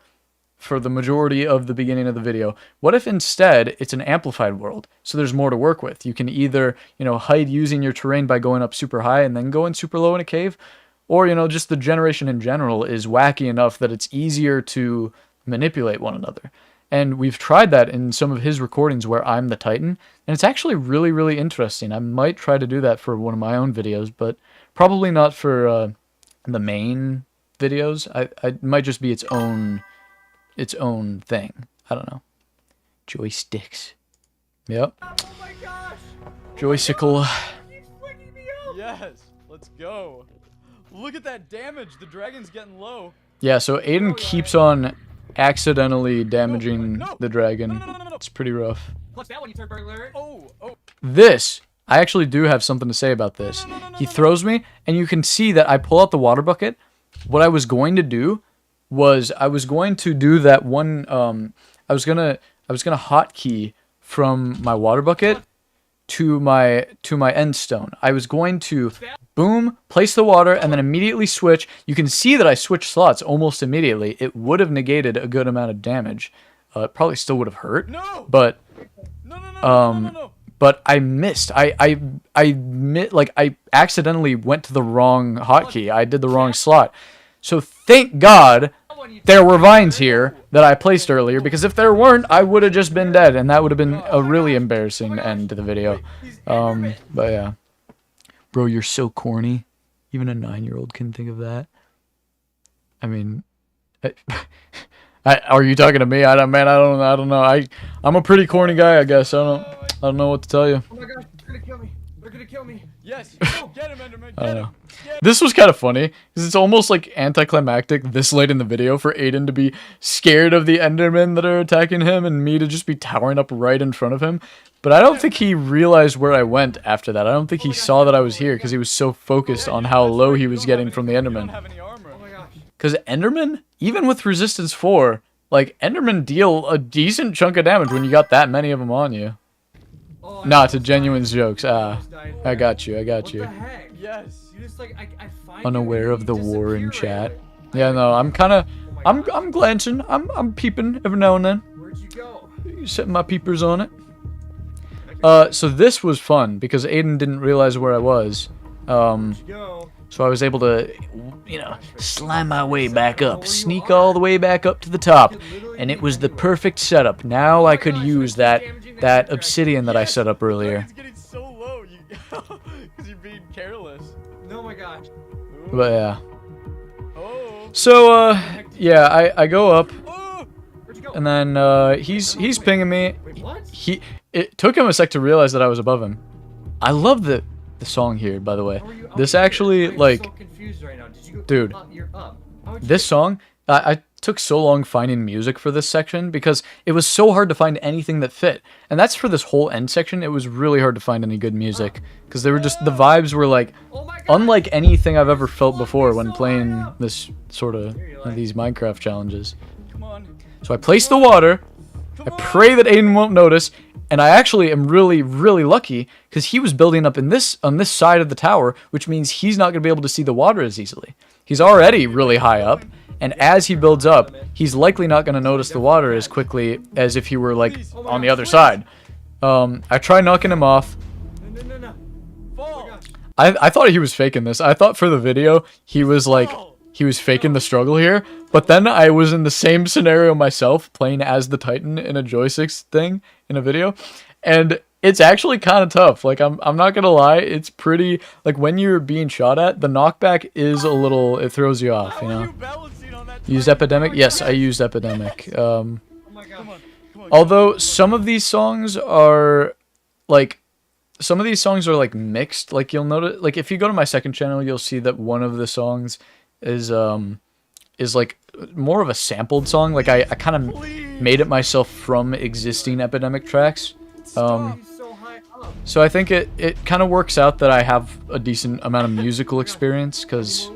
for the majority of the beginning of the video, what if instead it's an amplified world, so there's more to work with? You can either, you know, hide using your terrain by going up super high and then going super low in a cave, or, you know, just the generation in general is wacky enough that it's easier to manipulate one another. And we've tried that in some of his recordings where I'm the Titan, and it's actually really, really interesting. I might try to do that for one of my own videos, but probably not for the main videos. It might just be its own thing. I don't know. Joysticks. Yep. Oh my gosh. Joysicle. He's flicking me out. Yes, let's go. Look at that damage. The dragon's getting low. Yeah, so Aydan keeps on accidentally damaging the dragon. No. It's pretty rough. What's that when you turn burglar? Oh. This, I actually do have something to say about this. He throws me, and you can see that I pull out the water bucket. What I was going to do was I was going to do that one. I was gonna hotkey from my water bucket to my end stone. I was going to boom, place the water, and then immediately switch. You can see that I switched slots almost immediately. It would have negated a good amount of damage. It probably still would have hurt. No. But No. but I missed. I accidentally went to the wrong hotkey. I did the wrong slot. So thank God there were vines here that I placed earlier, because if there weren't, I would have just been dead, and that would have been a really embarrassing end to the video. But yeah. Bro, you're so corny. Even a 9-year-old can think of that. I mean, are you talking to me? I don't know. I'm a pretty corny guy, I guess. I don't know what to tell you. Oh my gosh, they're gonna kill me. They're gonna kill me. Yes. Get him, Enderman. I Get don't him. know. This was kind of funny, because it's almost like anticlimactic this late in the video for Aydan to be scared of the Endermen that are attacking him and me to just be towering up right in front of him. But I don't think he realized where I went after that. I don't think he saw that I was here because he was so focused on how low he was getting from the You don't Enderman. have any armor. Oh my gosh. Because Enderman, even with resistance 4, like, Enderman deal a decent chunk of damage when you got that many of them on you. Oh, Nah, to Genuine's jokes. I got you. What the heck? Yes. You just like I find Unaware you of and the you war in disappear chat. right away. Yeah, no, I'm kind of, Oh my gosh. I'm glancing. I'm peeping every now and then. Where'd you go? Setting my peepers on it. So this was fun because Aydan didn't realize where I was. Where'd you go? So I was able to, you know, slime my way back up, sneak all the way back up to the top. and it was the perfect setup. Now I could use that obsidian that I set up earlier. It's getting so low, because you're being careless. Oh my gosh. But yeah. Oh. So yeah, I go up, Oh. Where'd you go? and then he's pinging me. Wait, what? It took him a sec to realize that I was above him. I love the song here, by the way. How are you This up here? actually, I'm like, so confused right now. Did you go dude, up? You're up. How would you this song, I took so long finding music for this section because it was so hard to find anything that fit. And that's for this whole end section. It was really hard to find any good music because they were just, the vibes were like, Oh my god. unlike anything I've ever felt before when playing this sort of, these Minecraft challenges. Come on. So I place the water, I pray that Aiden won't notice, and I actually am really, really lucky because he was building up on this side of the tower, which means he's not going to be able to see the water as easily. He's already really high up, and as he builds up, he's likely not going to notice the water as quickly as if he were, like, on the other side. I try knocking him off. No. Fall. I thought he was faking this. I thought for the video, he was, like, he was faking the struggle here, but then I was in the same scenario myself, playing as the Titan in a joysticks thing in a video, and it's actually kind of tough. Like, I'm not gonna lie, it's pretty, like, when you're being shot at, the knockback is a little, it throws you off, you How are know? you balancing on that? Use Epidemic? Yes, I used Epidemic. Oh my god. Come on. Although some of these songs are, like, mixed. Like, you'll notice, like, if you go to my second channel, you'll see that one of the songs is like more of a sampled song. Like I kind of made it myself from existing Epidemic tracks. He's so high up. So I think it kind of works out that I have a decent amount of musical experience because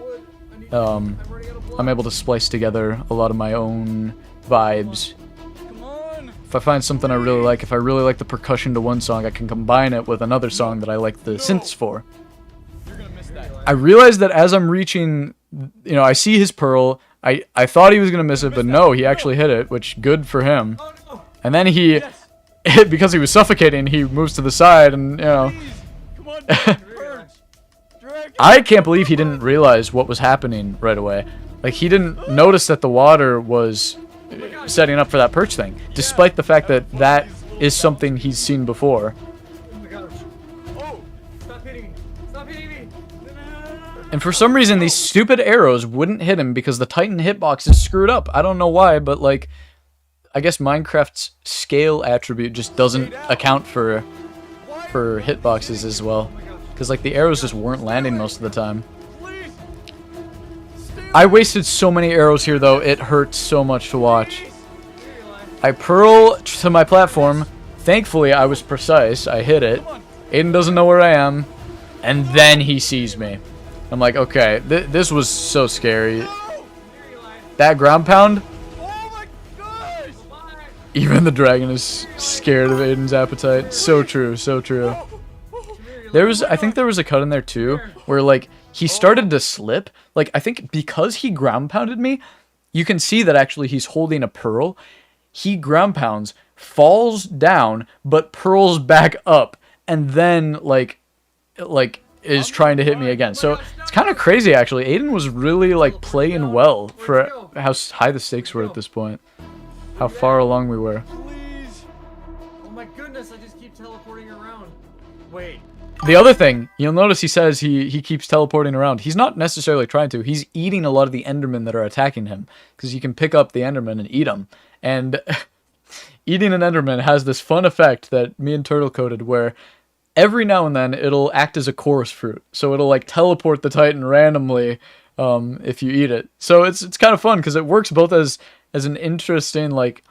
I'm running out of blood. I'm able to splice together a lot of my own vibes. Come on. If I find something I really like, if I really like the percussion to one song, I can combine it with another song that I like the synths for. You're gonna miss that. I realized that as I'm reaching, you know, I see his pearl. I thought he was going to miss it, but no, he actually hit it, which good for him. Oh no. And then he, Yes. because he was suffocating, he moves to the side and, you know. Please. Come on. Purge. Drag. I can't believe he didn't realize what was happening right away. Like, he didn't notice that the water was setting up for that perch thing, despite the fact that that is something he's seen before. Oh my gosh. Oh. Stop hitting me. Stop hitting me. No. And for some reason, these stupid arrows wouldn't hit him because the Titan hitbox is screwed up. I don't know why, but, like, I guess Minecraft's scale attribute just doesn't account for hitboxes as well. Because, like, the arrows just weren't landing most of the time. Please. I wasted so many arrows here, though. It hurts so much to watch. I pearl to my platform. Thankfully, I was precise. I hit it. Aiden doesn't know where I am. And then he sees me. I'm like, okay, this was so scary. That ground pound, Oh my gosh. even the dragon is scared of Aiden's appetite. So true, so true. I think there was a cut in there too, where like he started to slip. Like I think because he ground pounded me, you can see that actually he's holding a pearl. He ground pounds, falls down, but pearls back up, and then like is trying to hit me again. So it's kind of crazy actually. Aiden was really like playing well for how high the stakes were at this point. How far along we were. Please. Oh my goodness, I just keep teleporting around. Wait. The other thing, you'll notice he says he keeps teleporting around. He's not necessarily trying to. He's eating a lot of the Endermen that are attacking him. Because you can pick up the Enderman and eat them. And eating an Enderman has this fun effect that me and Turtle coded where every now and then it'll act as a chorus fruit. So it'll like teleport the Titan randomly if you eat it. So it's kind of fun because it works both as an interesting like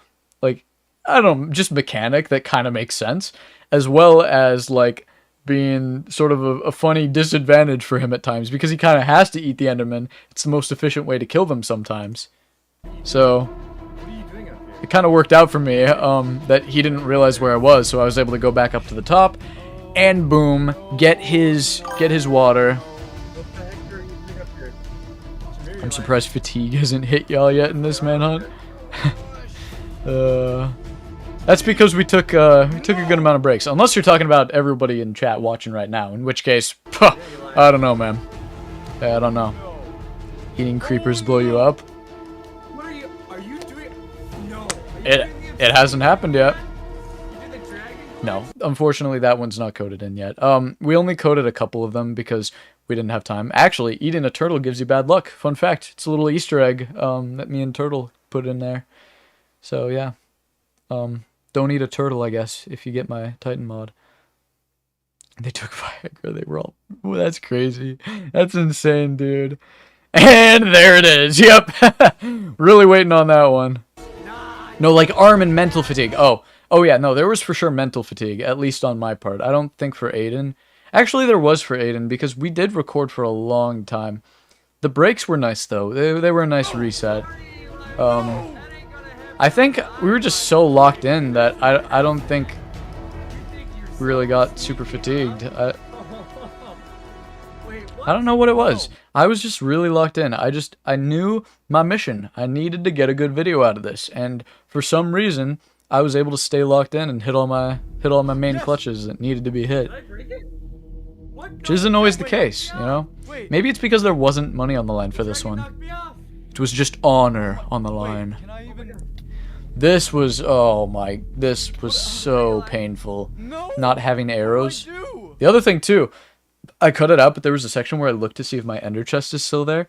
I don't know, just mechanic that kind of makes sense, as well as like being sort of a funny disadvantage for him at times because he kind of has to eat the Enderman. It's the most efficient way to kill them sometimes. So What are you doing up here? it kind of worked out for me that he didn't realize where I was, so I was able to go back up to the top and boom, get his water. What the heck are you doing up here? I'm surprised fatigue hasn't hit y'all yet in this manhunt. That's because we took a good amount of breaks. Unless you're talking about everybody in chat watching right now, in which case, I don't know, man. I don't know. Eating creepers blow you up? What are you doing? No. It hasn't happened yet. You did the dragon? No, unfortunately that one's not coded in yet. We only coded a couple of them because we didn't have time. Actually, eating a turtle gives you bad luck. Fun fact. It's a little Easter egg that me and Turtle put in there. So yeah. Don't eat a turtle, I guess, if you get my Titan mod. They took Viagra. They were all... Ooh, that's crazy. That's insane, dude. And there it is. Yep. Really waiting on that one. No, like arm and mental fatigue. Oh yeah, no, there was for sure mental fatigue, at least on my part. I don't think for Aydan. Actually, there was for Aydan, because we did record for a long time. The breaks were nice, though. They were a nice reset. I think we were just so locked in that I don't think we really got super fatigued. I don't know what it was. I was just really locked in. I knew my mission. I needed to get a good video out of this, and for some reason, I was able to stay locked in and hit all my main clutches that needed to be hit. Did I break it? What? Which isn't always the case, you know? Maybe it's because there wasn't money on the line for this one. Knocked me off. It was just honor on the line. Can I even? This was, oh my, this was so painful. No. Not having arrows. What do I do? The other thing too, I cut it out, but there was a section where I looked to see if my ender chest is still there.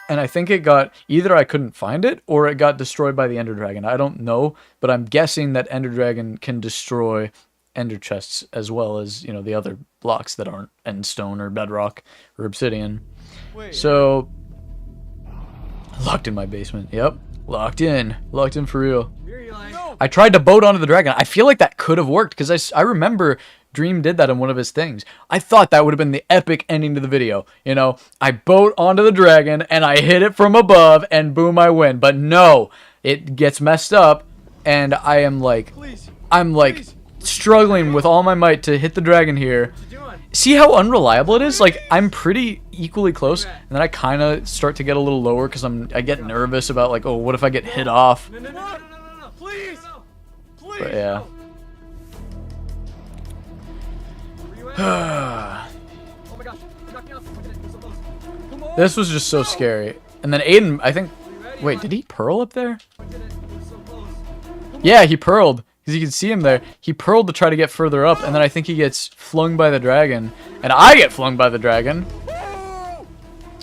And I think it got, either I couldn't find it, or it got destroyed by the ender dragon. I don't know, but I'm guessing that ender dragon can destroy ender chests as well as, you know, the other blocks that aren't end stone or bedrock or obsidian. Wait. So, locked in my basement. Yep, locked in for real. Here you lie. No. I tried to boat onto the dragon. I feel like that could have worked, because I remember Dream did that in one of his things. I thought that would have been the epic ending to the video. You know, I boat onto the dragon, and I hit it from above, and boom, I win. But no, it gets messed up, and I am like, Please. please. Struggling with all my might to hit the dragon here. What you doing? See how unreliable it is? Like, I'm pretty equally close, and then I kind of start to get a little lower because I get nervous about, like, oh, what if I get hit off? No, no, no, no, no, no, no. Please. No. Please. But yeah. Where you at? Oh my gosh. You knocked me off. Look at it. You're so close. Come on. This was just so scary. And then Aydan, I think... Are you ready? Wait, did he pearl up there? Look at it. You're so close. Yeah, he pearled. Because you can see him there. He pearled to try to get further up, and then I think he gets flung by the dragon. And I get flung by the dragon.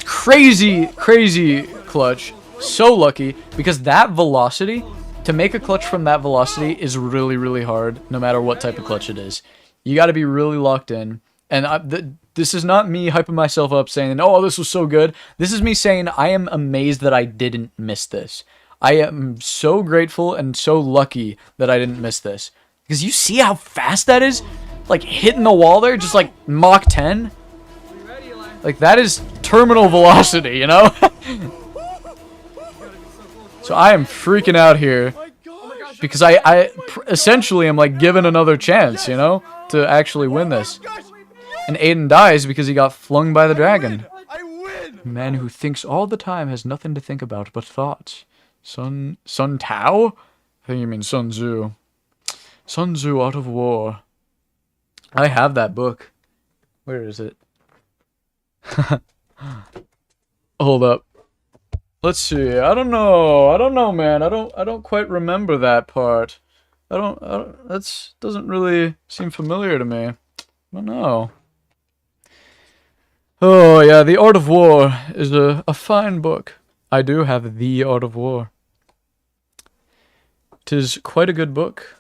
Crazy, crazy clutch. So lucky, because that velocity, to make a clutch from that velocity is really, really hard, no matter what type of clutch it is. You got to be really locked in. And this is not me hyping myself up saying, oh, this was so good. This is me saying I am amazed that I didn't miss this. I am so grateful and so lucky that I didn't miss this. Because you see how fast that is? Like, hitting the wall there, just like Mach 10. Are you ready, Eli? Like, that is terminal velocity, you know? You gotta be so close. So I am freaking out here. My gosh. Because I essentially am like given another chance, you know? To actually win this. Gosh. And Aydan dies because he got flung by the dragon. I win. A man who thinks all the time has nothing to think about but thoughts. Sun Tao? I think you mean Sun Tzu. Sun Tzu, Art of War. I have that book. Where is it? Hold up. Let's see. I don't know, man. I don't quite remember that part. I don't that's doesn't really seem familiar to me. I don't know. Oh, yeah, The Art of War is a fine book. I do have The Art of War. 'Tis quite a good book.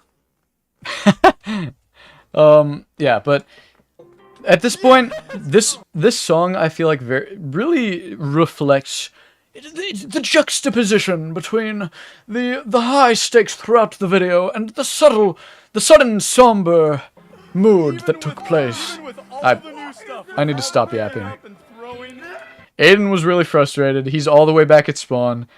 Yeah, but at this point, this song I feel like really reflects the juxtaposition between the high stakes throughout the video and the sudden somber mood that took place. I need to stop yapping. Aydan was really frustrated. He's all the way back at spawn.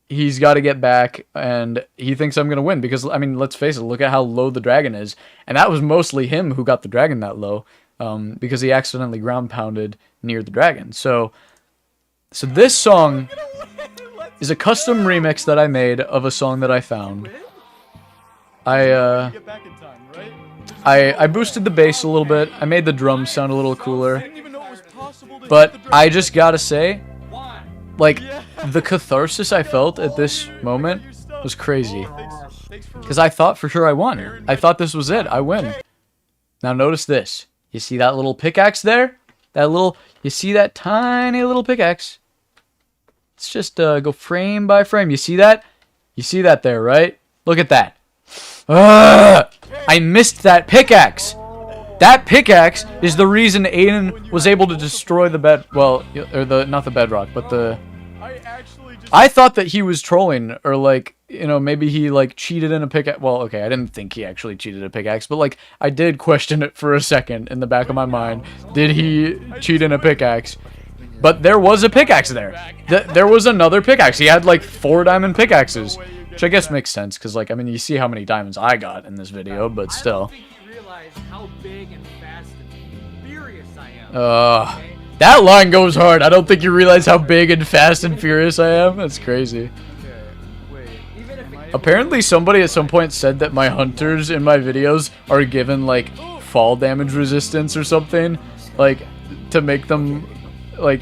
He's got to get back, and he thinks I'm going to win because, I mean, let's face it, look at how low the dragon is. And that was mostly him who got the dragon that low, because he accidentally ground pounded near the dragon. So this song is a custom remix that I made of a song that I found. Get back in time, right? I boosted the bass a little bit. I made the drums sound a little cooler. I didn't even know it was possible to But get the I just gotta say, Why? like, the catharsis I felt at this moment was crazy. Thanks for Because I thought for sure I won. I thought this was it. I win. Now notice this. You see that little pickaxe there? You see that tiny little pickaxe? Let's just go frame by frame. You see that? You see that there, right? Look at that. I missed that pickaxe. That pickaxe is the reason Aiden was able to destroy the bed. Well, or not the bedrock, but the. I thought that he was trolling, or like, you know, maybe he like cheated in a pickaxe. Well, okay, I didn't think he actually cheated a pickaxe, but like, I did question it for a second in the back of my mind. Did he cheat in a pickaxe? But there was a pickaxe there. There was another pickaxe. He had like 4 diamond pickaxes, which I guess makes sense because, like, I mean, you see how many diamonds I got in this video, but still. I don't think you realize how big and fast and furious I am. Okay? That line goes hard. I don't think you realize how big and fast and furious I am. That's crazy. Okay, wait. Even if it, Apparently, somebody at some point said that my hunters in my videos are given like fall damage resistance or something, like to make them like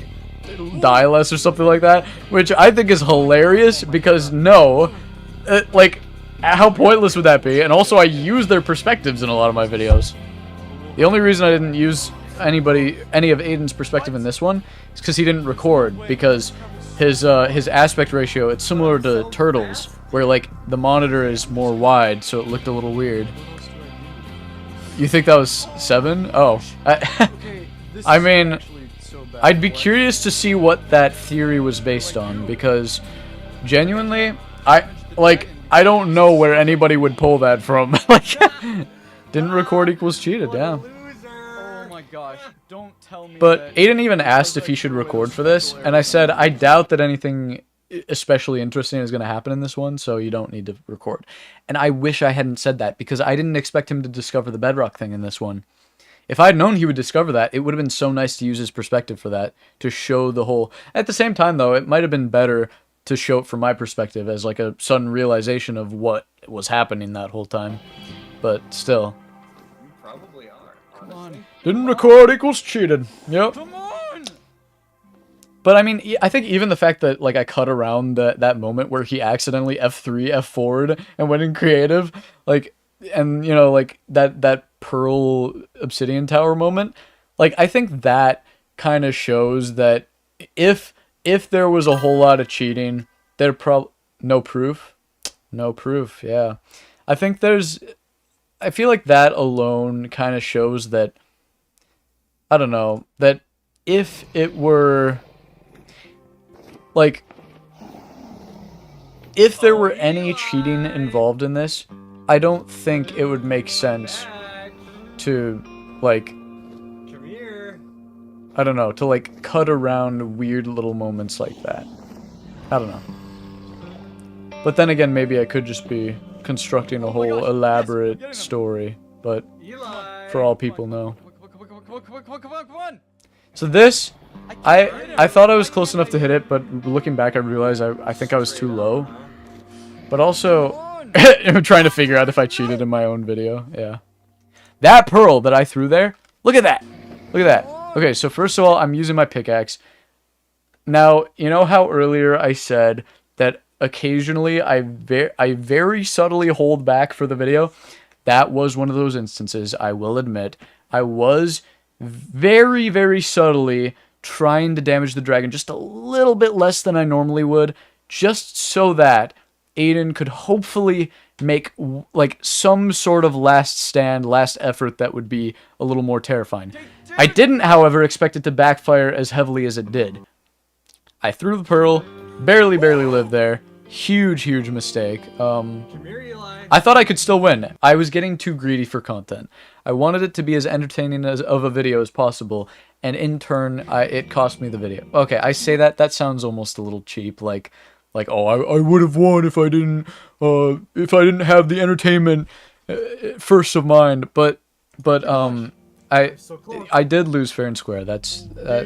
die less or something like that, which I think is hilarious because no, like how pointless would that be? And also, I use their perspectives in a lot of my videos. The only reason I didn't use any of Aiden's perspective in this one is because he didn't record, because his aspect ratio, it's similar to Turtles, where like the monitor is more wide, so it looked a little weird. You think that was 7? Oh, I mean, I'd be curious to see what that theory was based on, because genuinely, I don't know where anybody would pull that from. Like, didn't record equals cheated, yeah. Oh my gosh, don't tell me But that Aiden even asked if he should record for this, and I said, I doubt that anything especially interesting is going to happen in this one, so you don't need to record. And I wish I hadn't said that, because I didn't expect him to discover the bedrock thing in this one. If I'd known he would discover that, it would have been so nice to use his perspective for that, to show the whole... At the same time, though, it might have been better to show it from my perspective as like a sudden realization of what was happening that whole time. But still. You probably are, honestly. Didn't record equals cheated. Yep. Come on! But I mean, I think even the fact that like I cut around that moment where he accidentally F3, F forward and went in creative, like, and you know, like that Pearl Obsidian Tower moment, like I think that kind of shows that if there was a whole lot of cheating, there no proof, yeah. I think I feel like that alone kind of shows that, I don't know, that if it were, like, if there were any cheating involved in this, I don't think it would make sense to, like, Come here. I don't know, to like cut around weird little moments like that. I don't know. But then again, maybe I could just be constructing a whole elaborate story, but Eli. for all people know. Come on! So this, I thought I was close enough to hit it, but looking back I realized I think I was too low. But also, I'm trying to figure out if I cheated in my own video, yeah. That pearl that I threw there, look at that! Look at that. Okay, so first of all, I'm using my pickaxe. Now, you know how earlier I said that occasionally I very subtly hold back for the video? That was one of those instances, I will admit. I was very, very subtly trying to damage the dragon just a little bit less than I normally would, just so that Aiden could hopefully make like some sort of last stand, last effort that would be a little more terrifying. I didn't, however, expect it to backfire as heavily as it did. I threw the pearl, barely lived there. Huge mistake. Come here, Eli. I thought I could still win. I was getting too greedy for content. I wanted it to be as entertaining of a video as possible, and in turn, it cost me the video. Okay, I say that sounds almost a little cheap, like oh, I would have won if I didn't have the entertainment first of mind. But I did lose fair and square.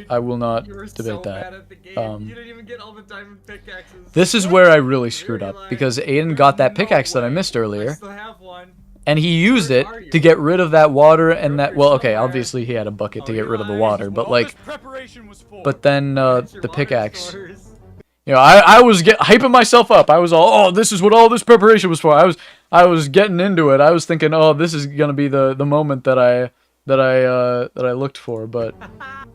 I will not You were debate so that. bad at the game. You didn't even get all the diamond pickaxes. This is where I really screwed up, because Aiden got that pickaxe that I missed I earlier, still have one. and he used it to get rid of that water and that. Well, okay, obviously he had a bucket to get rid of the water, but like, Preparation was full. but then That's your the water pickaxe. source. You know, I was hyping myself up. I was all, oh, this is what all this preparation was for. I was getting into it. I was thinking, oh, this is gonna be the moment that I looked for. But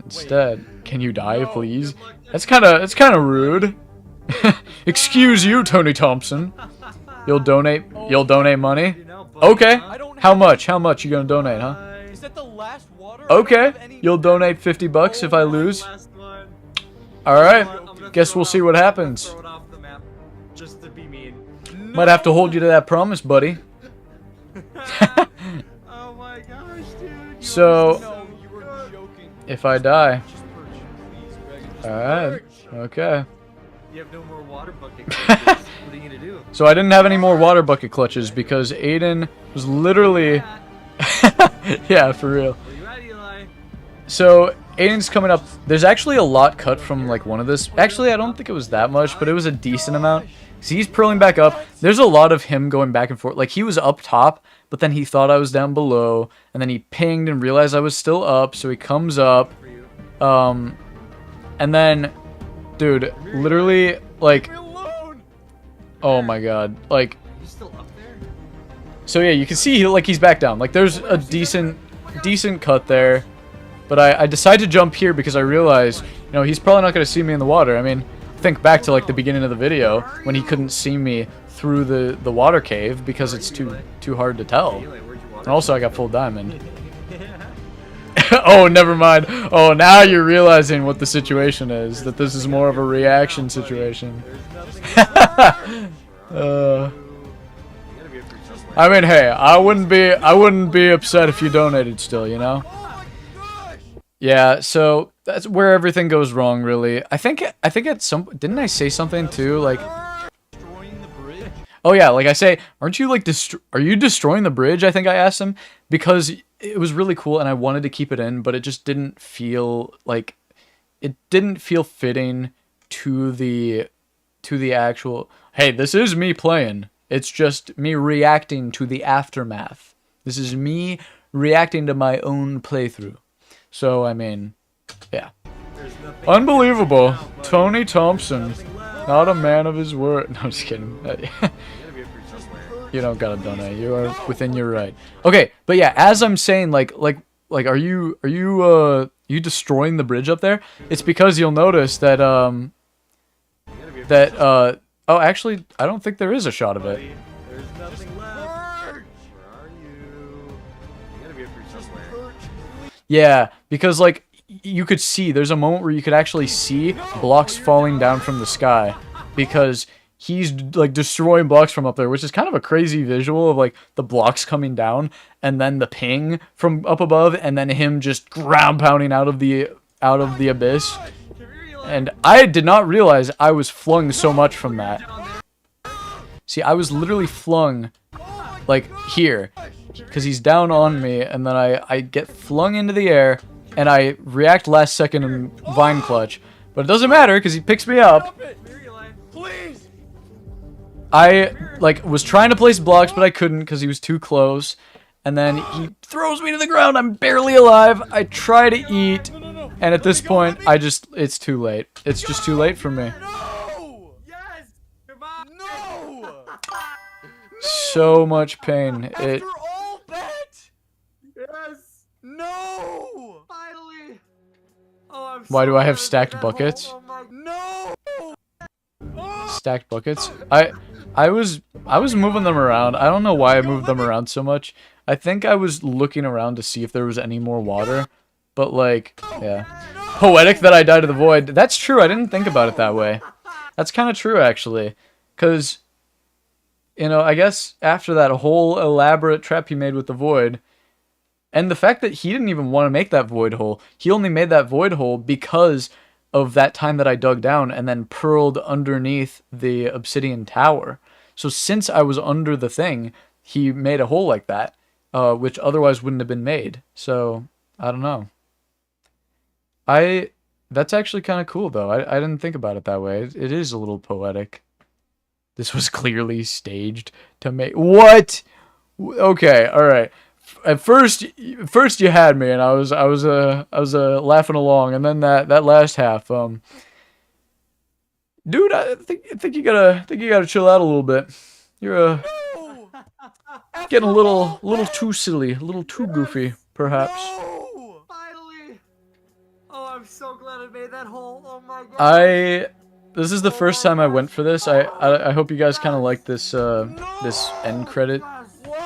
instead, can you die, please? It's kind of rude. Excuse you, Tony Thompson. You'll donate money. Okay. How much? How much you gonna donate, huh? Is that the last water? Okay. You'll donate $50 if I lose. All right. Guess we'll see what happens. Throw it off the map, just to be mean. Might have to hold you to that promise, buddy. Oh my gosh, dude. So, No, you were joking. if I die, Just perch, please, Greg. Just alright, perch. okay. You have no more water bucket clutches. What are you gonna do? So I didn't have any more water bucket clutches because Aiden was literally, yeah, for real. Where you at, Eli? So Aiden's coming up. There's actually a lot cut from like one of this. Actually, I don't think it was that much, but it was a decent amount. So he's purling back up. There's a lot of him going back and forth. Like he was up top, but then he thought I was down below, and then he pinged and realized I was still up. So he comes up, For you. and then, dude, literally like, Leave me alone. oh my god, like. Are you still up there? So yeah, you can see he's back down. Like there's a decent cut there, but I decided to jump here because I realized, you know, he's probably not gonna see me in the water. I mean, think back to like the beginning of the video when he couldn't see me through the water cave because it's too hard to tell. Eli, where'd you water? And also I got full diamond. Oh, never mind. Oh, now you're realizing what the situation is. That this is more of a reaction situation. There's nothing Uh. You gotta be up here somewhere. I mean, hey, I wouldn't be upset if you donated still, you know? Oh my gosh. Yeah, so that's where everything goes wrong, really. I think at some, didn't I say something too, like, Destroying the bridge. oh yeah, like I say, aren't you like are you destroying the bridge? I think I asked him because it was really cool and I wanted to keep it in, but it just didn't feel like, it didn't feel fitting to the actual, hey, this is me playing. It's just me reacting to the aftermath. This is me reacting to my own playthrough. So, I mean, yeah. There's nothing Unbelievable. now, buddy. Tony Thompson. Nothing left. Not a man of his word. No, I'm just kidding. You gotta be up here somewhere. You don't gotta donate. You are within your right. Okay, but yeah, as I'm saying, like, are you destroying the bridge up there? It's because you'll notice that, You gotta be up here oh, actually, I don't think there is a shot of it. buddy. There's nothing left. Where are you? You gotta be up here somewhere. Yeah, because like you could see, there's a moment where you could actually see blocks falling down from the sky because he's like destroying blocks from up there, which is kind of a crazy visual of like the blocks coming down and then the ping from up above and then him just ground pounding out of the abyss. Come here, Eli. And I did not realize I was flung so much from that. See, I was literally flung like here because he's down on me and then I get flung into the air and I react last second and vine clutch, but it doesn't matter because he picks me up. Stop it. Come here, Eli. Please. I like was trying to place blocks but I couldn't because he was too close, and then he throws me to the ground. I'm barely alive. I try to eat, and at this point it's too late. It's just too late for me. No. Yes. Goodbye. No. So much pain. It After all that. Yes. No. Finally. Oh, I'm Why so do I have glad stacked that buckets? home, oh my- No. stacked buckets. I was moving them around. I don't know why I moved them around so much. I think I was looking around to see if there was any more water. But like, yeah. Poetic that I died to the void. That's true. I didn't think about it that way. That's kind of true actually. Cuz you know, I guess after that whole elaborate trap he made with the void, and the fact that he didn't even want to make that void hole, he only made that void hole because of that time that I dug down and then purled underneath the obsidian tower. So since I was under the thing, he made a hole like that, which otherwise wouldn't have been made. So, I don't know. That's actually kind of cool, though. I didn't think about it that way. It is a little poetic. This was clearly staged to make... What? Okay, alright. At first you had me, and I was laughing along, and then that last half, Dude, I think you gotta chill out a little bit. You're No! getting a little too silly, a little too goofy, perhaps. No! Finally! Oh, I'm so glad I made that hole. Oh my god. This is the Oh first my time I went gosh. for this. I hope you guys kind of like this this end credit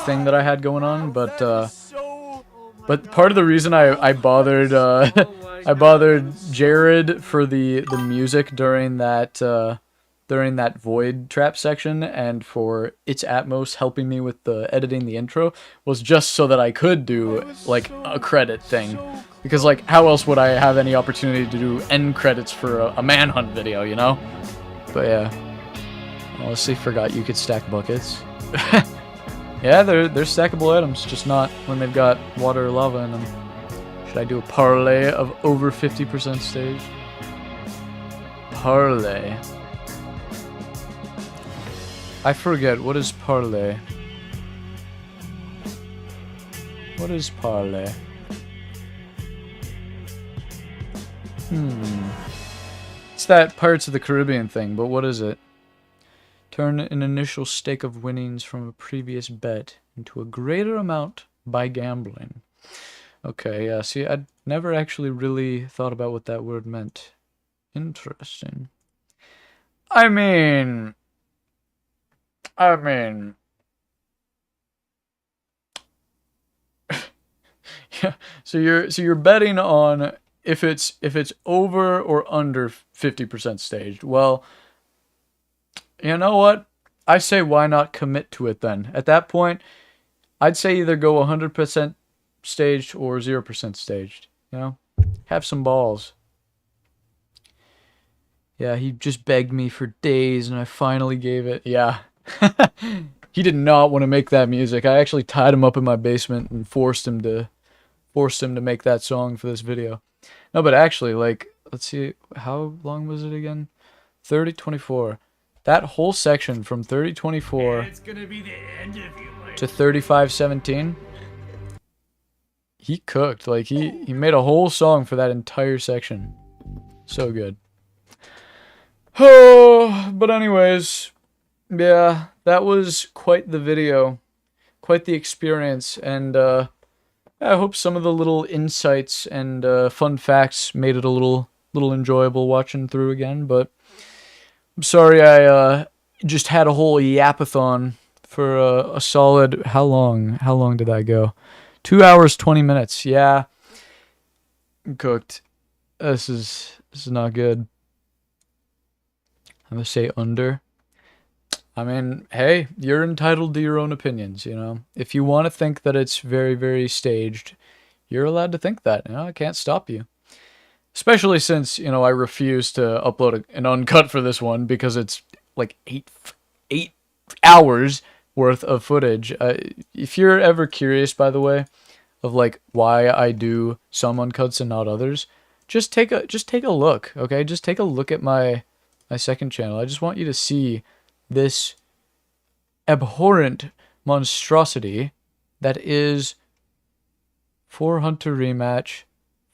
thing that I had going on, but That is so. Oh my but part of the god. reason I bothered Oh my I god, bothered that's so Jared for the music during that void trap section, and for its Atmos helping me with the editing the intro, was just so that I could do like a credit thing. Because like how else would I have any opportunity to do end credits for a manhunt video, you know? But yeah. Honestly forgot you could stack buckets. Yeah, they're stackable items, just not when they've got water or lava in them. Should I do a parlay of over 50% stage? Parlay. I forget, what is parlay? What is parlay? It's that Pirates of the Caribbean thing, but what is it? Turn an initial stake of winnings from a previous bet into a greater amount by gambling. Okay, yeah, see, I'd never actually really thought about what that word meant. Interesting. I mean... Yeah, so you're betting on if it's over or under 50% staged. Well, you know what? I say why not commit to it then? At that point, I'd say either go 100% staged or 0% staged. You know? Have some balls. Yeah, he just begged me for days and I finally gave it. Yeah. He did not want to make that music. I actually tied him up in my basement and forced him to make that song for this video. No, but actually, like, let's see, how long was it again? 30:24. That whole section from 30:24 It's gonna be the end of you, to 35:17, he cooked. Like, he made a whole song for that entire section. So good. Oh, but anyways, yeah, that was quite the video, quite the experience, and I hope some of the little insights and fun facts made it a little enjoyable watching through again. But I'm sorry I just had a whole yapathon for a solid. How long? How long did that go? 2 hours 20 minutes. Yeah, I'm cooked. This is not good. I'm gonna say under. I mean, hey, you're entitled to your own opinions, you know. If you want to think that it's very, very staged, you're allowed to think that. You know, I can't stop you. Especially since, you know, I refuse to upload an uncut for this one because it's like eight hours worth of footage. If you're ever curious, by the way, of like why I do some uncuts and not others, just take a look, okay? Just take a look at my second channel. I just want you to see this abhorrent monstrosity that is 4Hunter Rematch,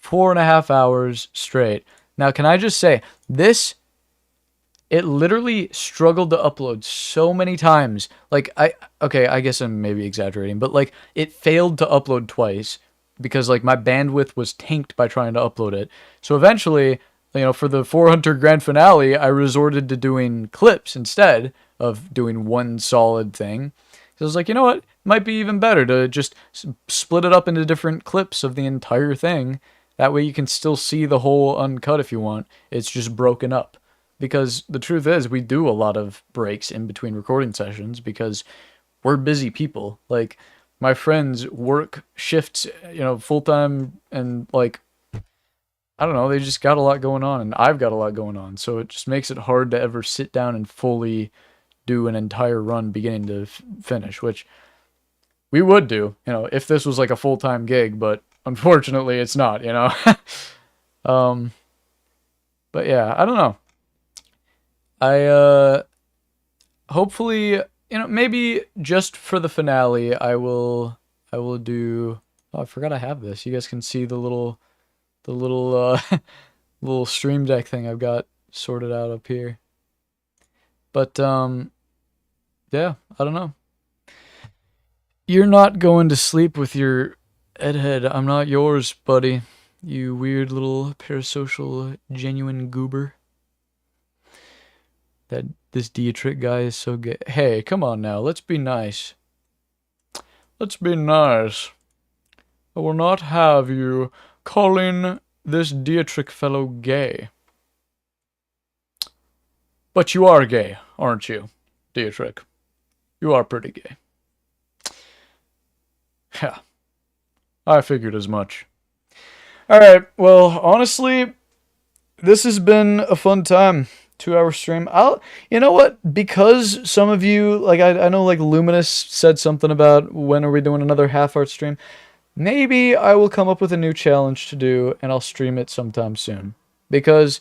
4.5 hours straight. Now, can I just say, it literally struggled to upload so many times. Like, okay, I guess I'm maybe exaggerating, but like, it failed to upload twice because like my bandwidth was tanked by trying to upload it. So eventually, you know, for the 4Hunter grand finale, I resorted to doing clips instead of doing one solid thing. So I was like, you know what? Might be even better to just split it up into different clips of the entire thing. That way you can still see the whole uncut if you want. It's just broken up. Because the truth is, we do a lot of breaks in between recording sessions because we're busy people. Like, my friends work shifts, you know, full-time, and like, I don't know, they just got a lot going on, and I've got a lot going on. So it just makes it hard to ever sit down and fully do an entire run beginning to finish, which we would do, you know, if this was like a full-time gig, but unfortunately it's not, you know. But yeah, I don't know. Hopefully, you know, maybe just for the finale, I will do, oh, I forgot I have this. You guys can see the little little stream deck thing I've got sorted out up here. But yeah, I don't know. You're not going to sleep with your EdHed. I'm not yours, buddy. You weird little parasocial genuine goober. That this Dietrich guy is so gay. Hey, come on now. Let's be nice. Let's be nice. I will not have you calling this Dietrich fellow gay. But you are gay, aren't you, Dietrich? You are pretty gay. Yeah. I figured as much. Alright, well, honestly, this has been a fun time. 2-hour stream. You know what? Because some of you, like, I know, like, Luminous said something about when are we doing another half-art stream. Maybe I will come up with a new challenge to do, and I'll stream it sometime soon. Because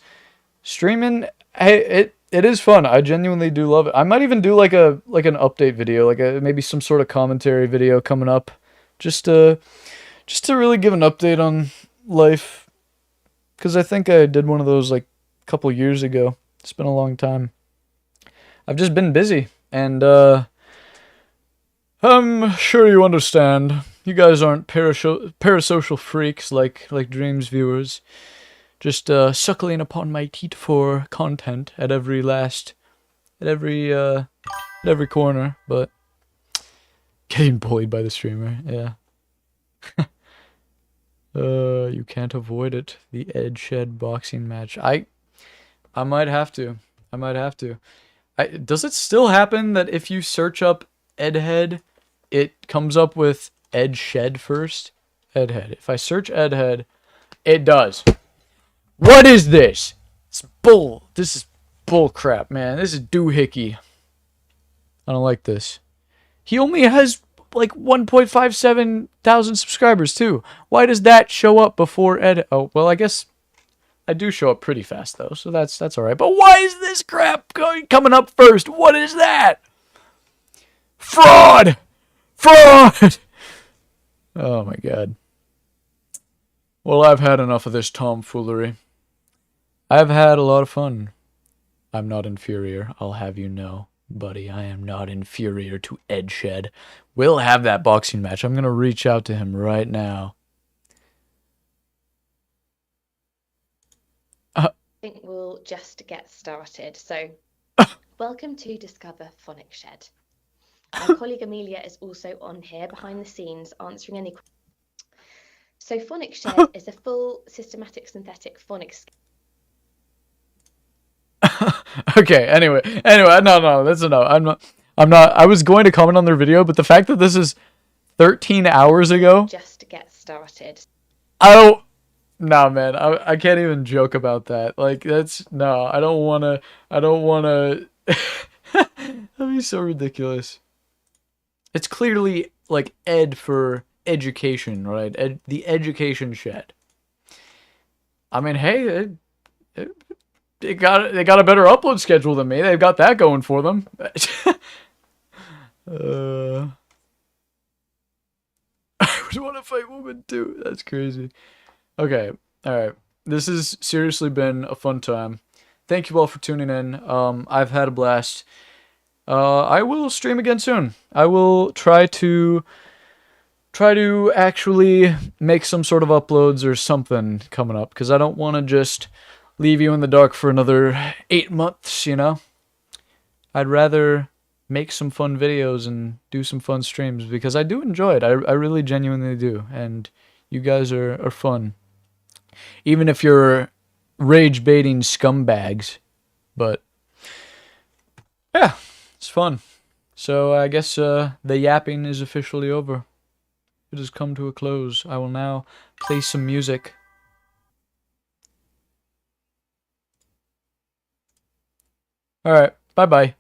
streaming, it is fun. I genuinely do love it. I might even do, like, an update video, like, maybe some sort of commentary video coming up. Just to really give an update on life. Because I think I did one of those, like, a couple years ago. It's been a long time. I've just been busy, and I'm sure you understand. You guys aren't parasocial freaks like Dreams viewers, just suckling upon my teat for content at every corner, but getting bullied by the streamer, yeah. You can't avoid it. The EdHed boxing match. I might have to. Does it still happen that if you search up EdHed, it comes up with EdShed first? EdHed. If I search EdHed, it does. What is this? This is bull crap, man. This is doohickey. I don't like this. He only has like 1.57 thousand subscribers too. Why does that show up before Oh, well, I guess I do show up pretty fast, though, so that's all right. But why is this crap coming up first? What is that? Fraud! Fraud! Oh, my God. Well, I've had enough of this tomfoolery. I've had a lot of fun. I'm not inferior, I'll have you know. Buddy, I am not inferior to EdShed. We'll have that boxing match. I'm going to reach out to him right now. I think we'll just get started. So, welcome to Discover Phonic Shed. My colleague Amelia is also on here behind the scenes answering any questions. So, Phonic Shed is a full systematic synthetic phonics. Okay, anyway, no, that's enough. I'm not, I was going to comment on their video, but the fact that this is 13 hours ago. Just to get started. No, man, I can't even joke about that. Like, no, I don't wanna, that'd be so ridiculous. It's clearly, like, ed for education, right? The education shed. I mean, hey, they got a better upload schedule than me. They've got that going for them. I would want to fight women too. That's crazy. Okay, alright. This has seriously been a fun time. Thank you all for tuning in. I've had a blast. I will stream again soon. I will try to actually make some sort of uploads or something coming up, because I don't want to just leave you in the dark for another 8 months, you know? I'd rather make some fun videos and do some fun streams, because I do enjoy it. I really genuinely do, and you guys are fun. Even if you're rage-baiting scumbags. But, yeah, it's fun. So I guess the yapping is officially over. It has come to a close. I will now play some music. Alright, bye-bye.